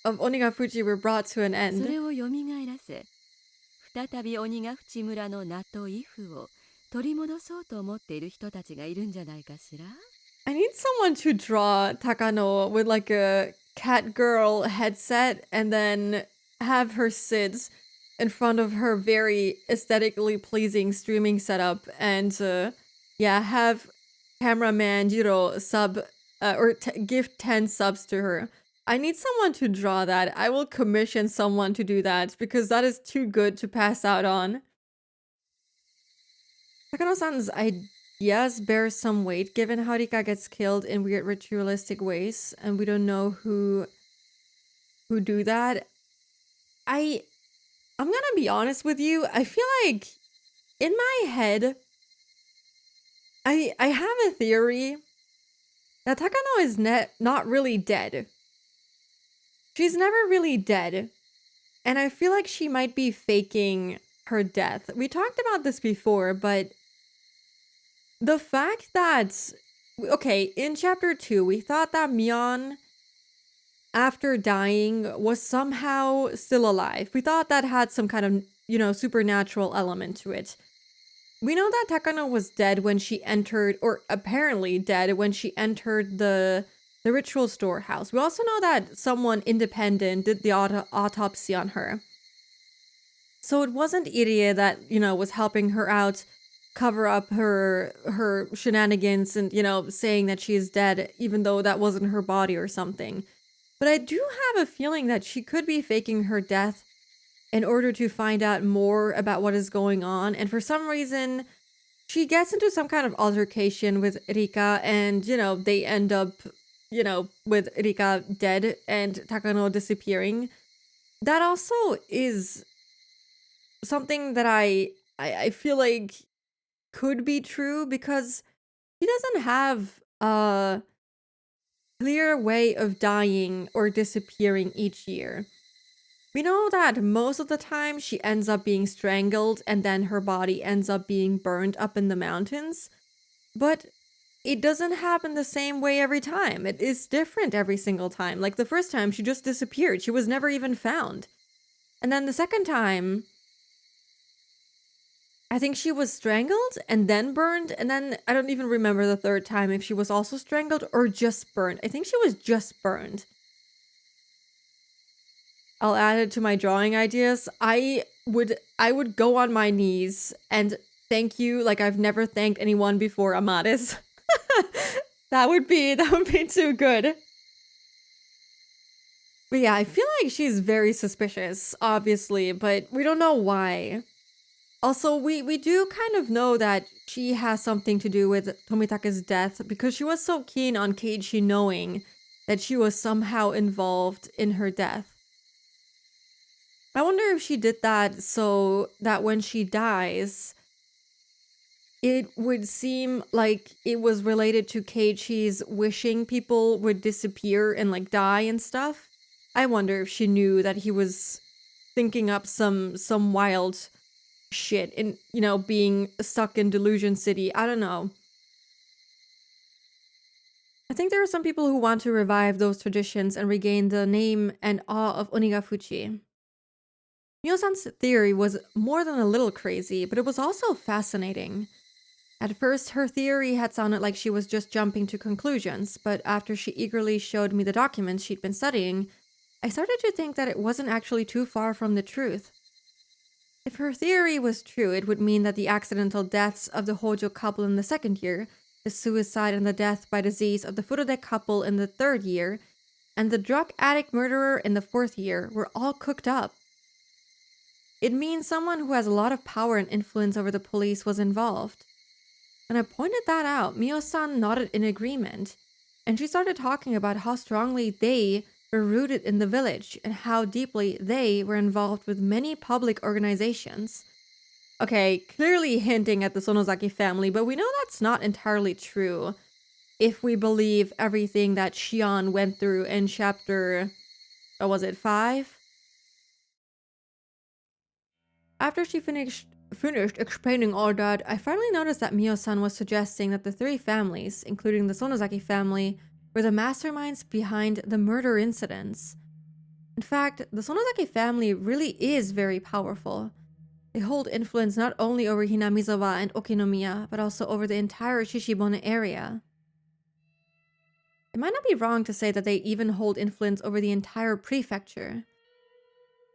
Onigafuji were brought to an そ end. れを蘇らせ、再び鬼ヶ淵村の名と威風を取り戻そうと思っている人たちがいるんじゃないかしら。I need someone to draw Takano with like a cat girl headset and then have her sit in front of her very aesthetically pleasing streaming setup and have cameraman Jiro sub gift 10 subs to her. I need someone to draw that. I will commission someone to do that because that is too good to pass out on. Takano-san's ideas bear some weight given how Rika gets killed in weird ritualistic ways and we don't know who do that. I'm gonna be honest with you. I feel like in my head I have a theory that Takano is not really dead. She's never really dead. And I feel like she might be faking her death. We talked about this before, but the fact that, okay, in chapter 2, we thought that Mion, after dying, was somehow still alive. We thought that had some kind of, supernatural element to it. We know that Takano was dead when she entered, or apparently dead when she entered the ritual storehouse. We also know that someone independent did the autopsy on her. So it wasn't Irie that, was helping her out, cover up her shenanigans and, saying that she is dead, even though that wasn't her body or something. But I do have a feeling that she could be faking her death in order to find out more about what is going on. And for some reason, she gets into some kind of altercation with Rika and, they end up, with Rika dead and Takano disappearing. That also is something that I feel like could be true because she doesn't have a clear way of dying or disappearing each year. We know that most of the time she ends up being strangled and then her body ends up being burned up in the mountains. But it doesn't happen the same way every time. It is different every single time. Like the first time, she just disappeared. She was never even found. And then the second time, I think she was strangled and then burned. And then I don't even remember the third time if she was also strangled or just burned. I think she was just burned. I'll add it to my drawing ideas. I would go on my knees and thank you like I've never thanked anyone before, Amadis. That would be too good. But yeah, I feel like she's very suspicious, obviously, but we don't know why. Also, we do kind of know that she has something to do with Tomitake's death because she was so keen on Keiichi knowing that she was somehow involved in her death. I wonder if she did that so that when she dies, it would seem like it was related to Keiichi's wishing people would disappear and like die and stuff. I wonder if she knew that he was thinking up some wild shit in, being stuck in Delusion City. I don't know. I think there are some people who want to revive those traditions and regain the name and awe of Onigafuchi. Mio-san's theory was more than a little crazy, but it was also fascinating. At first, her theory had sounded like she was just jumping to conclusions, but after she eagerly showed me the documents she'd been studying, I started to think that it wasn't actually too far from the truth. If her theory was true, it would mean that the accidental deaths of the Hojo couple in the second year, the suicide and the death by disease of the Furude couple in the third year, and the drug addict murderer in the fourth year were all cooked up. It means someone who has a lot of power and influence over the police was involved. When I pointed that out, Mio-san nodded in agreement, and she started talking about how strongly they were rooted in the village and how deeply they were involved with many public organizations. Okay, clearly hinting at the Sonozaki family, but we know that's not entirely true if we believe everything that Shion went through in chapter, what was it, 5? After she finished explaining all that, I finally noticed that Mio-san was suggesting that the three families, including the Sonozaki family, were the masterminds behind the murder incidents. In fact, the Sonozaki family really is very powerful. They hold influence not only over Hinamizawa and Okinomiya, but also over the entire Shishibone area. It might not be wrong to say that they even hold influence over the entire prefecture.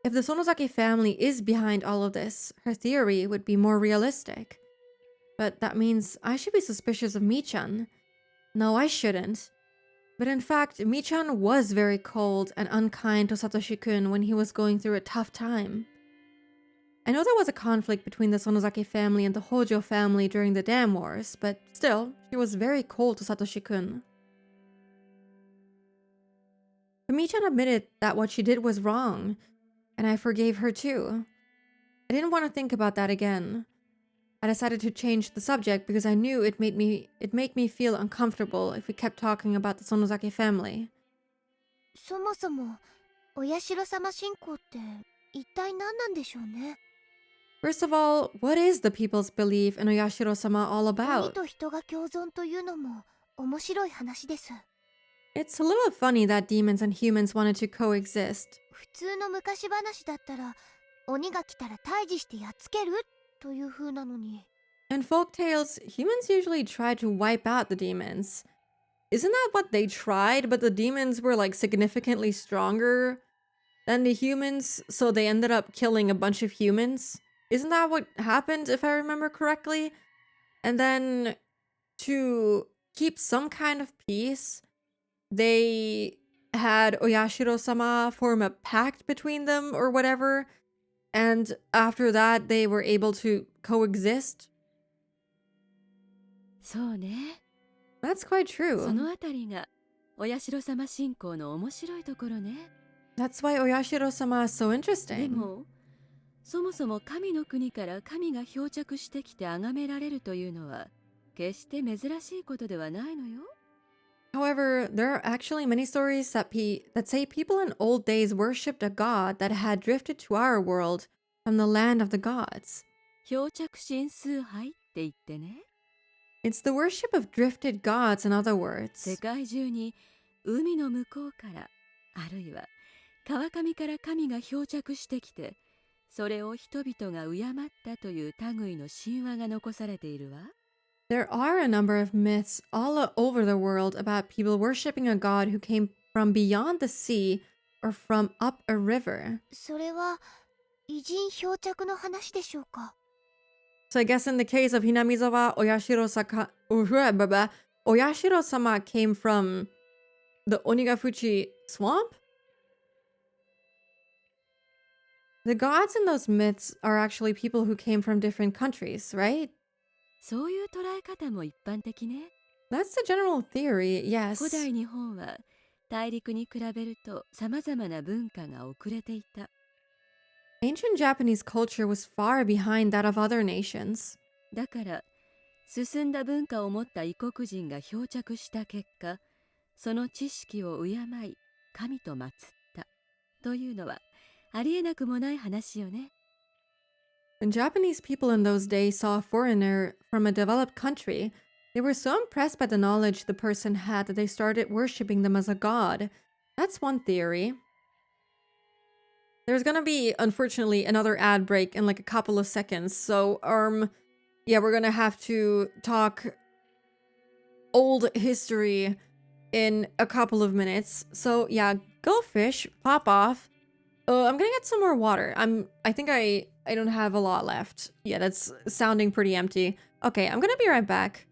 If the Sonozaki family is behind all of this, her theory would be more realistic. But that means I should be suspicious of Michan. No, I shouldn't. But in fact, Michan was very cold and unkind to Satoshi-kun when he was going through a tough time. I know there was a conflict between the Sonozaki family and the Hojo family during the Dam Wars, but still, she was very cold to Satoshi-kun. But Michan admitted that what she did was wrong, and I forgave her too. I didn't want to think about that again. I decided to change the subject because I knew it'd make me feel uncomfortable if we kept talking about the Sonozaki family. そもそもお社様信仰って一体何なんでしょうね。 First of all, what is the people's belief in Oyashiro-sama all 鬼 about? と人が共存というのも面白い話です。 It's a little funny that demons and humans wanted to coexist. 普通の昔話だったら鬼が来たら退治してやっつけるという風なのに。 In folktales, humans usually try to wipe out the demons. Isn't that what they tried, but the demons were like significantly stronger than the humans, so they ended up killing a bunch of humans? Isn't that what happened, if I remember correctly? And then, to keep some kind of peace, they had Oyashiro-sama form a pact between them or whatever, and after that they were able to coexist. そうね。 That's quite その true. あたりがお社様信仰の面白いところね。 That's why Oyashiro-sama is so で interesting. もそもそも神の国から神が漂着してきて崇められるというのは決して珍しいことではないのよ。 However, there are actually many stories that say people in old days worshipped a god that had drifted to our world from the land of the gods. 漂着神崇拝って言ってね。 It's the worship of drifted gods, in other 世 words. 界中に海の向こうからあるいは川上から神が漂着してきてそれを人々が敬ったという類の神話が残されているわ。 There are a number of myths all over the world about people worshipping a god who came from beyond the sea or from up a river. それは偉人漂着の話でしょうか。 So I guess in the case of Hinamizawa, Oyashiro-sama came from the Onigafuchi swamp? The gods in those myths are actually people who came from different countries, right? そういう捉え方も一般的ね。 That's the general theory, 古代 yes. 日本は大陸に比べると様々な文化が遅れていた。 Ancient Japanese culture was far behind that of other nations. だから進んだ文化を持った異国人が漂着した結果、その知識を敬い神と祀ったというのはありえなくもない話よね。 When Japanese people in those days saw a foreigner from a developed country, they were so impressed by the knowledge the person had that they started worshipping them as a god. That's one theory. There's gonna be, unfortunately, another ad break in like a couple of seconds, so, yeah, we're gonna have to talk old history in a couple of minutes. So, yeah, go fish, pop off. I'm gonna get some more water. I think I don't have a lot left. Yeah, that's sounding pretty empty. Okay, I'm gonna be right back.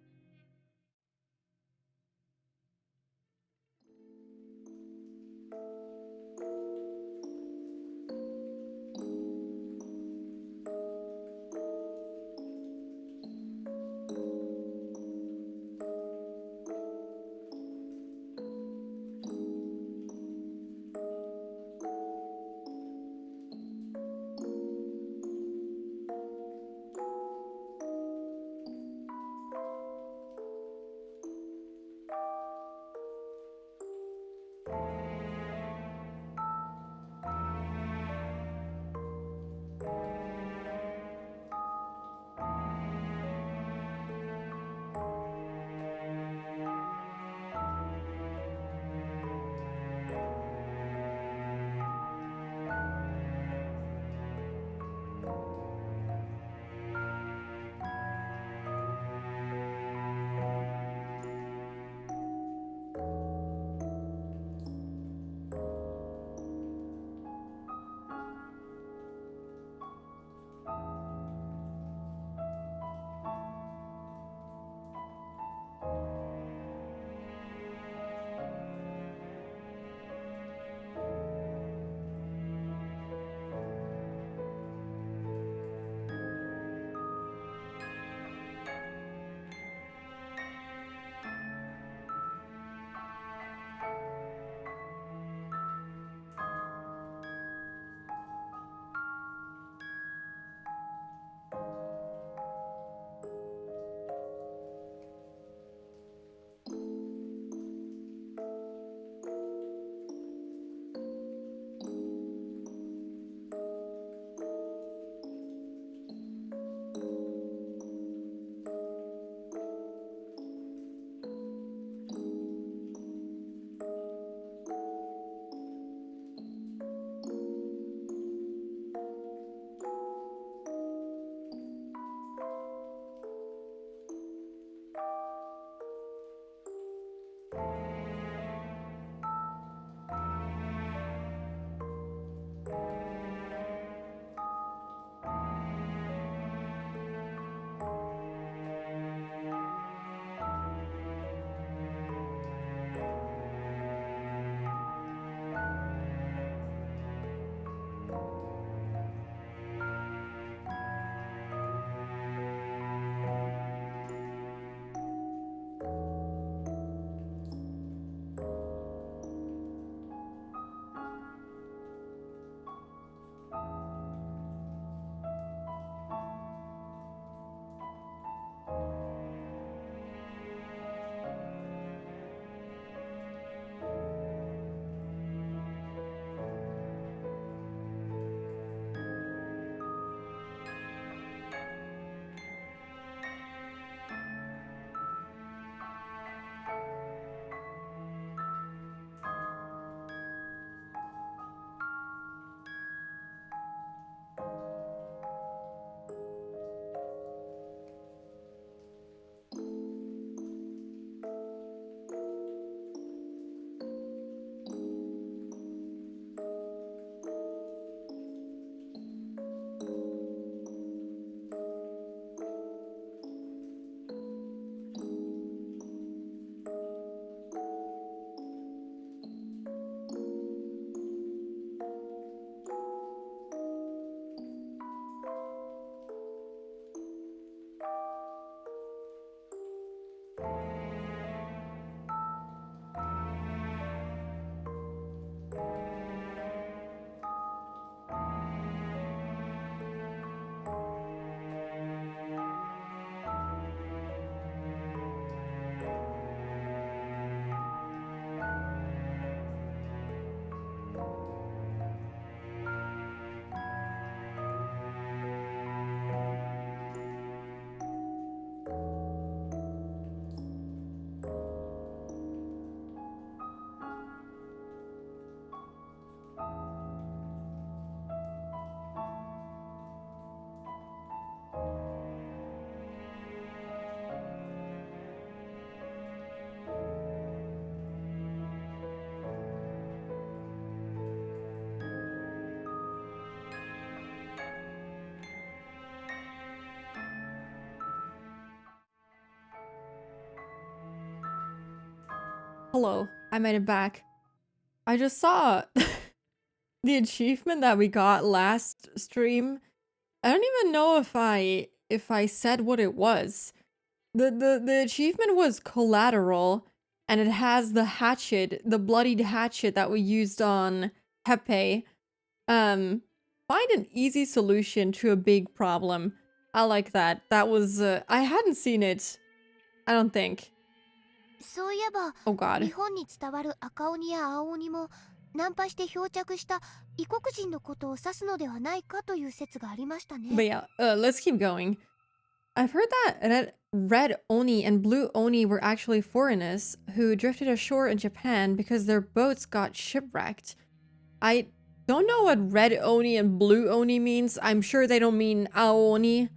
Hello, I made it back. I just saw the achievement that we got last stream. I don't even know if I said what it was. The achievement was collateral, and it has the hatchet, the bloodied hatchet that we used on Pepe. Find an easy solution to a big problem. I like that. That was I hadn't seen it. I don't think. そういえば Oh god. 日本に伝わる赤鬼や青鬼もナンパして漂着した異国人のことを指すのではないかという説がありましたね。 But yeah, let's keep going. I've heard that red Oni and blue Oni were actually foreigners who drifted ashore in Japan because their boats got shipwrecked. I don't know what red Oni and blue Oni means. I'm sure they don't mean Aoni.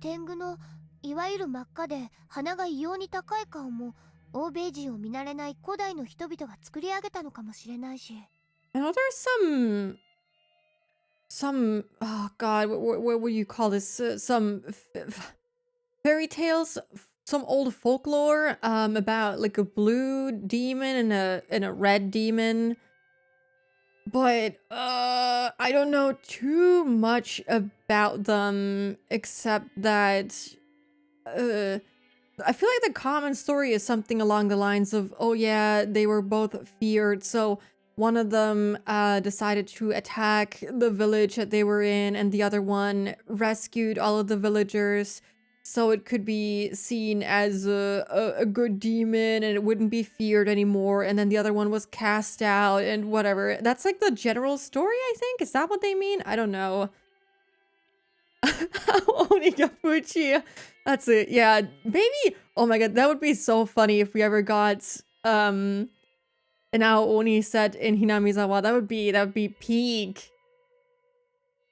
天狗のいわゆる真っ赤で鼻が異様に高い顔も欧米人を見慣れない古代の人々が作り上げたのかもしれないし。 I know there's some oh god, what would you call this? Some fairy tales, some old folklore about like a blue demon and a red demon. But I don't know too much about them except that I feel like the common story is something along the lines of, oh yeah, they were both feared, so one of them decided to attack the village that they were in, and the other one rescued all of the villagers so it could be seen as a good demon and it wouldn't be feared anymore, and then the other one was cast out and whatever. That's like the general story, I think? Is that what they mean? I don't know. Onigafuchi. That's it. Yeah, maybe. Oh my god, that would be so funny if we ever got an Aoni set in Hinamizawa. That would be peak.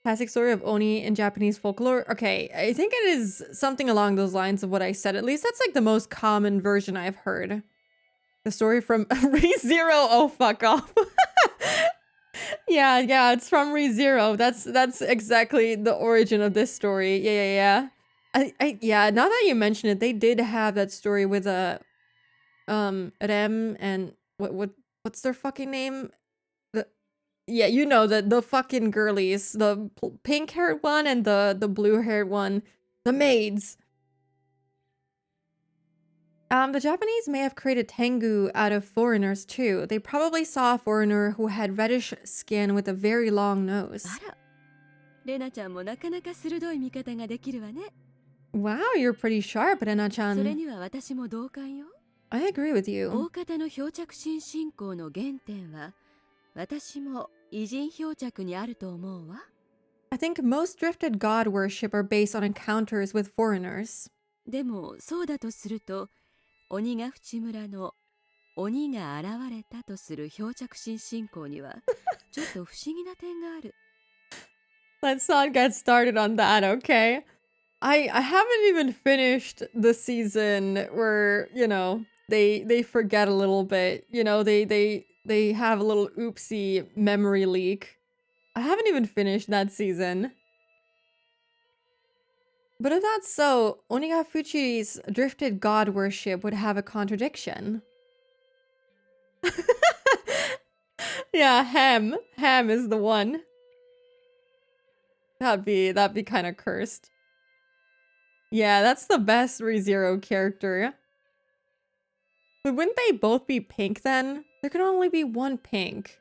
Classic story of Oni in Japanese folklore. Okay, I think it is something along those lines of what I said. At least that's like the most common version I've heard. The story from ReZero. Oh, fuck off. Yeah, it's from ReZero. That's exactly the origin of this story. Yeah. Yeah, now that you mention it, they did have that story with Rem and what's their fucking name? Yeah, you know, the fucking girlies, the pink-haired one and the blue-haired one, the maids. The Japanese may have created Tengu out of foreigners too. They probably saw a foreigner who had reddish skin with a very long nose. あら、レナちゃんもなかなか鋭い見方ができるわね。 Wow, you're pretty sharp, それ Rena-chan. には私も同感よ。 I agree with you. 大方の漂着心信仰の原点は、私も異人漂着にあると思うわ。 I think most drifted god worship are based on encounters with foreigners. でもそうだとすると、鬼ヶ淵村の鬼が現れたとする漂着心信仰にはちょっと不思議な点がある。 Let's not get started on that, okay? I haven't even finished the season where, you know, they forget a little bit. You know, they have a little oopsie memory leak. I haven't even finished that season. But if that's so, Onigafuchi's drifted god worship would have a contradiction. Yeah, Ham. Ham is the one. That'd be kind of cursed. Yeah, that's the best ReZero character. But wouldn't they both be pink then? There can only be one pink.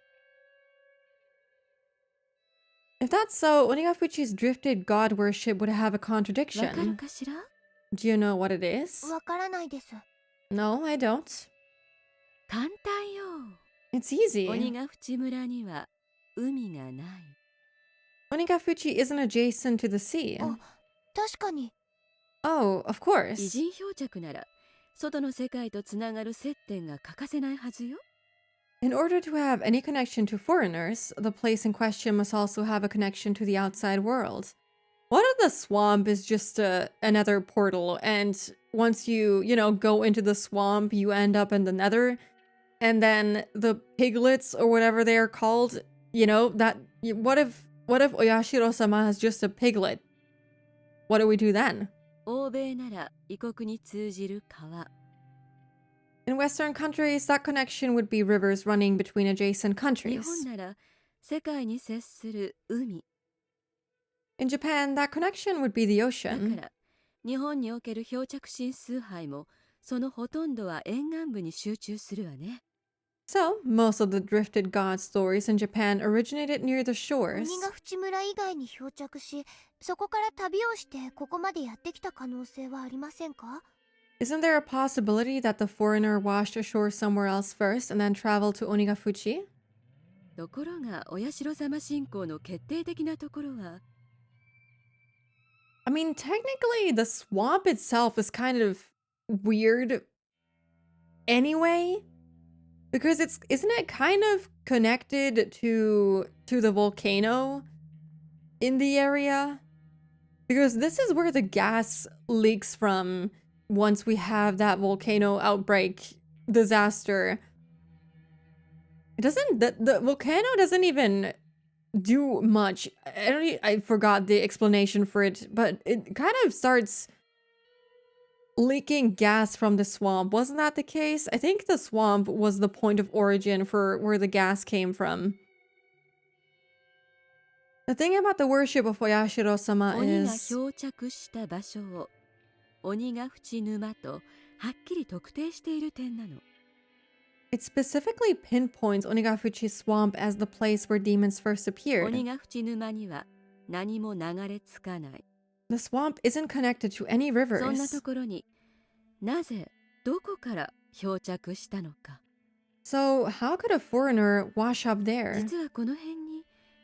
If that's so, Onigafuchi's drifted god worship would have a わかる contradiction. かしら？ Do you know what it is? わからないです。 No, I don't. 簡単よ。 It's easy. 鬼ヶ淵村には海がない。 Onigafuchi isn't adjacent to the sea. あ、確かに。 Oh, of 異 course. 人漂着なら外の世界とつながる接点が欠かせないはずよ。 In order to have any connection to foreigners, the place in question must also have a connection to the outside world. What if the swamp is just another portal, and once you go into the swamp, you end up in the nether, and then the piglets or whatever they are called, what if Oyashiro-sama has just a piglet? What do we do then? 欧米なら異国に通じる川。In Western countries, that connection would be rivers running between adjacent 日 countries. 本なら世界に接する海 In Japan, that connection would be the だか ocean. ら日本における漂着浸崇拝もそのほとんどは沿岸部に集中するわね。 So, most of the drifted god stories in Japan originated near the shores. 鬼ヶ淵村以外に漂着し、そこから旅をしてここまでやってきた可能性はありませんか？ Isn't there a possibility that the foreigner washed ashore somewhere else first and then traveled to Onigafuchi? ところがお社様信仰の決定的なところは I mean, technically, the swamp itself is kind of weird anyway. Because isn't it kind of connected to the volcano in the area? Because this is where the gas leaks from once we have that volcano outbreak disaster. It doesn't the volcano doesn't even do much. I forgot the explanation for it, but it kind of starts leaking gas from the swamp. Wasn't that the case? I think the swamp was the point of origin for where the gas came from. The thing about the worship of Oyashiro-sama 鬼が is 漂着した場所を鬼ヶ淵沼とはっきり特定している点なの。 it specifically pinpoints Onigafuchi Swamp as the place where demons first 鬼 appeared. ヶ淵沼には何も流れ着かない。 The swamp isn't connected to any そんな rivers. ところになぜどこから漂着したのか。 So how could a foreigner wash up there? 実はこの辺に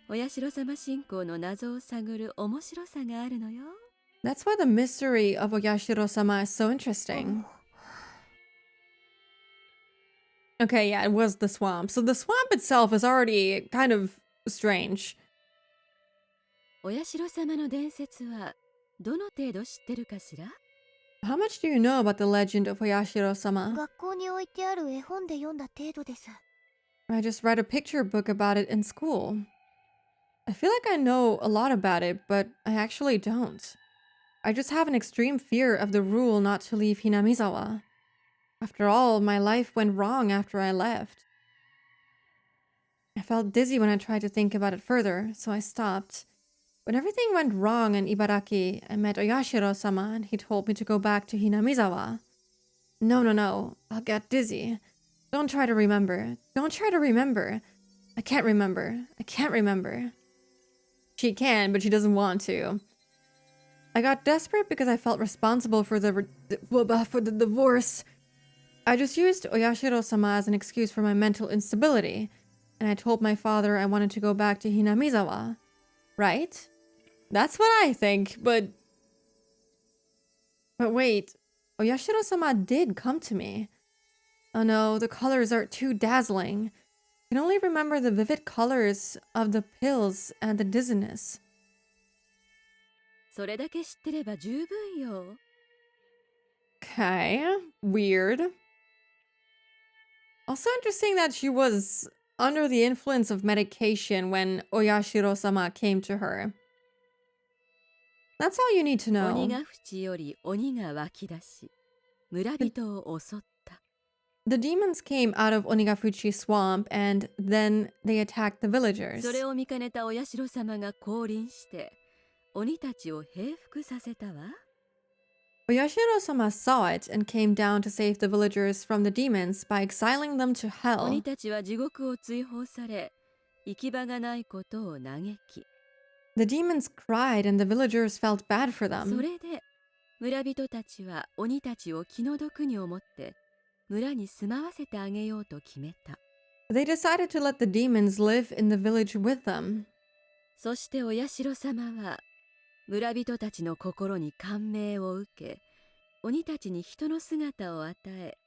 お社様信仰の謎を探る面白さがあるのよ。 That's why the mystery of Oyashiro-sama is so interesting. Okay, yeah, it was the swamp. So the swamp itself is already kind of strange. お社様の伝説はどの程度知ってるかしら？ How much do you know about the legend of Oyashiro-sama? 学校に置いてある絵本で読んだ程度です。 I just read a picture book about it in school. I feel like I know a lot about it, but I actually don't. I just have an extreme fear of the rule not to leave Hinamizawa. After all, my life went wrong after I left. I felt dizzy when I tried to think about it further, so I stopped. When everything went wrong in Ibaraki, I met Oyashiro-sama and he told me to go back to Hinamizawa. No, I'll get dizzy. Don't try to remember. Don't try to remember. I can't remember. She can, but she doesn't want to. I got desperate because I felt responsible for the divorce. I just used Oyashiro-sama as an excuse for my mental instability, and I told my father I wanted to go back to Hinamizawa. Right? That's what I think, but wait, Oyashiro-sama did come to me. Oh no, the colors are too dazzling. I can only remember the vivid colors of the pills and the dizziness. それだけ知ってれば十分よ。 Okay, weird. Also interesting that she was under the influence of medication when Oyashiro-sama came to her. That's all you need to 鬼 know. ヶ淵より鬼が湧き出し、村人を襲った。 The demons came out of Onigafuchi Swamp and then they attacked the villagers. それを見かねたお社様が降臨して、鬼たちを平服させたわ。 Oyashiro-sama saw it and came down to save the villagers from the demons by exiling them to 鬼 hell. たちは地獄を追放され、行き場がないことを嘆き、 The demons cried and the villagers felt bad for そ them. れで村人たちは鬼たちを気の毒に思って村に住まわせてあげようと決めた。 They decided to let the demons live in the village with them. そしてお社様は村人たちの心に感銘を受け、鬼たちに人の姿を与え、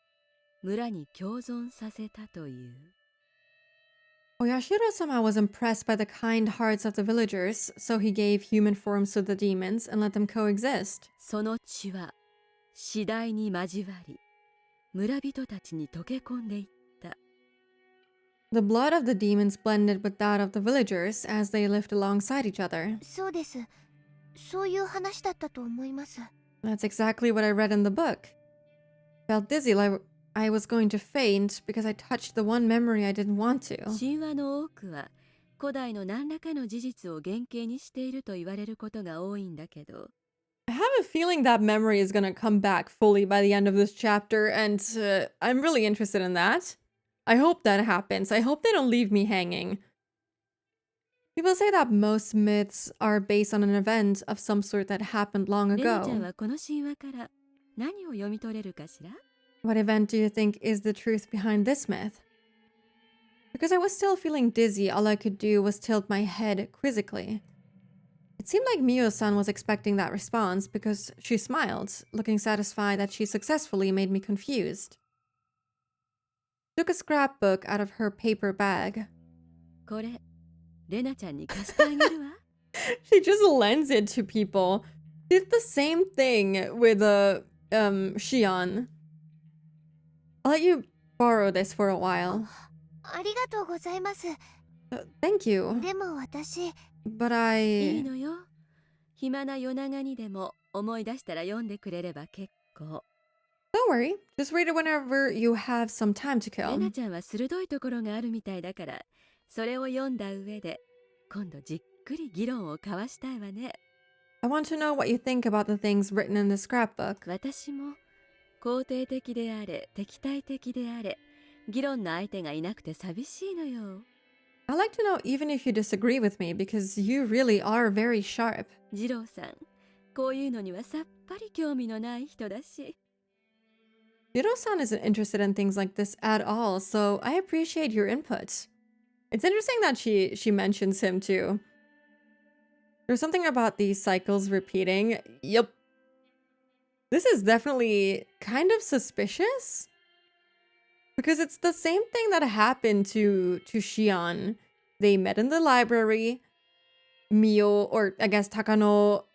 村に共存させたという。 Oyashiro-sama was impressed by the kind hearts of the villagers, so he gave human forms to the demons and let them coexist. その血は次第に交わり、村人たちに溶け込んでいった。 The blood of the demons blended with that of the villagers as they lived alongside each other. そうです。そういう話だったと思います。 That's exactly what I read in the book. Felt dizzy I was going to faint because I touched the one memory I didn't want to. 神話の多くは古代の何らかの事実を原型にしていると言われることが多いんだけど、 I have a feeling that memory is gonna come back fully by the end of this chapter, and I'm really interested in that. I hope that happens. I hope they don't leave me hanging. People say that most myths are based on an event of some sort that happened long レナちゃん ago. はこの神話から何を読み取れるかしら？ What event do you think is the truth behind this myth? Because I was still feeling dizzy, all I could do was tilt my head quizzically. It seemed like Mio-san was expecting that response because she smiled, looking satisfied that she successfully made me confused. She took a scrapbook out of her paper bag. これ、レナちゃんに貸してあげるわ。 She just lends it to people. She did the same thing with Shion. I'll let you borrow this for a while. ありがとうございます。 Thank you. でも私、But いい I... のよ。暇な夜長にでも思い出したら読んでくれれば結構。 Don't worry. Just read it whenever you have some time to レナ kill. ちゃんは鋭いところがあるみたいだから、それを読んだ上で、今度じっくり議論を交わしたいわね。 I want to know what you think about the things written in the scrapbook. 私も肯定的であれ、敵対的であれ、議論の相手がいなくて寂しいのよ。 I'd like to know even if you disagree with me because you really are very sharp. 二郎さん、こういうのにはさっぱり興味のない人だし。 Yuro-san isn't interested in things like this at all, so I appreciate your input. It's interesting that she mentions him too. There's something about these cycles repeating. Yup. This is definitely kind of suspicious. Because it's the same thing that happened to Shion. They met in the library. Mio, or I guess Takano,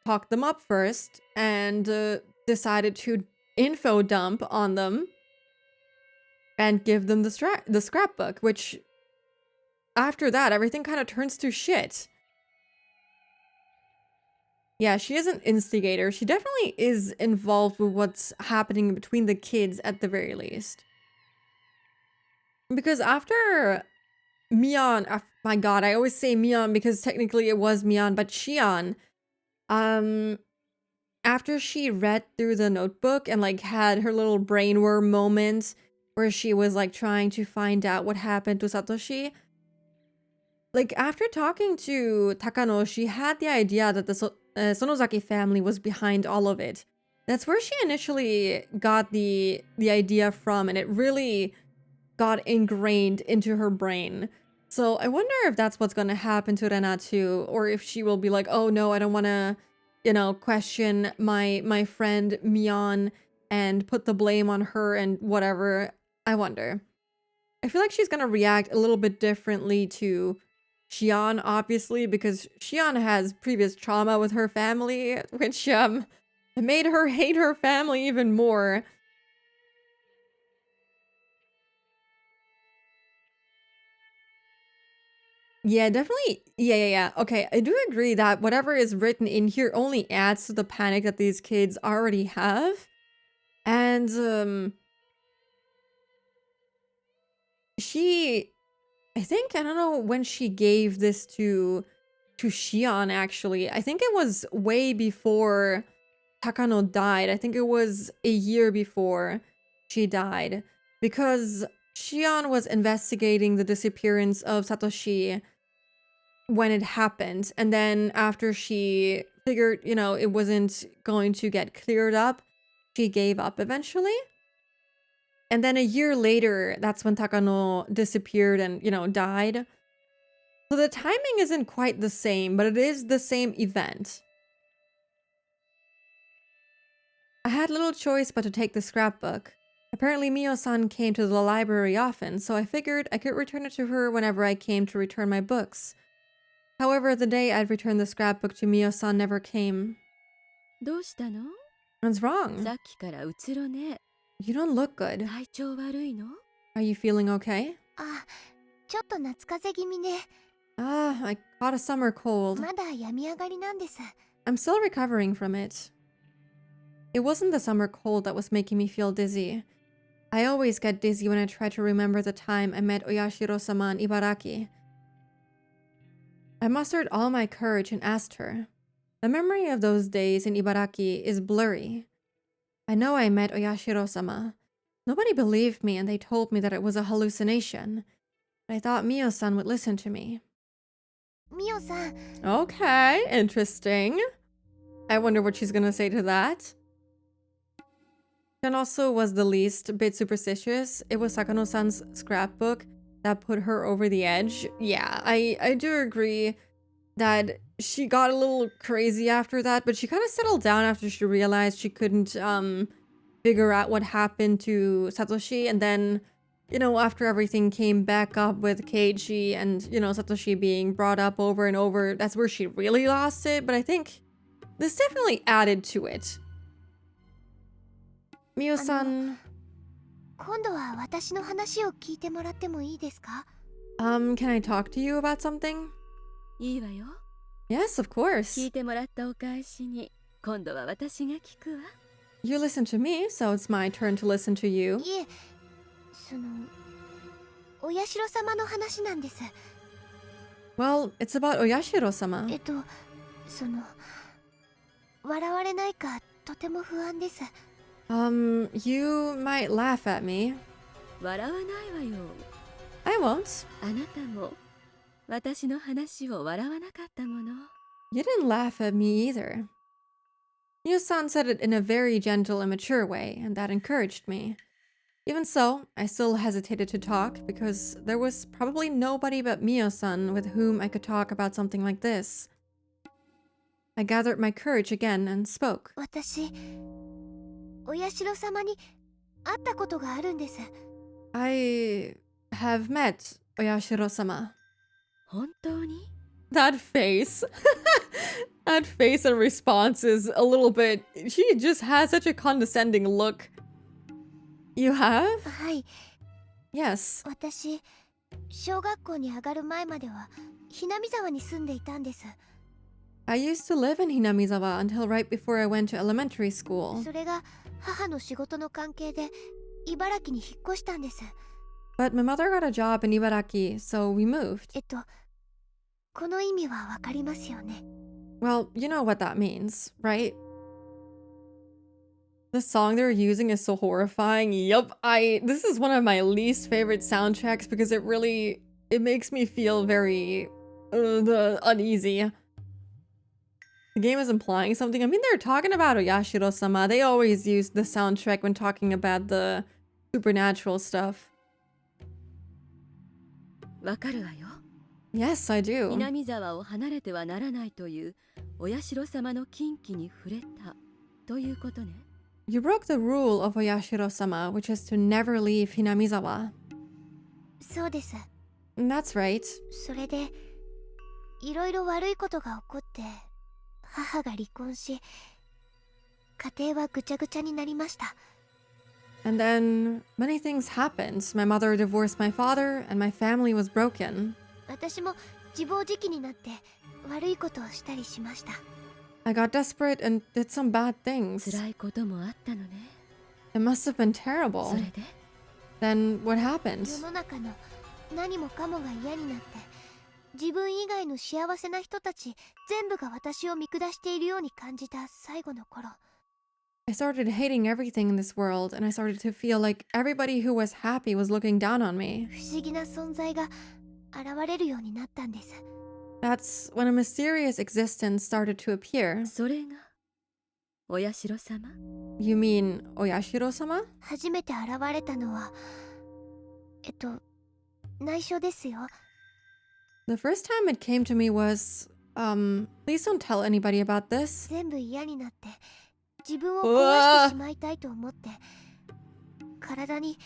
talked them up first and decided to info dump on them and give them the scrapbook, which after that, everything kind of turns to shit. Yeah, she is an instigator. She definitely is involved with what's happening between the kids at the very least. Because after Mion, my god, I always say Mion because technically it was Mion, but Shion, after she read through the notebook and like had her little brainworm moment where she was like trying to find out what happened to Satoshi, like after talking to Takano, she had the idea that the Sonozaki family was behind all of it. That's where she initially got the idea from, and it really got ingrained into her brain. So I wonder if that's what's going to happen to Rena too, or if she will be like, oh no, I don't want to, you know, question my friend Mion and put the blame on her and whatever. I wonder. I feel like she's going to react a little bit differently to Shion, obviously, because Shion has previous trauma with her family, which made her hate her family even more. Yeah, definitely. Yeah. Okay, I do agree that whatever is written in here only adds to the panic that these kids already have. And, I think, I don't know when she gave this to Shion, actually. I think it was way before Takano died. I think it was a year before she died. Because Shion was investigating the disappearance of Satoshi when it happened. And then after she figured, you know, it wasn't going to get cleared up, she gave up eventually. And then a year later, that's when Takano disappeared and, you know, died. So the timing isn't quite the same, but it is the same event. I had little choice but to take the scrapbook. Apparently Mio-san came to the library often, so I figured I could return it to her whenever I came to return my books. However, the day I'd returned the scrapbook to Mio-san never came. どうしたの？ What's wrong? さっきからうつろね。 You don't look good. 体調悪いの？ Are you feeling okay? あ、ちょっと夏風邪気味ね。Ah, I caught a summer cold. まだ病み上がりなんです。 I'm still recovering from it. It wasn't the summer cold that was making me feel dizzy. I always get dizzy when I try to remember the time I met Oyashiro-sama in Ibaraki. I mustered all my courage and asked her. The memory of those days in Ibaraki is blurry. I know I met Oyashiro-sama. Nobody believed me and they told me that it was a hallucination. But I thought Mio-san would listen to me. ミオさん、 Okay, interesting. I wonder what she's gonna say to that. Ken also was the least bit superstitious. It was Sakano-san's scrapbook that put her over the edge. Yeah, I do agree that she got a little crazy after that, but she kind of settled down after she realized she couldn't figure out what happened to Satoshi. And then, you know, after everything came back up with Keiji and, you know, Satoshi being brought up over and over, that's where she really lost it. But I think this definitely added to it. Mio-san, 今度は私の話を聞いてもらってもいいですか？ can I talk to you about something? いいわよ。 Yes, of 聞 course. いてもらったお返しに今度は私が聞くわ。 You listen to me, so it's my turn to listen to you. いえ、お社様の話なんです。 Well, it's about Oyashiro-sama. 笑われないかとても不安です。 You might laugh at me. 笑わないわよ。 I won't. あなたも私の話を笑わなかったもの。 You didn't laugh at me either. Mio-san said it in a very gentle and mature way, and that encouraged me. Even so, I still hesitated to talk because there was probably nobody but Mio-san with whom I could talk about something like this. I gathered my courage again and spoke. 私、お社様に会ったことがあるんです。 I have met Oyashiro-sama. 本当に？ That face. That face and response is a little bit... She just has such a condescending look. You have? はい、 Yes. 私、小学校に上がる前まではひなみ沢に住んでいたんです。 I used to live in Hinamizawa until right before I went to elementary school. それが母の仕事の関係で茨城に引っ越したんです。 But my mother got a job in Ibaraki, so we moved. この意味はわかりますよね。 Well, you know what that means, right? The song they're using is so horrifying. Yup, this is one of my least favorite soundtracks because it makes me feel very uneasy. The game is implying something. I mean, they're talking about Oyashiro-sama. They always use the soundtrack when talking about the supernatural stuff. わかるわよ。 Yes, I do. 南沢を離れてはならないというお社様の禁忌に触れたということね。 You broke the rule of Oyashiro-sama, which is to never leave Hinamizawa. そうです。 That's right. それでいろいろ悪いことが起こって母が離婚し家庭はぐちゃぐちゃになりました。 And then many things happened. My mother divorced my father, and my family was broken. 私も自暴自棄になって悪いことをしたりしました。 I got desperate and did some bad things. 辛いこともあったのね。 It must have been そ terrible. れで Then what happened? 世の中の何もかもが嫌になって自分以外の幸せな人たち全部が私を見下しているように感じた最後の頃。 I started hating everything in this world, and I started to feel like everybody who was happy was looking down on me. 不思議な存在が現れるようになったんです。 That's when a mysterious existence started to appear. それがお社様？ You mean Oyashiro-sama? 初めて現れたのは内緒ですよ。 The first time it came to me was, please don't tell anybody about this. 全部嫌になって自分を壊してしまいたいと思って体に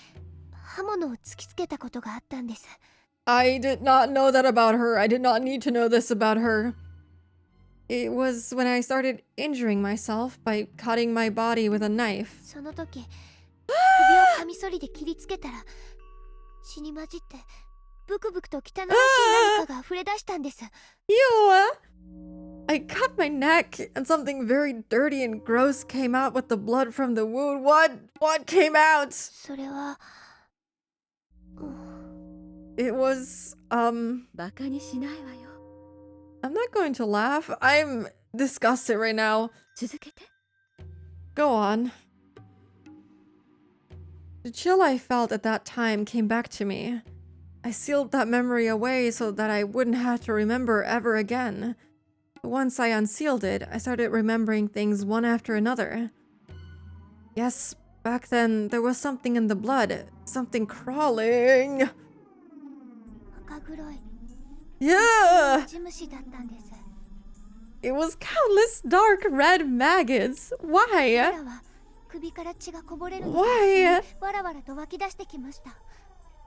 刃物を突きつけたことがあったんです。 I did not know that about her. I did not need to know this about her. It was when I started injuring myself by cutting my body with a knife. その時首をカミソリで切りつけたら血に混じってブクブクと汚らしい何かが溢れ出したんです。 Ew! I cut my neck and something very dirty and gross came out with the blood from the wound. What came out? それは It was, バカにしないわよ。 I'm not going to laugh. I'm disgusted right now. 続けて。 Go on. The chill I felt at that time came back to me. I sealed that memory away so that I wouldn't have to remember ever again. But once I unsealed it, I started remembering things one after another. Yes, back then there was something in the blood. Something crawling. 赤黒い Yeah! ジムシだったんです。 It was countless dark red maggots. 彼 Why? らは首から血がこぼれるように Why? わらわらと湧き出してきました。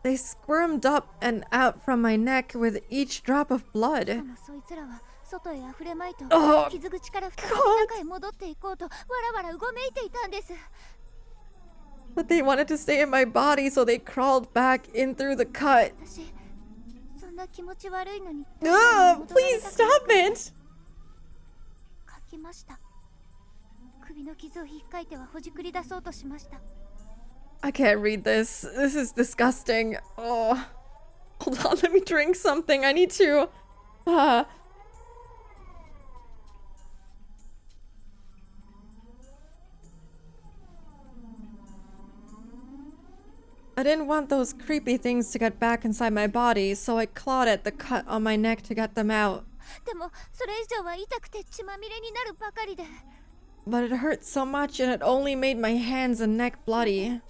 They squirmed up and out from my neck with each drop of しか blood. もそいつらは外へ溢れまいと Oh, 傷口から再び God. 中へ戻っていこうとわらわらうごめいていたんです。 But they wanted to stay in my body, so they crawled back in through the cut. 私そんな気持ち悪いのに Ugh, please stop it! 書きました。首の傷を引っかいてはほじくり出そうとしました。 I can't read this. This is disgusting. Oh. Hold on, let me drink something. I need to. I didn't want those creepy things to get back inside my body, so I clawed at the cut on my neck to get them out. でもそれ以上は痛くて血まみれになるばかりで。 But it hurt so much and it only made my hands and neck bloody.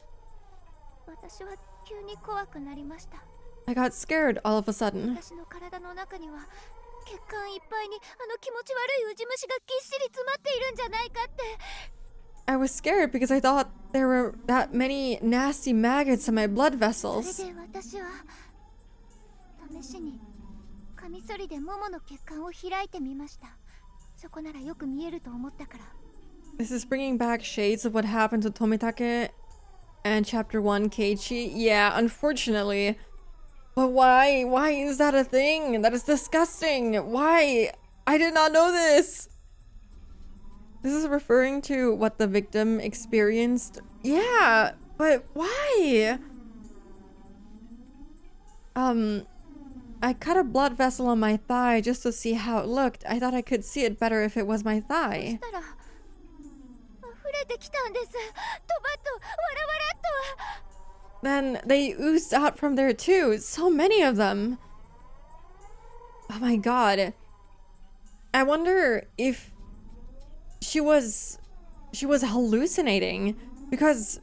私は急に怖くなりました。 I got scared all of a sudden. 私の体の中には血管いっぱいにあの気持ち悪いウジ虫がぎっしり詰まっているんじゃないかって。 I was scared because I thought there were that many nasty maggots in my blood そ vessels. れで私は試しにカミソリでももの血管を開いてみました。そこならよく見えると思ったから。 This is bringing back shades of what happened to Tomitake and Chapter 1 Keiichi. Yeah, unfortunately. But why? Why is that a thing? That is disgusting. Why? I did not know this. This is referring to what the victim experienced. Yeah, but why? I cut a blood vessel on my thigh just to see how it looked. I thought I could see it better if it was my そ thigh. したら溢れてきたんです。ドバッとわらわらっと。 Then they oozed out from there too. So many of them. Oh my god. I wonder if she was hallucinating, because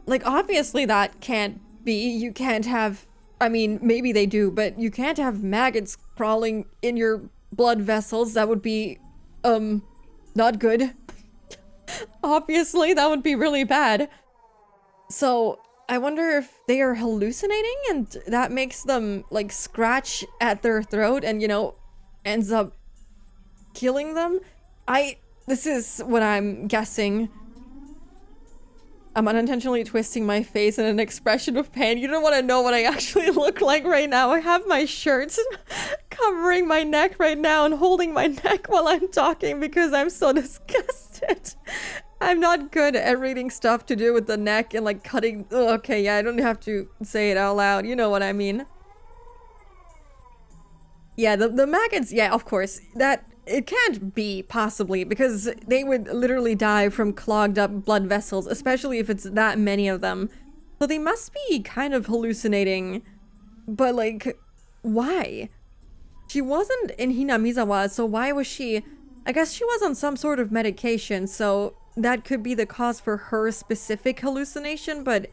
like obviously that can't be. You can't have, I mean, maybe they do, but you can't have maggots crawling in your blood vessels. That would be not good. Obviously that would be really bad. So I wonder if they are hallucinating and that makes them like scratch at their throat and, you know, ends up killing them. This is what I'm guessing. I'm unintentionally twisting my face in an expression of pain. You don't want to know what I actually look like right now. I have my shirt covering my neck right now and holding my neck while I'm talking because I'm so disgusted. I'm not good at reading stuff to do with the neck and like cutting. Oh, okay, yeah, I don't have to say it out loud. You know what I mean. Yeah, the maggots, yeah, of course. That, it can't be, possibly, because they would literally die from clogged up blood vessels, especially if it's that many of them. So they must be kind of hallucinating. But like, why? She wasn't in Hinamizawa, so why was she... I guess she was on some sort of medication, so that could be the cause for her specific hallucination, but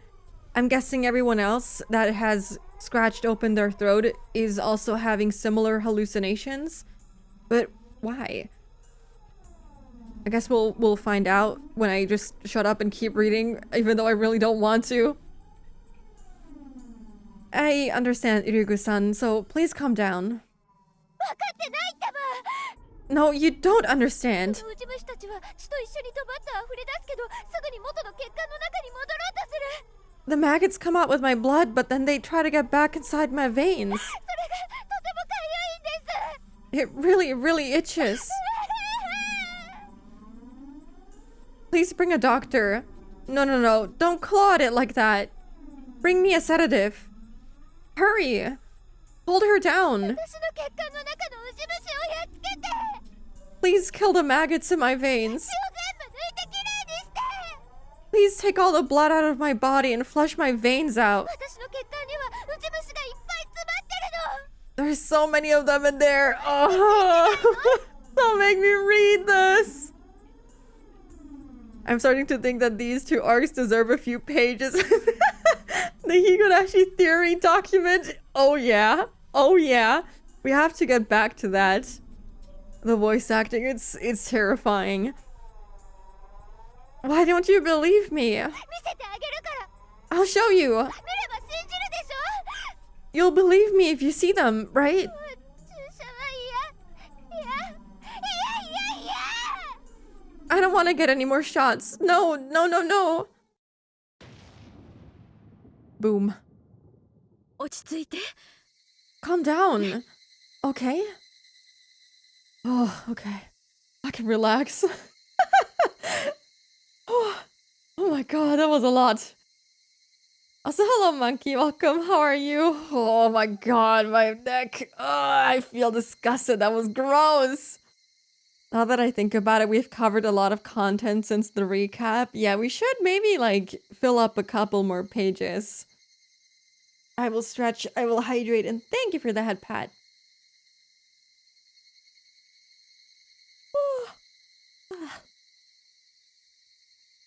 I'm guessing everyone else that has scratched open their throat is also having similar hallucinations. But why? I guess we'll find out when I just shut up and keep reading, even though I really don't want to. I understand, Irugu-san, so please calm down. 分かってないってば。 No, you don't understand. ウジ虫たちは血と一緒にドバッと溢れ出すけど、すぐに元の血管の中に戻ろうとする。The maggots come out with my blood, but then they try to get back inside my veins. それがとてもかゆいんです It really, really itches. Please bring a doctor. No, no, no. Don't claw at it like that. Bring me a sedative. Hurry. Hold her down. 私の血管の中のウジ虫をやっつけて Please kill the maggots in my veins. 血を全部抜いてきれいにして Please take all the blood out of my body and flush my veins out. 私の血管にはウジ虫がいっぱい詰まってるの There's so many of them in there. Oh, don't make me read this. I'm starting to think that these two arcs deserve a few pages. The Higurashi theory document. Oh yeah. Oh yeah. We have to get back to that. The voice acting, it's terrifying. Why don't you believe me? 見せてあげるから I'll show you. 見れば信じるでしょ You'll believe me if you see them, right? 注射はいやいやいやいやいや I don't want to get any more shots. No, no, no, no. Boom. 落ち着いて。 Calm down. Okay. Oh, okay. I can relax. Oh my god, that was a lot. Also, hello, monkey. Welcome. How are you? Oh my god, my neck. Oh, I feel disgusted. That was gross. Now that I think about it, we've covered a lot of content since the recap. Yeah, we should maybe, like, fill up a couple more pages. I will stretch, I will hydrate, and thank you for the head pat.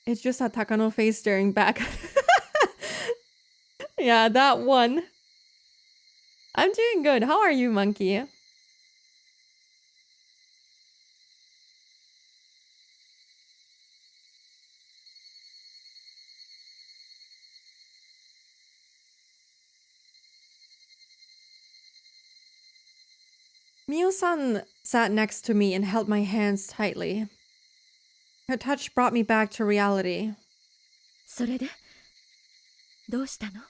It's just that Takano face staring back. Yeah, that one. I'm doing good. How are you, monkey? Mio-san sat next to me and held my hands tightly. Her touch brought me back to reality. それでどうしたの？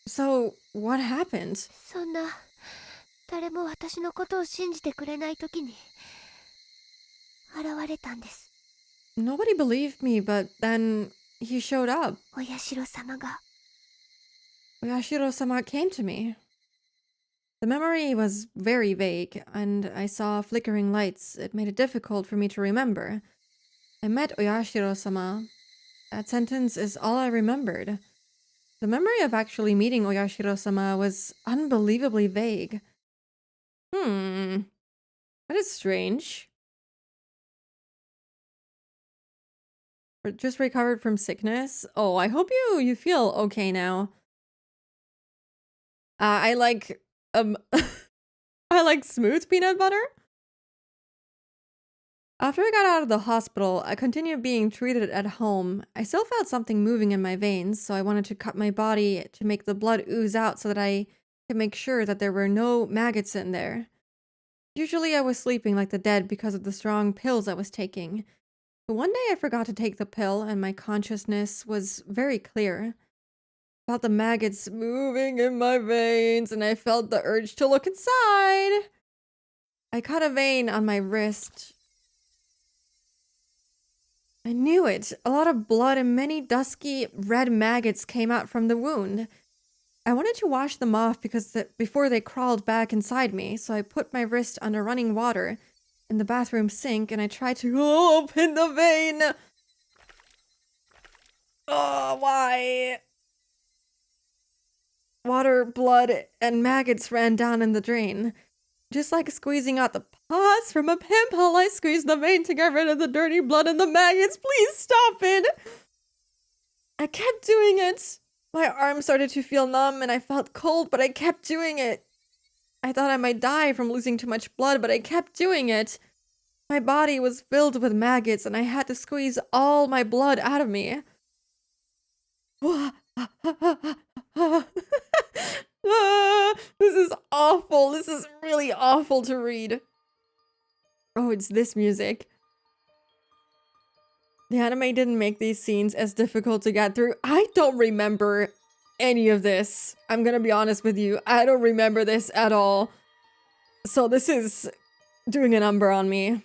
So, what happened? そんな誰も私のことを信じてくれない時に現れたんです Nobody believed me, but then he showed up. お社様が Oyashiro-sama came to me. The memory was very vague, and I saw flickering lights. It made it difficult for me to remember. I met Oyashiro-sama. That sentence is all I remembered. The memory of actually meeting Oyashiro-sama was unbelievably vague. That is strange. Just recovered from sickness? Oh, I hope you feel okay now. I like I like smooth peanut butter. After I got out of the hospital, I continued being treated at home. I still felt something moving in my veins, so I wanted to cut my body to make the blood ooze out so that I could make sure that there were no maggots in there. Usually I was sleeping like the dead because of the strong pills I was taking. But one day I forgot to take the pill and my consciousness was very clear. I felt the maggots moving in my veins and I felt the urge to look inside. I cut a vein on my wrist. I knew it. A lot of blood and many dusky red maggots came out from the wound. I wanted to wash them off before they crawled back inside me, so I put my wrist under running water in the bathroom sink and I tried to open the vein. Oh, why? Water, blood, and maggots ran down in the drain. Just like squeezing out the pus from a pimple, I squeezed the vein to get rid of the dirty blood and the maggots. Please stop it! I kept doing it. My arm started to feel numb and I felt cold, but I kept doing it. I thought I might die from losing too much blood, but I kept doing it. My body was filled with maggots and I had to squeeze all my blood out of me. This is awful. This is really awful to read. Oh, it's this music. The anime didn't make these scenes as difficult to get through. I don't remember any of this. I'm gonna be honest with you. I don't remember this at all. So this is doing a number on me.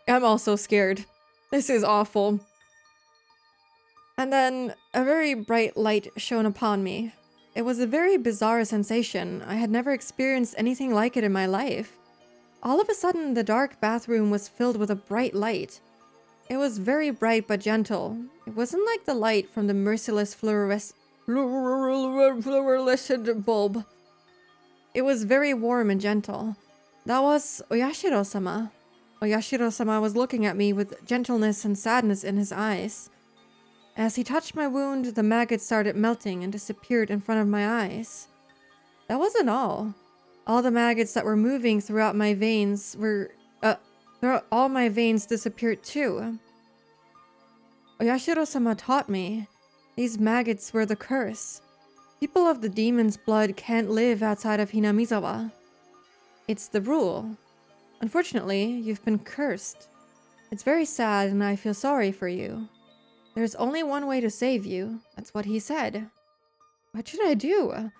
I'm also scared. This is awful. And then a very bright light shone upon me. It was a very bizarre sensation. I had never experienced anything like it in my life. All of a sudden, the dark bathroom was filled with a bright light. It was very bright but gentle. It wasn't like the light from the merciless fluorescent bulb. It was very warm and gentle. That was Oyashiro-sama. Oyashiro-sama was looking at me with gentleness and sadness in his eyes. As he touched my wound, the maggots started melting and disappeared in front of my eyes. That wasn't all. All the maggots that were moving throughout my veins all my veins disappeared too. Oyashiro-sama taught me. These maggots were the curse. People of the demon's blood can't live outside of Hinamizawa. It's the rule. Unfortunately, you've been cursed. It's very sad and I feel sorry for you. There's only one way to save you. That's what he said. What should I do?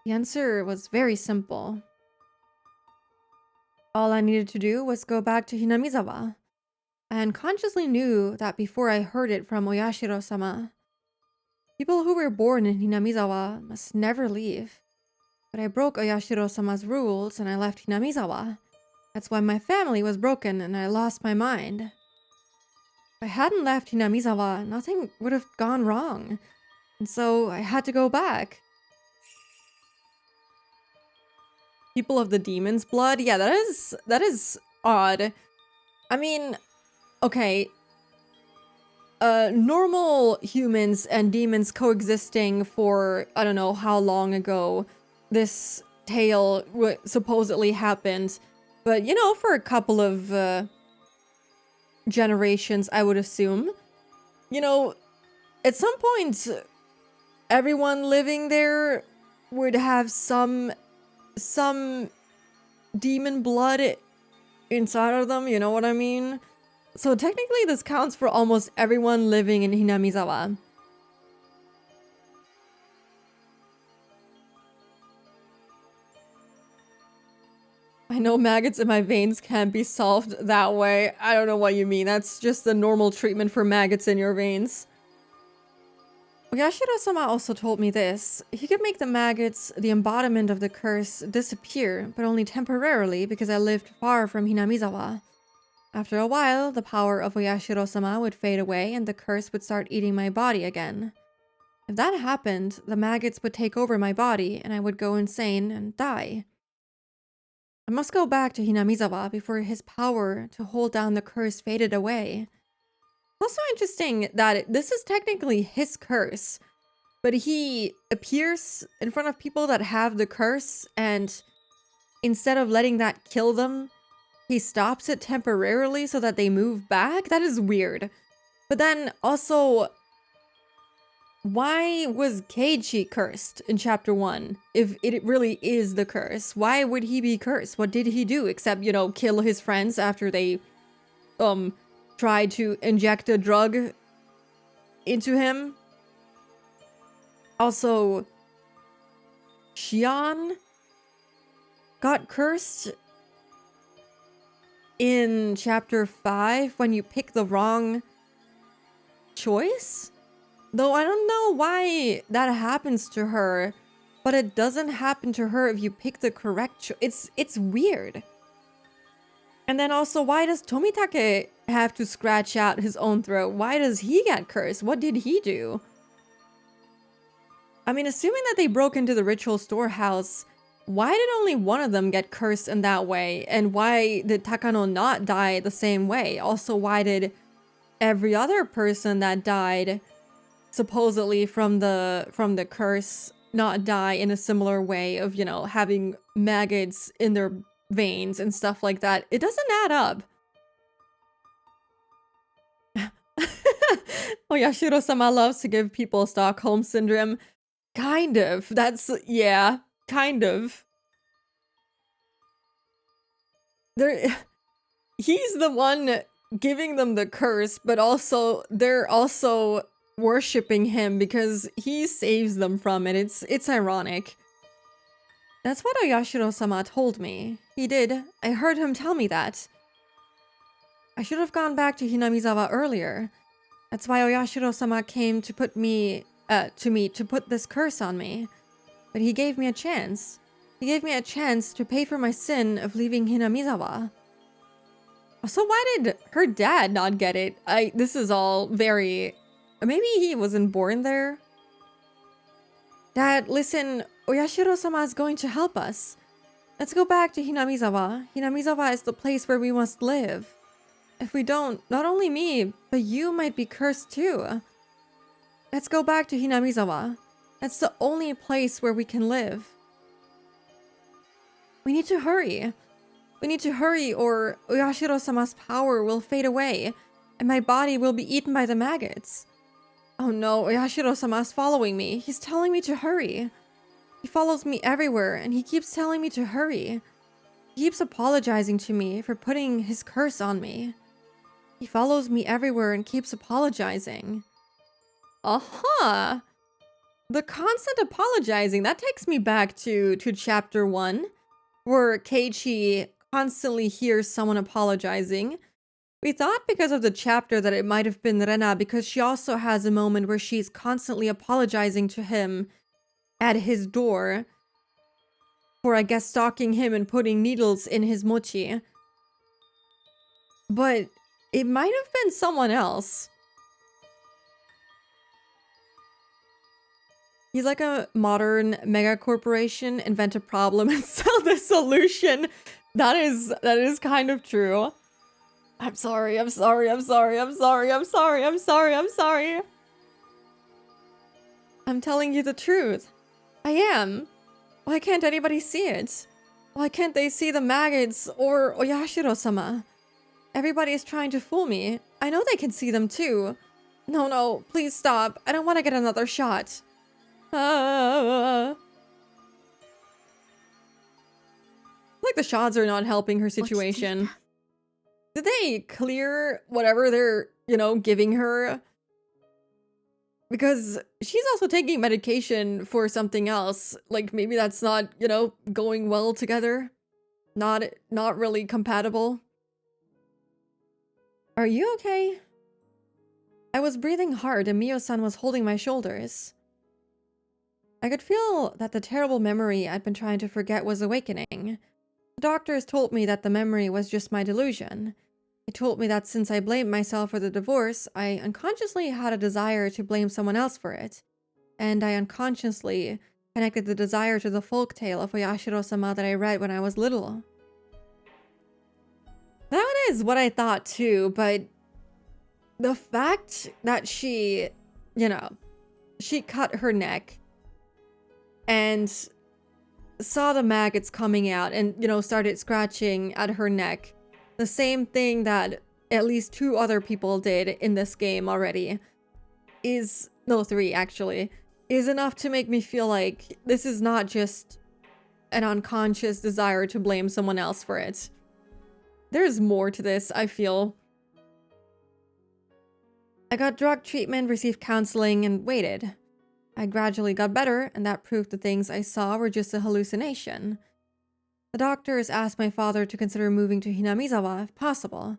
The answer was very simple. All I needed to do was go back to Hinamizawa. I unconsciously knew that before I heard it from Oyashiro-sama. People who were born in Hinamizawa must never leave. But I broke Oyashiro-sama's rules and I left Hinamizawa. That's why my family was broken and I lost my mind. If I hadn't left Hinamizawa, nothing would have gone wrong. And so I had to go back. People of the demon's blood? Yeah, that is odd. I mean, okay. Normal humans and demons coexisting for, I don't know how long ago this tale supposedly happened. But, you know, for a couple of generations, I would assume. You know, at some point, everyone living there would have some demon blood inside of them, you know what I mean? So technically this counts for almost everyone living in Hinamizawa. I know maggots in my veins can't be solved that way. I don't know what you mean. That's just the normal treatment for maggots in your veins. Oyashiro-sama also told me this. He could make the maggots, the embodiment of the curse, disappear, but only temporarily because I lived far from Hinamizawa. After a while, the power of Oyashiro-sama would fade away and the curse would start eating my body again. If that happened, the maggots would take over my body and I would go insane and die. I must go back to Hinamizawa before his power to hold down the curse faded away. Also interesting that this is technically his curse, but he appears in front of people that have the curse, and instead of letting that kill them, he stops it temporarily so that they move back? That is weird. But then also, why was Keiichi cursed in chapter 1? If it really is the curse, why would he be cursed? What did he do except, you know, kill his friends after they, tried to inject a drug into him? Also, Shion got cursed in chapter 5 when you pick the wrong choice? Though I don't know why that happens to her, but it doesn't happen to her if you pick the correct choice. It's weird. And then also, why does Tomitake have to scratch out his own throat? Why does he get cursed? What did he do? I mean, assuming that they broke into the ritual storehouse, why did only one of them get cursed in that way? And why did Takano not die the same way? Also, why did every other person that died supposedly from the curse not die in a similar way of, you know, having maggots in their veins and stuff like that? It doesn't add up. Oyashiro-sama loves to give people Stockholm syndrome. Kind of. That's, yeah, kind of. He's the one giving them the curse, but also they're also worshipping him because he saves them from it. It's ironic. That's what Oyashiro-sama told me. He did. I heard him tell me that. I should have gone back to Hinamizawa earlier. That's why Oyashiro-sama came to put to put this curse on me. But he gave me a chance. He gave me a chance to pay for my sin of leaving Hinamizawa. So why did her dad not get it? This is all very... Maybe he wasn't born there? Dad, listen, Oyashiro-sama is going to help us. Let's go back to Hinamizawa. Hinamizawa is the place where we must live. If we don't, not only me, but you might be cursed too. Let's go back to Hinamizawa. That's the only place where we can live. We need to hurry. We need to hurry or Oyashiro-sama's power will fade away and my body will be eaten by the maggots. Oh no, Oyashiro-sama's following me. He's telling me to hurry. He follows me everywhere and he keeps telling me to hurry. He keeps apologizing to me for putting his curse on me. He follows me everywhere and keeps apologizing. Aha! The constant apologizing, that takes me back to chapter 1, where Keiichi constantly hears someone apologizing. We thought because of the chapter that it might have been Rena because she also has a moment where she's constantly apologizing to him at his door for, I guess, stalking him and putting needles in his mochi. But it might have been someone else. He's like a modern mega corporation, invent a problem and sell the solution. That is kind of true. I'm sorry. I'm telling you the truth. I am. Why can't anybody see it? Why can't they see the maggots or Oyashiro-sama? Everybody is trying to fool me. I know they can see them too. No, please stop. I don't want to get another shot. Like the shots are not helping her situation. Did they clear whatever they're, giving her? Because she's also taking medication for something else. Like maybe that's not, going well together. Not really compatible. Are you okay? I was breathing hard and Mio-san was holding my shoulders. I could feel that the terrible memory I'd been trying to forget was awakening. The doctors told me that the memory was just my delusion. They told me that since I blamed myself for the divorce, I unconsciously had a desire to blame someone else for it. And I unconsciously connected the desire to the folktale of Oyashiro-sama that I read when I was little. That is what I thought too, but the fact that she cut her neck and saw the maggots coming out and, started scratching at her neck. The same thing that at least 2 other people did in this game already. 3 actually. Is enough to make me feel like this is not just an unconscious desire to blame someone else for it. There's more to this, I feel. I got drug treatment, received counseling, and waited. I gradually got better, and that proved the things I saw were just a hallucination. The doctors asked my father to consider moving to Hinamizawa if possible.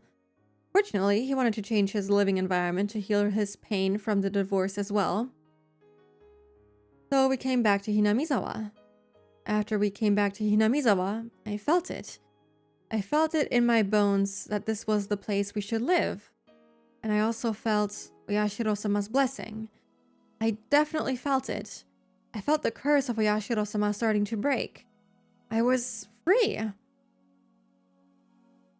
Fortunately, he wanted to change his living environment to heal his pain from the divorce as well. So we came back to Hinamizawa. After we came back to Hinamizawa, I felt it. I felt it in my bones that this was the place we should live. And I also felt Oyashiro-sama's blessing. I definitely felt it. I felt the curse of Oyashiro-sama starting to break. I was free.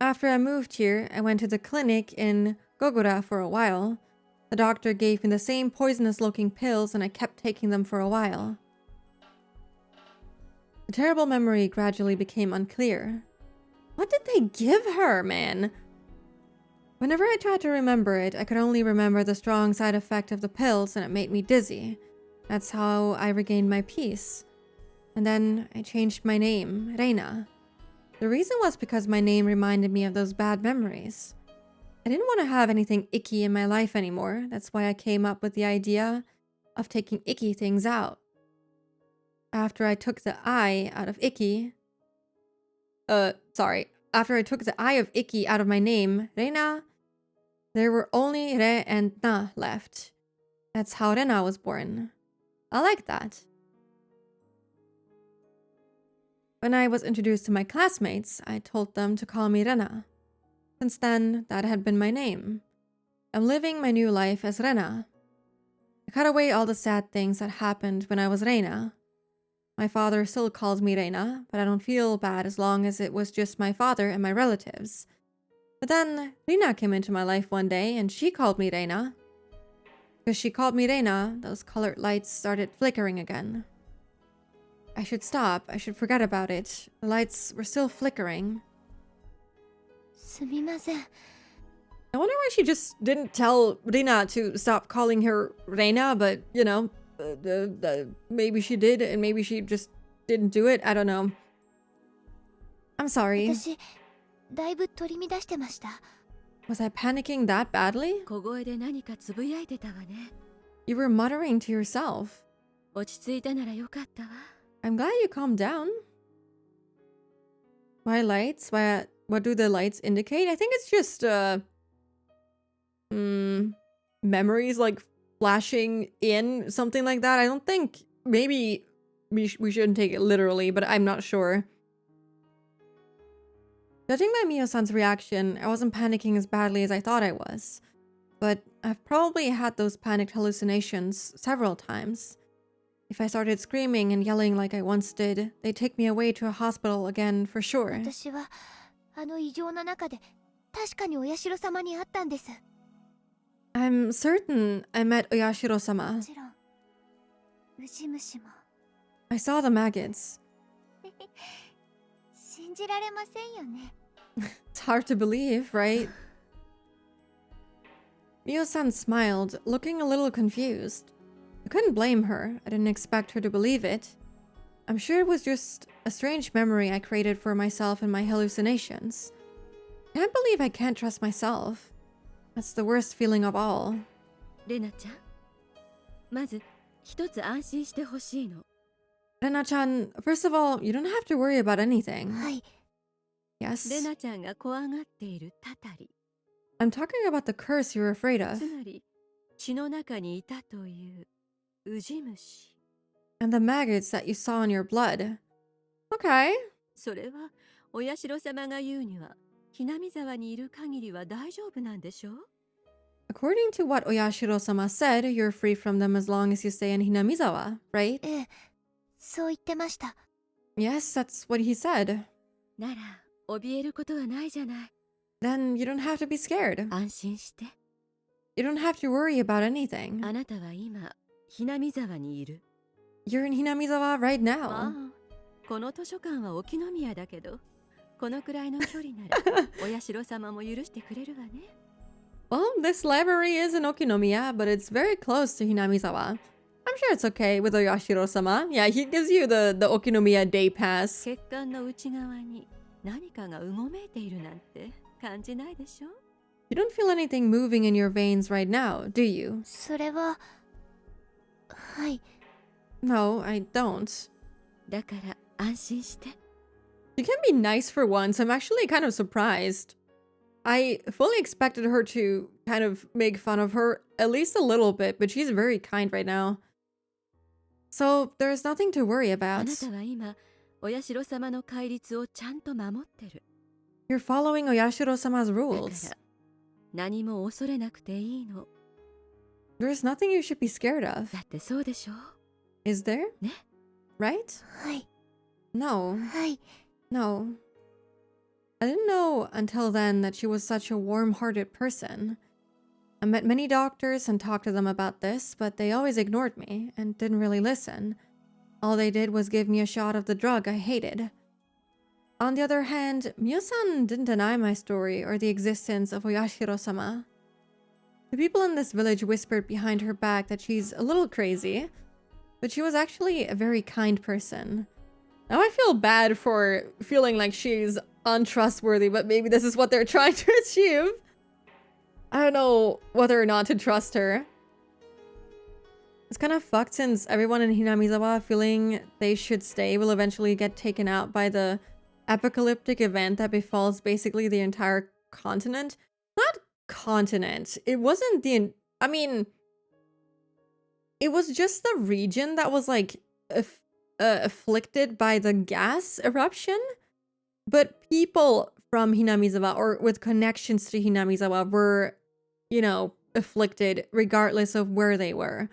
After I moved here, I went to the clinic in Gogura for a while. The doctor gave me the same poisonous-looking pills and I kept taking them for a while. The terrible memory gradually became unclear. What did they give her, man? Whenever I tried to remember it, I could only remember the strong side effect of the pills and it made me dizzy. That's how I regained my peace. And then I changed my name, Reina. The reason was because my name reminded me of those bad memories. I didn't want to have anything icky in my life anymore. That's why I came up with the idea of taking icky things out. After I took the I out of icky... After I took the I of icky out of my name, Reina, there were only Re and Na left. That's how Rena was born. I like that. When I was introduced to my classmates, I told them to call me Rena. Since then, that had been my name. I'm living my new life as Rena. I cut away all the sad things that happened when I was Reina. My father still calls me Reina, but I don't feel bad as long as it was just my father and my relatives. But then, Rina came into my life one day and she called me Reina. Because she called me Reina, those colored lights started flickering again. I should stop. I should forget about it. The lights were still flickering. すみません。 I wonder why she just didn't tell Rina to stop calling her Reina, but, you know, maybe she did and maybe she just didn't do it. I don't know. I'm sorry. 私、だいぶ取り乱してました。 Was I panicking that badly? 小声で何かつぶやいてたわね。 You were muttering to yourself. 落ち着いたならよかったわ。 I'm glad you calmed down. Why lights? What do the lights indicate? I think it's just, memories like flashing in, something like that. I don't think, maybe we shouldn't take it literally, but I'm not sure. Judging by Mio-san's reaction, I wasn't panicking as badly as I thought I was. But I've probably had those panicked hallucinations several times. If I started screaming and yelling like I once did, they'd take me away to a hospital again for sure. 私は、あの異常な中で、確かにお社様に会ったんです。 I'm certain I met も Oyashiro-sama. ちろん、ウジ虫も。 I saw the maggots. 信じられませんよね。 It's hard to believe, right? Mio-san smiled, looking a little confused. I couldn't blame her. I didn't expect her to believe it. I'm sure it was just a strange memory I created for myself in my hallucinations. I can't believe I can't trust myself. That's the worst feeling of all. レナちゃん、まず一つ安心してほしいの。 Rena-chan, first of all, you don't have to worry about anything. はい。 Yes? レナちゃんが怖がっているたたり、 I'm talking about the curse you're afraid of. つまり血の中にいたというウジ虫。 And the maggots that you saw in your blood. Okay. それはお社様が言うには、ひなみ沢にいる限りは大丈夫なんでしょう？ According to what Oyashiro-sama said, you're free from them as long as you stay in Hinamizawa, right? ええ、そう言ってました。 Yes, that's what he said. なら怯えることはないじゃない。 Then you don't have to be scared. 安心して。 You don't have to worry about anything. あなたは今ひなみ沢にいる。 You're in Hinamizawa right あ now. あ、この図書館は沖宮だけど、このくらいの距離ならお社様も許してくれるわね。Well, this library is in Okinomiya, but it's very close to Hinamizawa. I'm sure it's okay with Oyashiro-sama. Yeah, he gives you the Okinomiya day pass. 血管の内側に何かがうごめいているなんて感じないでしょ？ You don't feel anything moving in your veins right now, do you? それは、はい。 No, I don't. だから安心して。 She can be nice for once. I'm actually kind of surprised. I fully expected her to kind of make fun of her at least a little bit, but she's very kind right now. So there's nothing to worry あ about. なたは今お社様の戒律をちゃんと守ってる。 You're following Oyashiro-sama's だ rules. から何も恐れなくていいの。 There's nothing you should be scared of. だってそうでしょ？ Is there? ね？ Right? はい。 No. はい。 No. I didn't know until then that she was such a warm-hearted person. I met many doctors and talked to them about this, but they always ignored me and didn't really listen. All they did was give me a shot of the drug I hated. On the other hand, Mio-san didn't deny my story or the existence of Oyashiro-sama. The people in this village whispered behind her back that she's a little crazy, but she was actually a very kind person. Now I feel bad for feeling like she's untrustworthy, but maybe this is what they're trying to achieve. I don't know whether or not to trust her. It's kind of fucked since everyone in Hinamizawa feeling they should stay will eventually get taken out by the apocalyptic event that befalls basically the entire continent. Not continent. It wasn't the... I mean... It was just the region that was like afflicted by the gas eruption. But people from Hinamizawa or with connections to Hinamizawa were, you know, afflicted regardless of where they were.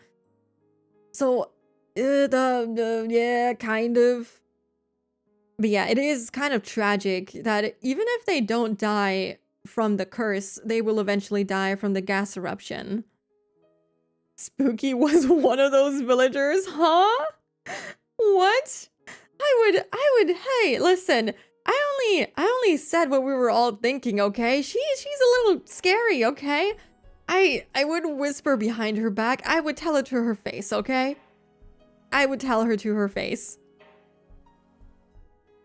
So, yeah, kind of. But yeah, it is kind of tragic that even if they don't die from the curse, they will eventually die from the gas eruption. Spooky was one of those villagers, huh? What? I would, hey, listen, I only said what we were all thinking, okay? She's a little scary, okay? I wouldn't whisper behind her back. I would tell it to her face, okay? I would tell her to her face.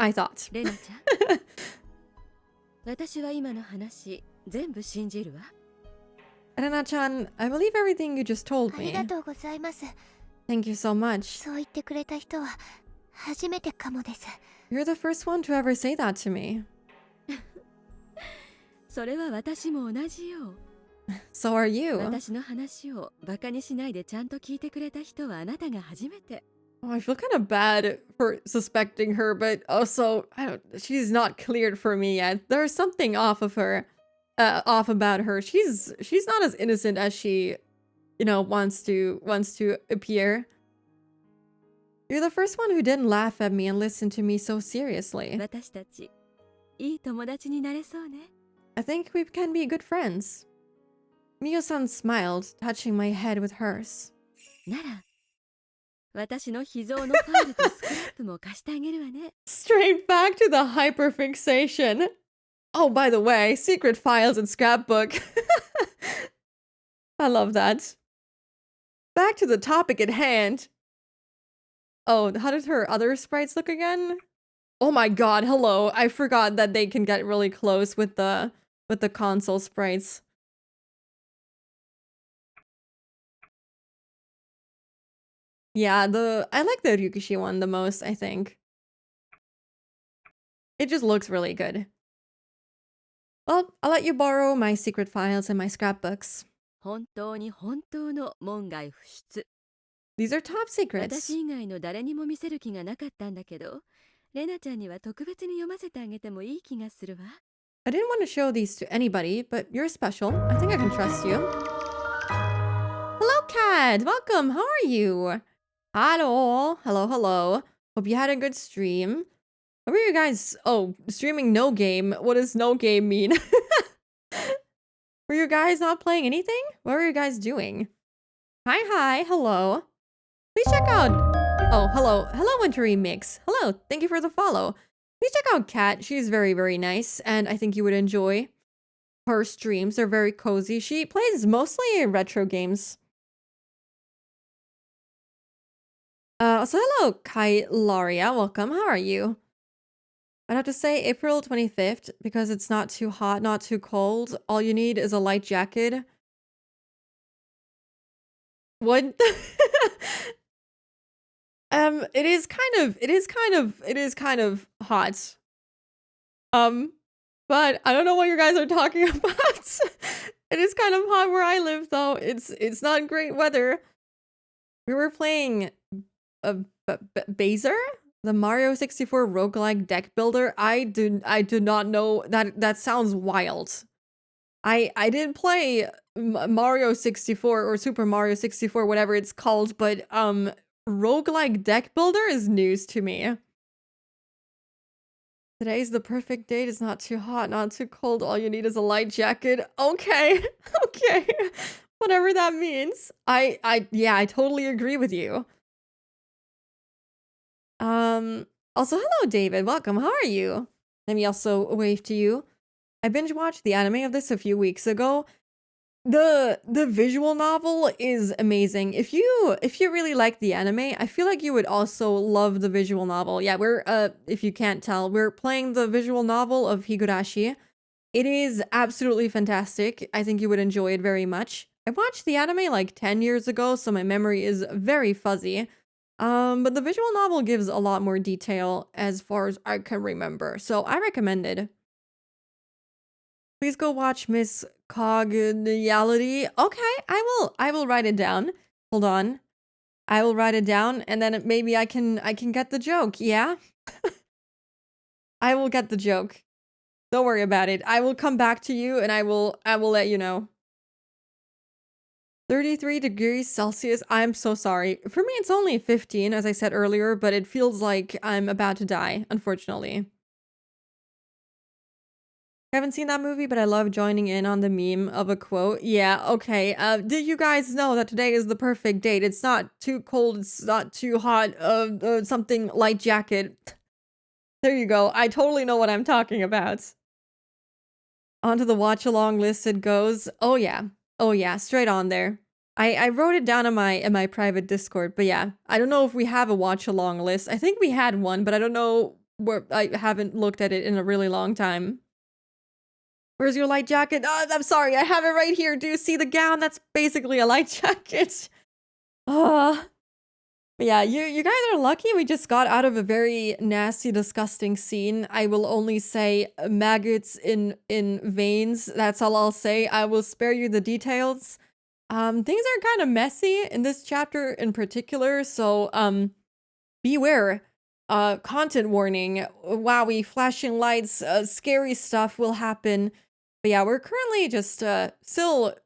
I thought. レナちゃん、私は今の話全部信じるわ。Rena-chan, I believe everything you just told あり me. がとうございます。 Thank you so much. そう言ってくれた人は初めてかもです。 You're the first one to ever say that to me. それは私も同じよ。 So are you. 私の話をバカにしないでちゃんと聞いてくれた人はあなたが初めて。 Oh, I feel kind of bad for suspecting her, but also, she's not cleared for me yet. There's something off of her. Off about her. She's not as innocent as she, you know, wants to appear. You're the first one who didn't laugh at me and listen to me so seriously. 私たちいい友達になれそうね。 I think we can be good friends. Miyo-san smiled, touching my head with hers. なら私の秘蔵のファイルとスクラップも貸してあげるわね。 Straight back to the hyperfixation. Oh, by the way, secret files and scrapbook. I love that. Back to the topic at hand. Oh, how did her other sprites look again? Oh my god, hello. I forgot that they can get really close with the console sprites. Yeah, I like the Ryukishi one the most, I think. It just looks really good. Well, I'll let you borrow my secret files and my scrapbooks. 本当に本当の門外不出。 These are top secrets. 私以外の誰にも見せる気がなかったんだけど、レナちゃんには特別に読ませてあげてもいい気がするわ。 I didn't want to show these to anybody, but you're special. I think I can trust you. Hello, Cat! Welcome! How are you? Hello! Hello, hello. Hope you had a good stream. How are you guys? Oh, streaming no game. What does no game mean? Were you guys not playing anything? What were you guys doing? Hi, hello. Please check out... Oh, hello. Hello, Wintry Mix. Hello, thank you for the follow. Please check out Kat. She's very, very nice, and I think you would enjoy her streams. They're very cozy. She plays mostly retro games. So hello, Kai Laria. Welcome. How are you? I'd have to say April 25th because it's not too hot, not too cold. All you need is a light jacket. What? It is kind of hot. But I don't know what you guys are talking about. It is kind of hot where I live though. It's not great weather. We were playing Baser? The Mario 64 roguelike deck builder. I do not know that sounds wild. I didn't play Mario 64 or Super Mario 64, whatever it's called, but roguelike deck builder is news to me. Today's the perfect date. It's not too hot, not too cold. All you need is a light jacket. Okay. Okay. Whatever that means. Yeah, I totally agree with you. Also, hello, David. Welcome. How are you? Let me also wave to you. I binge watched the anime of this a few weeks ago. The visual novel is amazing. If you really like the anime, I feel like you would also love the visual novel. Yeah, we're if you can't tell, we're playing the visual novel of Higurashi. It is absolutely fantastic. I think you would enjoy it very much. I watched the anime like 10 years ago, so my memory is very fuzzy. But the visual novel gives a lot more detail as far as I can remember, so I recommend it. Please go watch Miss Cogniality. Okay, I will write it down. Hold on. I will write it down and then maybe I can get the joke, yeah? I will get the joke. Don't worry about it. I will come back to you and I will let you know. 33 degrees Celsius. I'm so sorry. For me, it's only 15, as I said earlier, but it feels like I'm about to die, unfortunately. I haven't seen that movie, but I love joining in on the meme of a quote. Yeah, okay. Did you guys know that today is the perfect date? It's not too cold, it's not too hot, something light jacket. There you go. I totally know what I'm talking about. Onto the watch along list it goes. Oh yeah. Oh yeah, straight on there. I wrote it down in my private Discord, but yeah. I don't know if we have a watch along list. I think we had one, but I don't know where. I haven't looked at it in a really long time. Where's your light jacket? Oh, I'm sorry, I have it right here. Do you see the gown? That's basically a light jacket. But yeah, you guys are lucky we just got out of a very nasty, disgusting scene. I will only say maggots in veins. That's all I'll say. I will spare you the details. Things are kind of messy in this chapter in particular, so beware. Content warning. Wowie, flashing lights, scary stuff will happen. But yeah, we're currently just still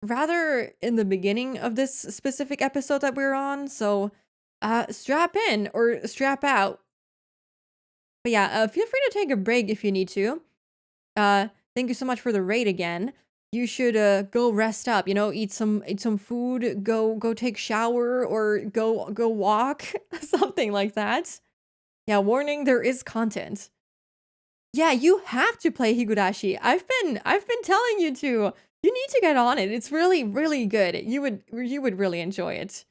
rather in the beginning of this specific episode that we're on, so strap in or strap out. But yeah, feel free to take a break if you need to. Thank you so much for the raid again. You should go rest up, you know, eat some food, go take shower or go walk, something like that. Yeah, warning, there is content. Yeah, you have to play Higurashi. I've been telling you to. You need to get on it. It's really, really good. You would really enjoy it.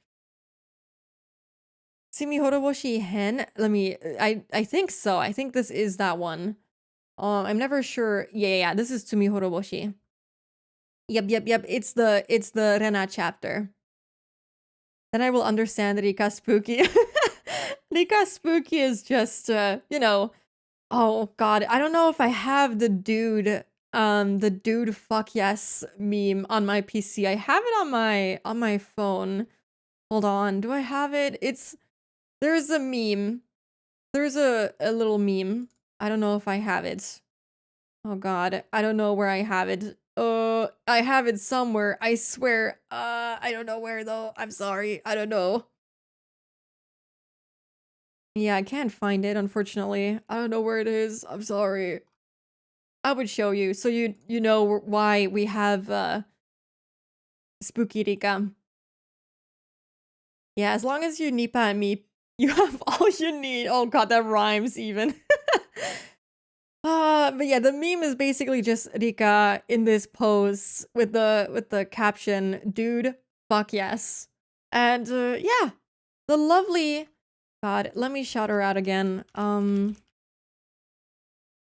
Tsumihoroboshi hen. Let me. I think so. I think this is that one. I'm never sure. Yeah. This is Tsumihoroboshi. Yep. It's the Rena chapter. Then I will understand Rika Spooky. Rika Spooky is just you know. Oh god, I don't know if I have the dude fuck yes meme on my PC. I have it on my phone. Hold on, do I have it? There's a meme. There's a little meme. I don't know if I have it. Oh god, I don't know where I have it. I have it somewhere, I swear. I don't know where though. I'm sorry. I don't know. Yeah, I can't find it, unfortunately. I don't know where it is. I'm sorry. I would show you, so you know why we have Spooky Rika. Yeah, as long as you Nipa and me, you have all you need. Oh god, that rhymes even. But yeah, the meme is basically just Rika in this pose with the caption, "Dude, fuck yes." And yeah, the lovely god, let me shout her out again.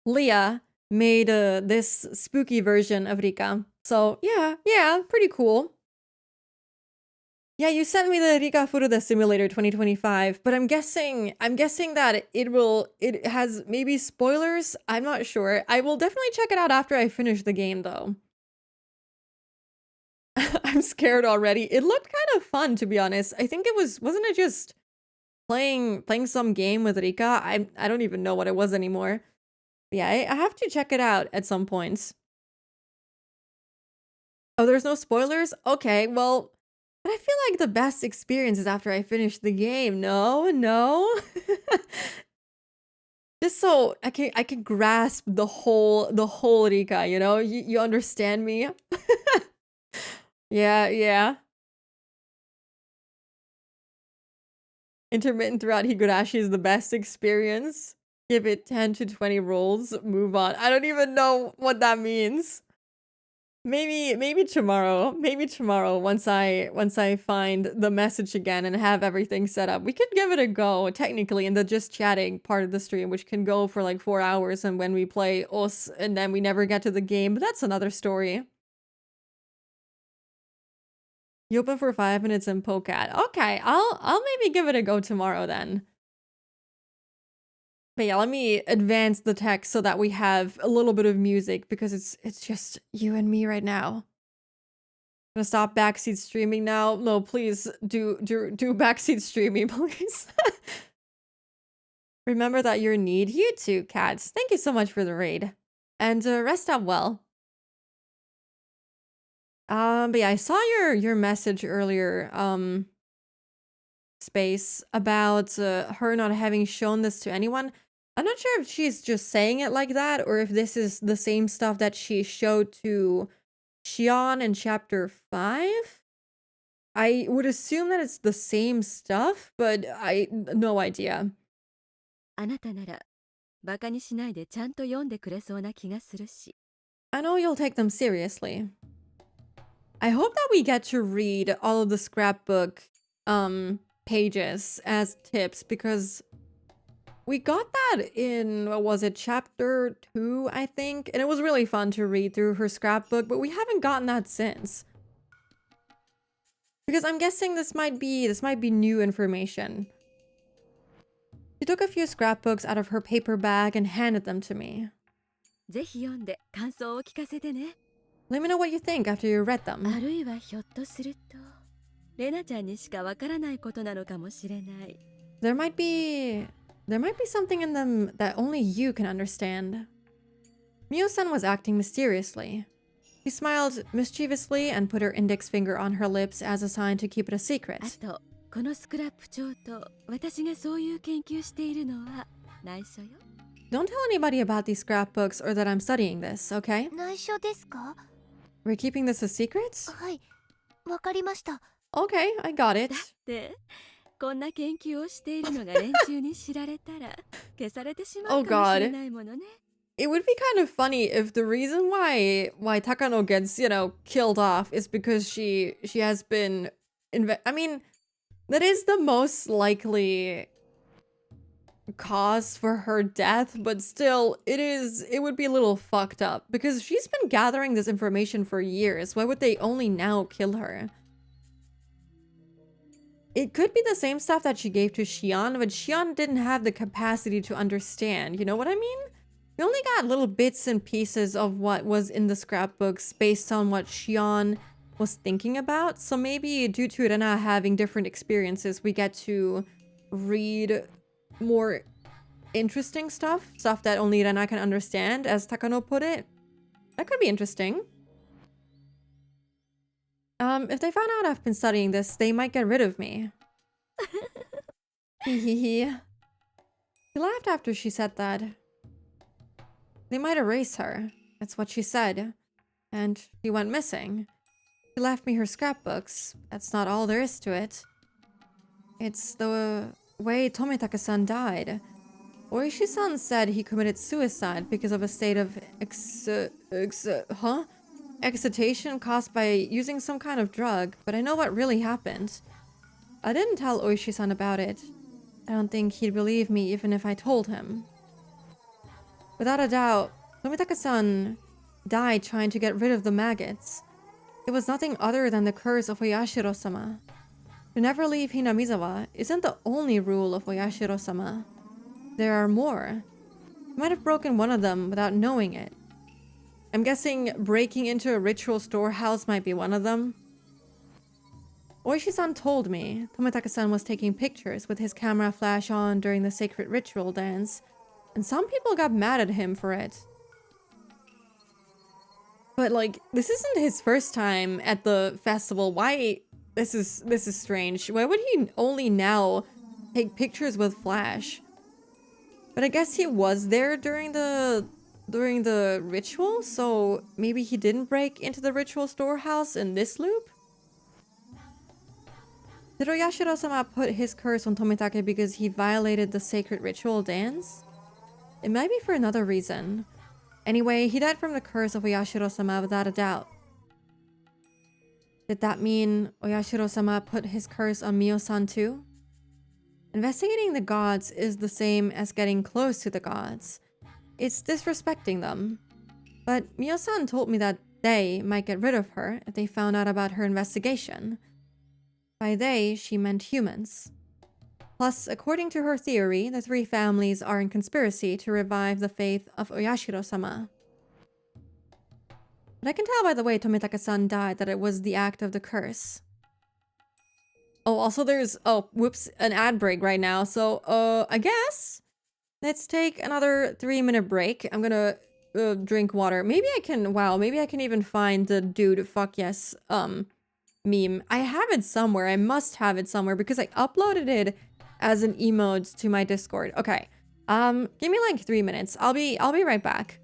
Leah made this spooky version of Rika. So yeah, pretty cool. Yeah, you sent me the Rika Furuda Simulator 2025, but I'm guessing that it has maybe spoilers. I'm not sure. I will definitely check it out after I finish the game though. I'm scared already. It looked kind of fun, to be honest. I think wasn't it just playing some game with Rika? I don't even know what it was anymore. Yeah, I have to check it out at some point. Oh, there's no spoilers? Okay, well, but I feel like the best experience is after I finish the game. No. Just so I can grasp the whole Rika, you know? You understand me? Yeah. Intermittent throughout Higurashi is the best experience. Give it 10 to 20 rolls, move on. I don't even know what that means. Maybe tomorrow. Maybe tomorrow once I find the message again and have everything set up. We could give it a go technically in the just chatting part of the stream, which can go for like 4 hours, and when we play us and then we never get to the game, but that's another story. You open for 5 minutes in Pocat. Okay, I'll maybe give it a go tomorrow then. But yeah, let me advance the text so that we have a little bit of music, because it's just you and me right now. Gonna stop backseat streaming now. No, please do backseat streaming, please. Remember that you're in need. You too, cats. Thank you so much for the raid, and rest up well. But yeah, I saw your message earlier, Space, about her not having shown this to anyone. I'm not sure if she's just saying it like that, or if this is the same stuff that she showed to Shion in chapter 5. I would assume that it's the same stuff, but no idea. あなたならバカにしないでちゃんと読んでくれそうな気がするし。 I know you'll take them seriously. I hope that we get to read all of the scrapbook pages as tips, because we got that in, what was it, chapter 2, I think? And it was really fun to read through her scrapbook, but we haven't gotten that since. Because I'm guessing this might be new information. She took a few scrapbooks out of her paper bag and handed them to me. ぜひ読んで感想を聞かせてね。 Let me know what you think after you read them. あるいはひょっとすると、レナちゃんにしかわからないことなのかもしれない。There might be something in them that only you can understand. Mio-san was acting mysteriously. She smiled mischievously and put her index finger on her lips as a sign to keep it a あ secret. と、このスクラップ帳と私がそういう研究しているのは内緒よ。 Don't tell anybody about these scrapbooks or that I'm studying this, okay? 内緒ですか？ We're keeping this a secret? はい、わかりました。 Okay, I got it. で、こんな研究をしているのが連中に知られたら消されてしまうかもしれないものね。 It would be kind of funny if the reason why Takano gets, killed off is because she has been I mean, that is the most likely cause for her death, but still it would be a little fucked up because she's been gathering this information for years. Why would they only now kill her? It could be the same stuff that she gave to Shion, but Shion didn't have the capacity to understand. You know what I mean? We only got little bits and pieces of what was in the scrapbooks based on what Shion was thinking about. So maybe due to Rena having different experiences, we get to read more interesting stuff that only Rena can understand, as Takano put it. That could be interesting. If they found out I've been studying this, they might get rid of me. He laughed after she said that. They might erase her. That's what she said. And she went missing. She left me her scrapbooks. That's not all there is to it. It's the way Tomitaka-san died. Oishi-san said he committed suicide because of a state of excitation caused by using some kind of drug, but I know what really happened. I didn't tell Oishi-san about it. I don't think he'd believe me even if I told him. Without a doubt, Tomitaka-san died trying to get rid of the maggots. It was nothing other than the curse of Oyashiro-sama. To never leave Hinamizawa isn't the only rule of Oyashiro-sama. There are more. You might have broken one of them without knowing it. I'm guessing breaking into a ritual storehouse might be one of them. Oishi-san told me Tomitaka-san was taking pictures with his camera flash on during the sacred ritual dance, and some people got mad at him for it. But like, this isn't his first time at the festival. Why? This is strange. Why would he only now take pictures with flash? But I guess he was there during the ritual, so maybe he didn't break into the ritual storehouse in this loop? Did Oyashiro-sama put his curse on Tomitake because he violated the sacred ritual dance? It might be for another reason. Anyway, he died from the curse of Oyashiro-sama without a doubt. Did that mean Oyashiro-sama put his curse on Mio-san too? Investigating the gods is the same as getting close to the gods. It's disrespecting them. But Mio-san told me that they might get rid of her if they found out about her investigation. By they, she meant humans. Plus, according to her theory, the three families are in conspiracy to revive the faith of Oyashiro-sama. But I can tell by the way Tomitake-san died that it was the act of the curse. Oh, also there's, oh, whoops, an ad break right now. So, I guess let's take another 3-minute break. I'm gonna drink water. Maybe I can, wow, maybe I can even find the dude fuck yes meme. I have it somewhere. I must have it somewhere because I uploaded it as an emote to my Discord. Okay. Give me like 3 minutes. I'll be right back.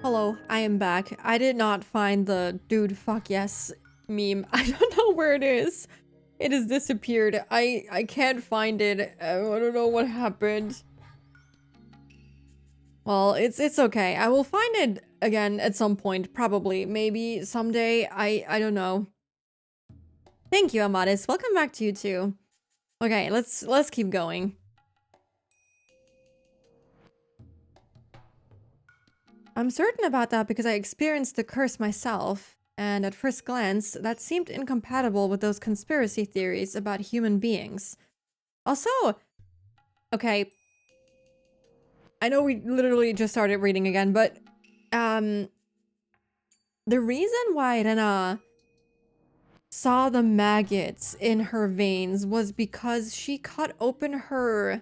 Hello, I am back. I did not find the dude fuck yes meme. I don't know where it is. It has disappeared. I can't find it. I don't know what happened. Well, it's okay. I will find it again at some point, probably. Maybe someday. I don't know. Thank you, Amadis. Welcome back to you too. Okay, let's keep going. I'm certain about that because I experienced the curse myself, and at first glance, that seemed incompatible with those conspiracy theories about human beings. Also, okay, I know we literally just started reading again, but the reason why Rena saw the maggots in her veins was because she cut open her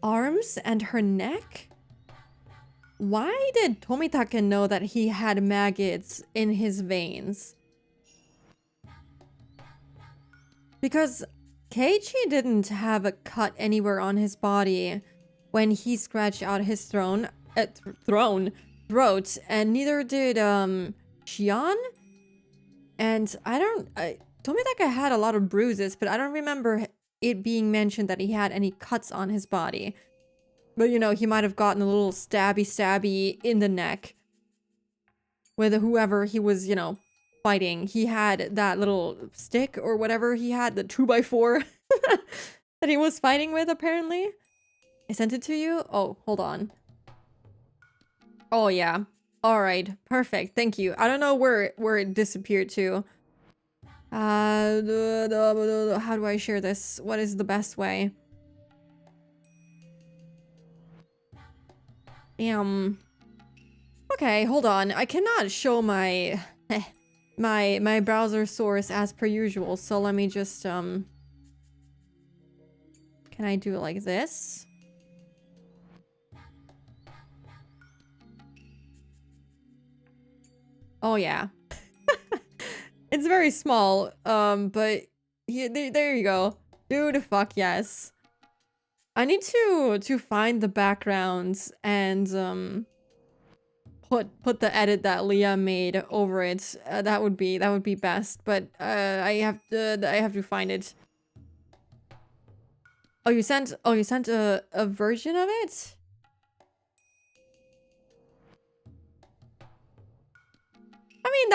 arms and her neck? Why did Tomitake know that he had maggots in his veins? Because Keiichi didn't have a cut anywhere on his body when he scratched out his throat, and neither did Shion. And Tomitake had a lot of bruises, but I don't remember it being mentioned that he had any cuts on his body. But you know, he might have gotten a little stabby in the neck with whoever he was, you know, fighting. He had that little stick or whatever he had, the 2x4 that he was fighting with, apparently. I sent it to you? Oh, hold on. Oh, yeah. All right. Perfect. Thank you. I don't know where it disappeared to. How do I share this? What is the best way? Okay, hold on. I cannot show my my browser source as per usual, so let me just can I do it like this? Oh yeah. It's very small, but there you go. Dude, fuck yes. I need to find the backgrounds and put the edit that Leah made over it. That would be best, but I have to find it. Oh, you sent a version of it? I mean,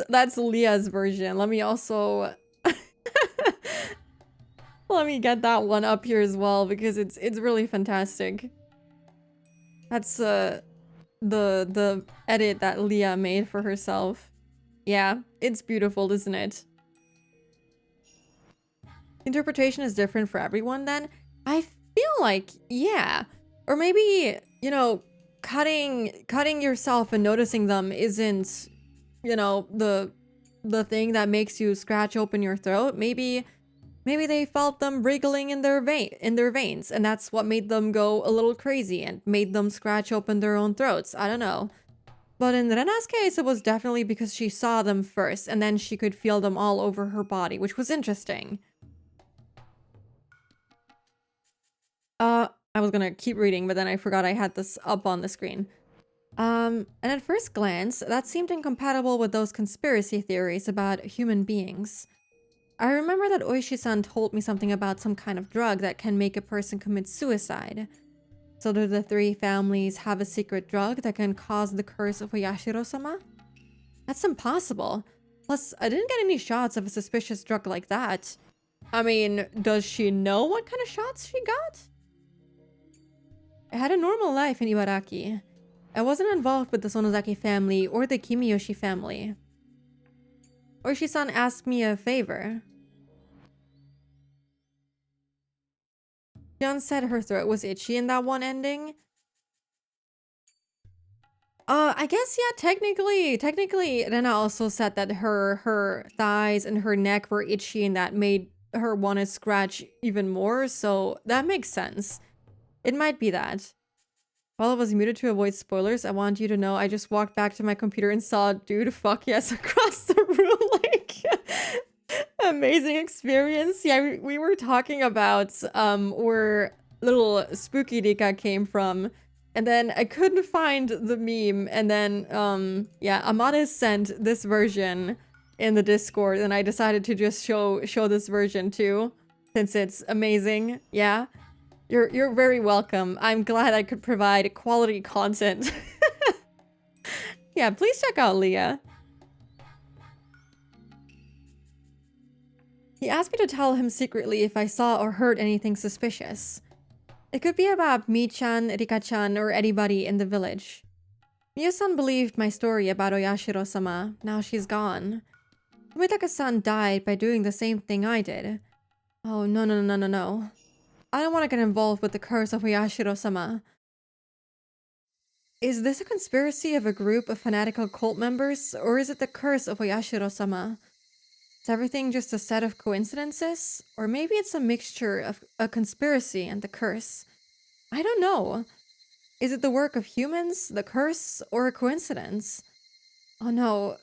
that's Leah's version. Let me also let me get that one up here as well because it's really fantastic. That's the edit that Leah made for herself. Yeah, it's beautiful, isn't it? Interpretation is different for everyone then? I feel like, yeah. Or maybe, you know, cutting yourself and noticing them isn't, you know, the thing that makes you scratch open your throat. Maybe they felt them wriggling in their veins, and that's what made them go a little crazy and made them scratch open their own throats. I don't know. But in Rena's case, it was definitely because she saw them first, and then she could feel them all over her body, which was interesting. I was gonna keep reading, but then I forgot I had this up on the screen. And at first glance, that seemed incompatible with those conspiracy theories about human beings. I remember that Oishi-san told me something about some kind of drug that can make a person commit suicide. So do the three families have a secret drug that can cause the curse of Oyashiro-sama? That's impossible. Plus, I didn't get any shots of a suspicious drug like that. I mean, does she know what kind of shots she got? I had a normal life in Ibaraki. I wasn't involved with the Sonozaki family or the Kimiyoshi family. Oishi-san asked me a favor. Jan said her throat was itchy in that one ending. I guess, yeah, technically, Rena also said that her thighs and her neck were itchy and that made her want to scratch even more, so that makes sense. It might be that. While I was muted to avoid spoilers, I want you to know I just walked back to my computer and saw dude fuck yes across the room, like amazing experience. Yeah, we were talking about where little Spooky Dika came from, and then I couldn't find the meme, and then yeah, Amada sent this version in the Discord, and I decided to just show this version too, since it's amazing. Yeah. You're very welcome. I'm glad I could provide quality content. Yeah, please check out Leah. He asked me to tell him secretly if I saw or heard anything suspicious. It could be about Mi-chan, Rika-chan, or anybody in the village. Miyo-san believed my story about Oyashiro-sama. Now she's gone. Tomitake-san died by doing the same thing I did. Oh, no. I don't want to get involved with the curse of Oyashiro-sama. Is this a conspiracy of a group of fanatical cult members, or is it the curse of Oyashiro-sama? Is everything just a set of coincidences? Or maybe it's a mixture of a conspiracy and the curse. I don't know. Is it the work of humans, the curse, or a coincidence? Oh no,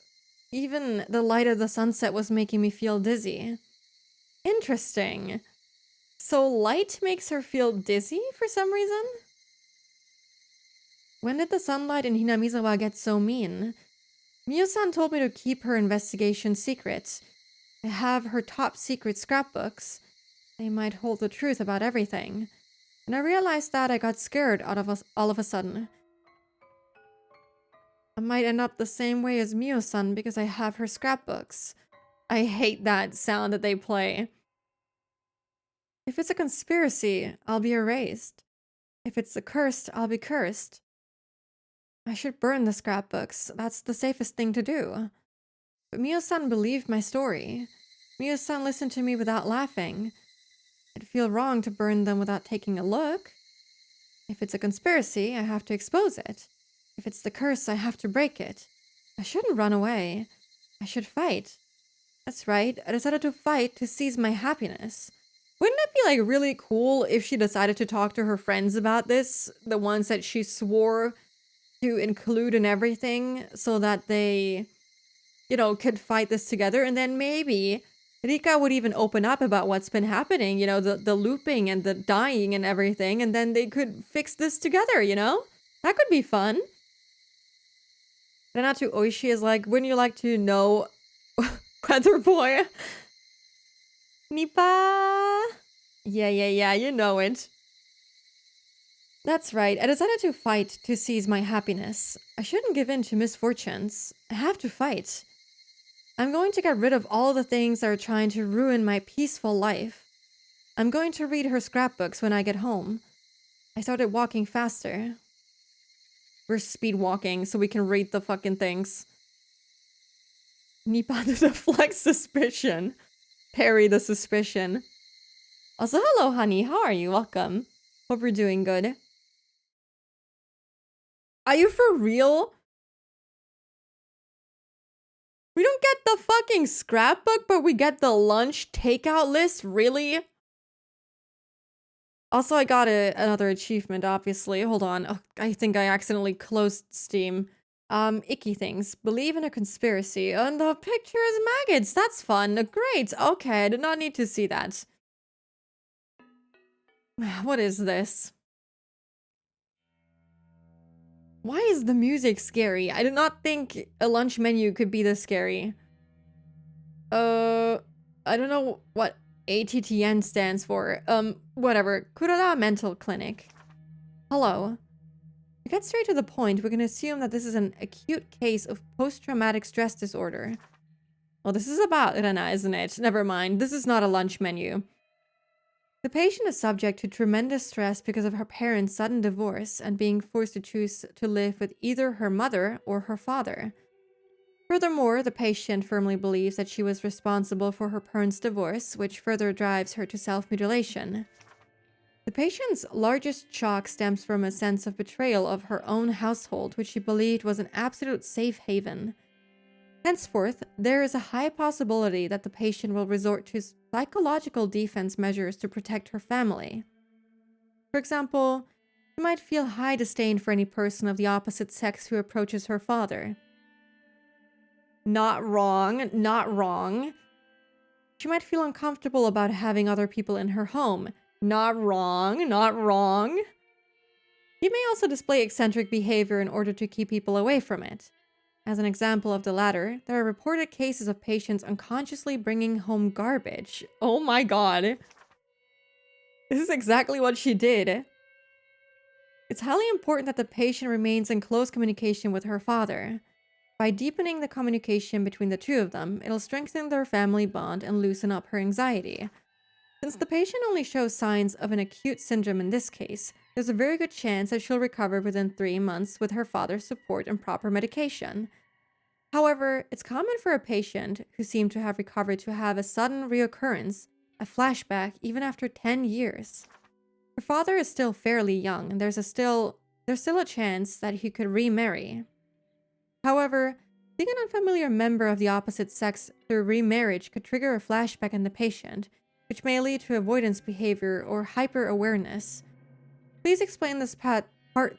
even the light of the sunset was making me feel dizzy. Interesting. So light makes her feel dizzy for some reason? When did the sunlight in Hinamizawa get so mean? Miyo-san told me to keep her investigation secret. I have her top secret scrapbooks. They might hold the truth about everything. And I realized that I got scared all of a sudden. I might end up the same way as Miyo-san because I have her scrapbooks. I hate that sound that they play. If it's a conspiracy, I'll be erased. If it's the cursed, I'll be cursed. I should burn the scrapbooks. That's the safest thing to do. But Miyo-san believed my story. Miyo-san listened to me without laughing. It'd feel wrong to burn them without taking a look. If it's a conspiracy, I have to expose it. If it's the curse, I have to break it. I shouldn't run away. I should fight. That's right, I decided to fight to seize my happiness. Wouldn't it be like really cool if she decided to talk to her friends about this? The ones that she swore to include in everything so that they, you know, could fight this together. And then maybe Rika would even open up about what's been happening, you know, the looping and the dying and everything. And then they could fix this together, you know? That could be fun. Renatu Oishi is like, wouldn't you like to know Weather Boy? Nipa? Yeah, you know it. That's right, I decided to fight to seize my happiness. I shouldn't give in to misfortunes. I have to fight. I'm going to get rid of all the things that are trying to ruin my peaceful life. I'm going to read her scrapbooks when I get home. I started walking faster. We're speed walking so we can read the fucking things. Nipa to deflect suspicion. Parry the suspicion. Also, hello, honey. How are you? Welcome. Hope you're doing good. Are you for real? We don't get the fucking scrapbook, but we get the lunch takeout list? Really? Also, I got another achievement, obviously. Hold on. Oh, I think I accidentally closed Steam. Icky things. Believe in a conspiracy. And the picture is maggots. That's fun. Great. Okay, I did not need to see that. What is this? Why is the music scary? I did not think a lunch menu could be this scary. I don't know what ATTN stands for. Whatever. Kurada Mental Clinic. Hello. To get straight to the point, we can assume that this is an acute case of post-traumatic stress disorder. Well, this is about Rena, isn't it? Never mind. This is not a lunch menu. The patient is subject to tremendous stress because of her parents' sudden divorce and being forced to choose to live with either her mother or her father. Furthermore, the patient firmly believes that she was responsible for her parents' divorce, which further drives her to self-mutilation. The patient's largest shock stems from a sense of betrayal of her own household, which she believed was an absolute safe haven. Henceforth, there is a high possibility that the patient will resort to psychological defense measures to protect her family. For example, she might feel high disdain for any person of the opposite sex who approaches her father. Not wrong, not wrong. She might feel uncomfortable about having other people in her home. Not wrong, not wrong. She may also display eccentric behavior in order to keep people away from it. As an example of the latter, there are reported cases of patients unconsciously bringing home garbage. Oh my god. This is exactly what she did. It's highly important that the patient remains in close communication with her father. By deepening the communication between the two of them, it'll strengthen their family bond and loosen up her anxiety. Since the patient only shows signs of an acute syndrome in this case, there's a very good chance that she'll recover within 3 months with her father's support and proper medication. However, it's common for a patient who seemed to have recovered to have a sudden reoccurrence, a flashback, even after 10 years. Her father is still fairly young, and there's still a chance that he could remarry. However, seeing an unfamiliar member of the opposite sex through remarriage could trigger a flashback in the patient, which may lead to avoidance behavior or hyper-awareness. Please explain this part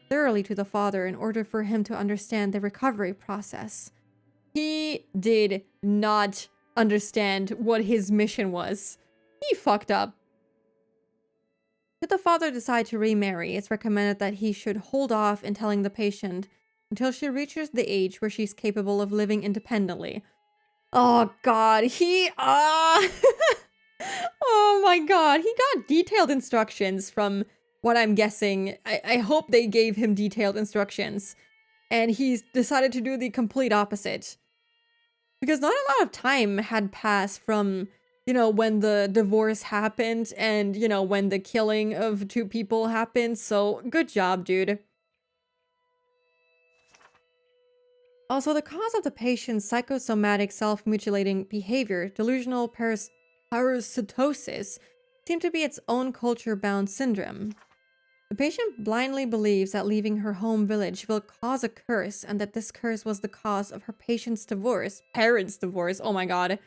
thoroughly to the father in order for him to understand the recovery process. He did not understand what his mission was. He fucked up. Should the father decide to remarry, it's recommended that he should hold off in telling the patient until she reaches the age where she's capable of living independently. Oh god, oh my god, he got detailed instructions from what I'm guessing. I hope they gave him detailed instructions. And he's decided to do the complete opposite. Because not a lot of time had passed from, you know, when the divorce happened and, you know, when the killing of 2 people happened. So, good job, dude. Also, the cause of the patient's psychosomatic self-mutilating behavior, delusional parasitosis, seemed to be its own culture-bound syndrome. The patient blindly believes that leaving her home village will cause a curse and that this curse was the cause of her patient's divorce. Parents' divorce, oh my god.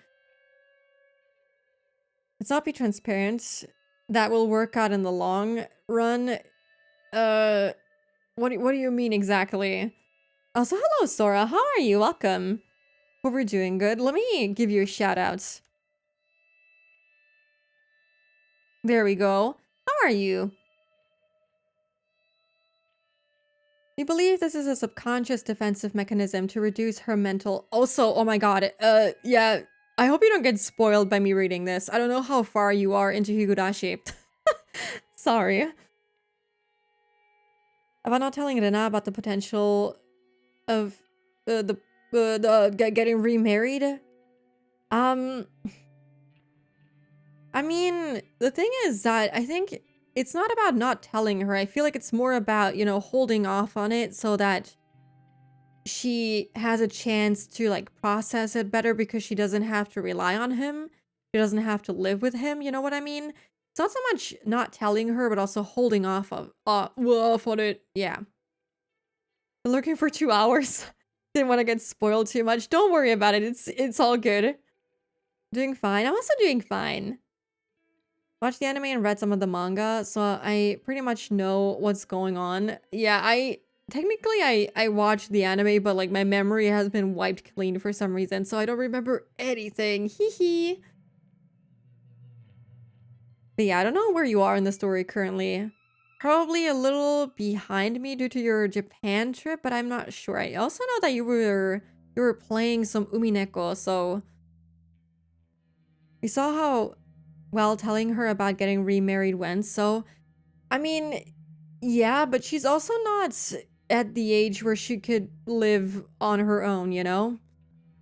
Let's not be transparent. That will work out in the long run. What do you mean exactly? Also, hello, Sora. How are you? Welcome. Hope we're doing good. Let me give you a shout out. There we go. How are you? We believe this is a subconscious defensive mechanism to reduce her mental... Also, oh my god, yeah. I hope you don't get spoiled by me reading this. I don't know how far you are into Higurashi. Sorry. Am I not telling Rena about the potential of getting remarried? I mean, the thing is that I think it's not about not telling her. I feel like it's more about, you know, holding off on it so that she has a chance to, like, process it better because she doesn't have to rely on him. She doesn't have to live with him, you know what I mean? It's not so much not telling her, but also holding off on it. Yeah. Been looking for 2 hours. Didn't want to get spoiled too much. Don't worry about it. It's all good. Doing fine. I'm also doing fine. Watched the anime and read some of the manga, so I pretty much know what's going on. Yeah, I watched the anime, but like my memory has been wiped clean for some reason, so I don't remember anything. Hee hee. But yeah, I don't know where you are in the story currently. Probably a little behind me due to your Japan trip, but I'm not sure. I also know that you were playing some Umineko, so we saw how well telling her about getting remarried went. So, I mean, yeah, but she's also not at the age where she could live on her own, you know?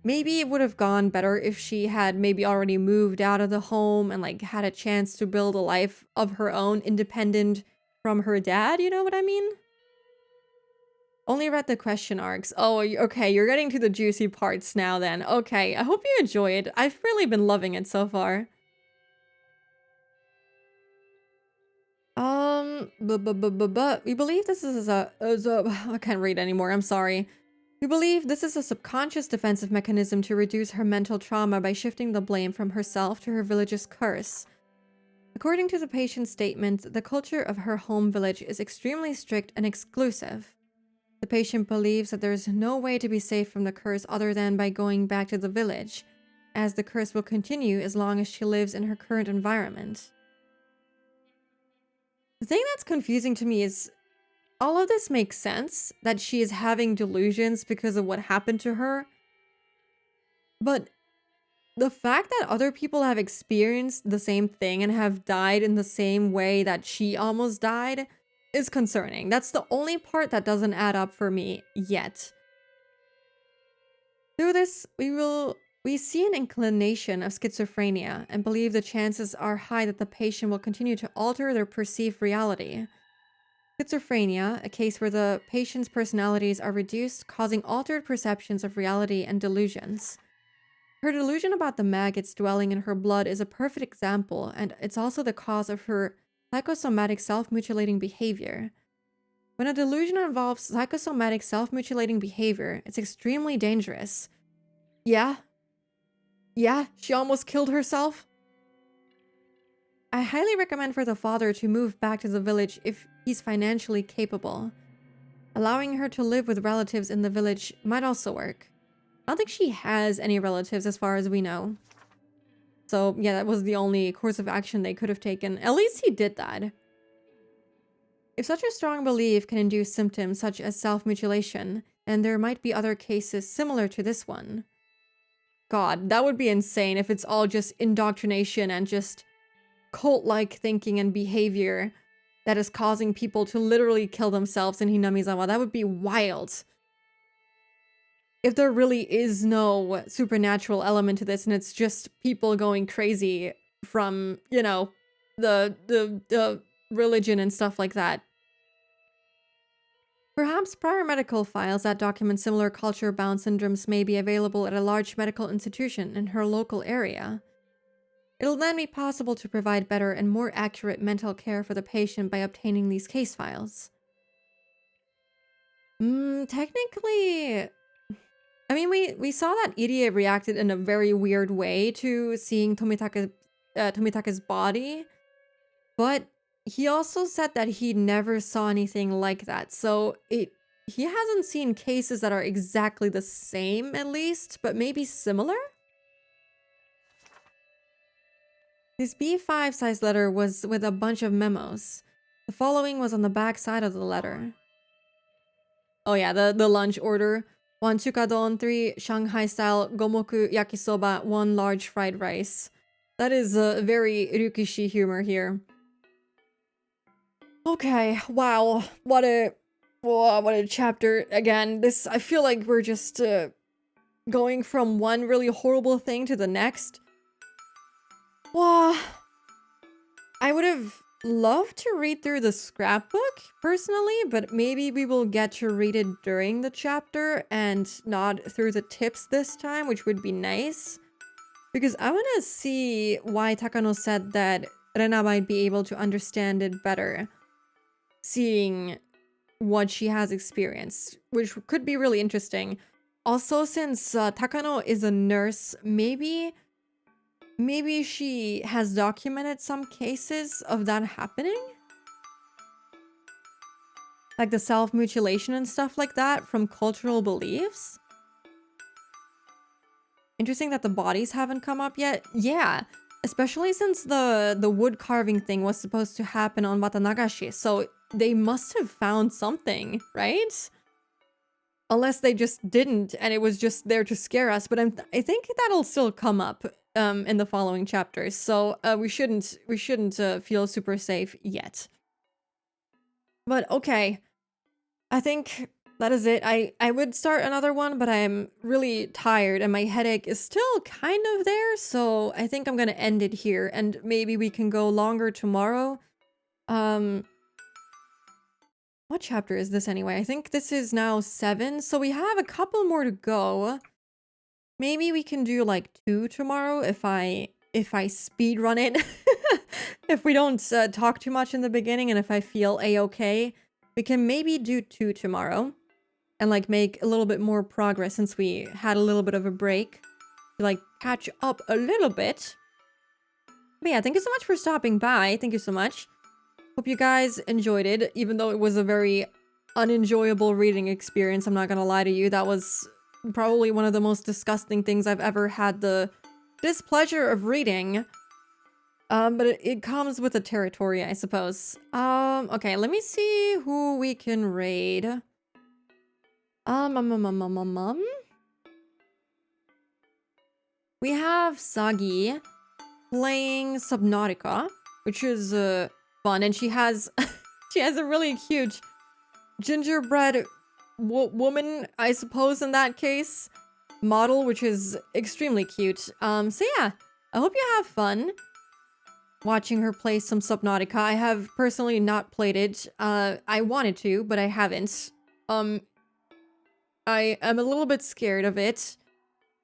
Maybe it would have gone better if she had maybe already moved out of the home and like had a chance to build a life of her own independent from her dad, you know what I mean? Only read the question arcs. Oh, okay, you're getting to the juicy parts now then. Okay, I hope you enjoy it. I've really been loving it so far. We believe this is I can't read anymore, I'm sorry. We believe this is a subconscious defensive mechanism to reduce her mental trauma by shifting the blame from herself to her village's curse. According to the patient's statement, the culture of her home village is extremely strict and exclusive. The patient believes that there is no way to be safe from the curse other than by going back to the village, as the curse will continue as long as she lives in her current environment. The thing that's confusing to me is all of this makes sense, that she is having delusions because of what happened to her. But the fact that other people have experienced the same thing and have died in the same way that she almost died is concerning. That's the only part that doesn't add up for me yet. Through this, we see an inclination of schizophrenia and believe the chances are high that the patient will continue to alter their perceived reality. Schizophrenia, a case where the patient's personalities are reduced, causing altered perceptions of reality and delusions. Her delusion about the maggots dwelling in her blood is a perfect example, and it's also the cause of her psychosomatic self-mutilating behavior. When a delusion involves psychosomatic self-mutilating behavior, it's extremely dangerous. Yeah, she almost killed herself. I highly recommend for the father to move back to the village if he's financially capable. Allowing her to live with relatives in the village might also work. I don't think she has any relatives as far as we know. So yeah, that was the only course of action they could have taken. At least he did that. If such a strong belief can induce symptoms such as self-mutilation, then there might be other cases similar to this one. God, that would be insane if it's all just indoctrination and just cult-like thinking and behavior that is causing people to literally kill themselves in Hinamizawa. That would be wild. If there really is no supernatural element to this and it's just people going crazy from, you know, the religion and stuff like that. Perhaps prior medical files that document similar culture-bound syndromes may be available at a large medical institution in her local area. It'll then be possible to provide better and more accurate mental care for the patient by obtaining these case files. Technically... I mean, we saw that Irie reacted in a very weird way to seeing Tomitaka's body, but he also said that he never saw anything like that, so he hasn't seen cases that are exactly the same, at least, but maybe similar? This B5 size letter was with a bunch of memos. The following was on the back side of the letter. Oh yeah, the lunch order. 1 chukadon, 3 Shanghai-style gomoku yakisoba, 1 large fried rice. That is very Ryukishi humor here. Okay, wow. What a chapter. Again, this, I feel like we're just going from one really horrible thing to the next. Wow. I would have loved to read through the scrapbook, personally, but maybe we will get to read it during the chapter and not through the tips this time, which would be nice. Because I want to see why Takano said that Rena might be able to understand it better, seeing what she has experienced, which could be really interesting. Also, since Takano is a nurse, maybe she has documented some cases of that happening? Like the self-mutilation and stuff like that from cultural beliefs? Interesting that the bodies haven't come up yet. Yeah, especially since the wood carving thing was supposed to happen on Watanagashi, so they must have found something, right? Unless they just didn't and it was just there to scare us, but I think that'll still come up in the following chapters, so we shouldn't feel super safe yet. But okay, I think that is it. I would start another one, but I'm really tired and my headache is still kind of there, so I think I'm gonna end it here and maybe we can go longer tomorrow. What chapter is this anyway? I think this is now 7, so we have a couple more to go. Maybe we can do like 2 tomorrow if I speed run it. If we don't talk too much in the beginning and if I feel a-okay, we can maybe do 2 tomorrow and like make a little bit more progress since we had a little bit of a break to like catch up a little bit. But yeah, thank you so much for stopping by. Thank you so much. Hope you guys enjoyed it, even though it was a very unenjoyable reading experience. I'm not gonna lie to you. That was probably one of the most disgusting things I've ever had the displeasure of reading. But it comes with the territory, I suppose. Okay, let me see who we can raid. We have Sagi playing Subnautica, which is fun, and she has a really cute gingerbread woman, I suppose, in that case, model, which is extremely cute. So yeah, I hope you have fun watching her play some Subnautica. I have personally not played it. I wanted to, but I haven't. I am a little bit scared of it.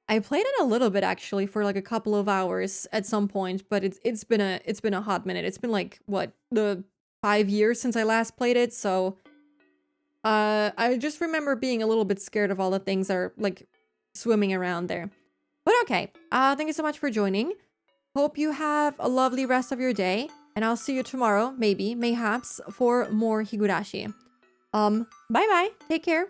I played it a little bit actually for like a couple of hours at some point, but it's been a hot minute. It's been like what, the 5 years since I last played it, so I just remember being a little bit scared of all the things that are like swimming around there. But okay, thank you so much for joining. Hope you have a lovely rest of your day, And I'll see you tomorrow, maybe, mayhaps, for more Higurashi. Bye-bye. Take care.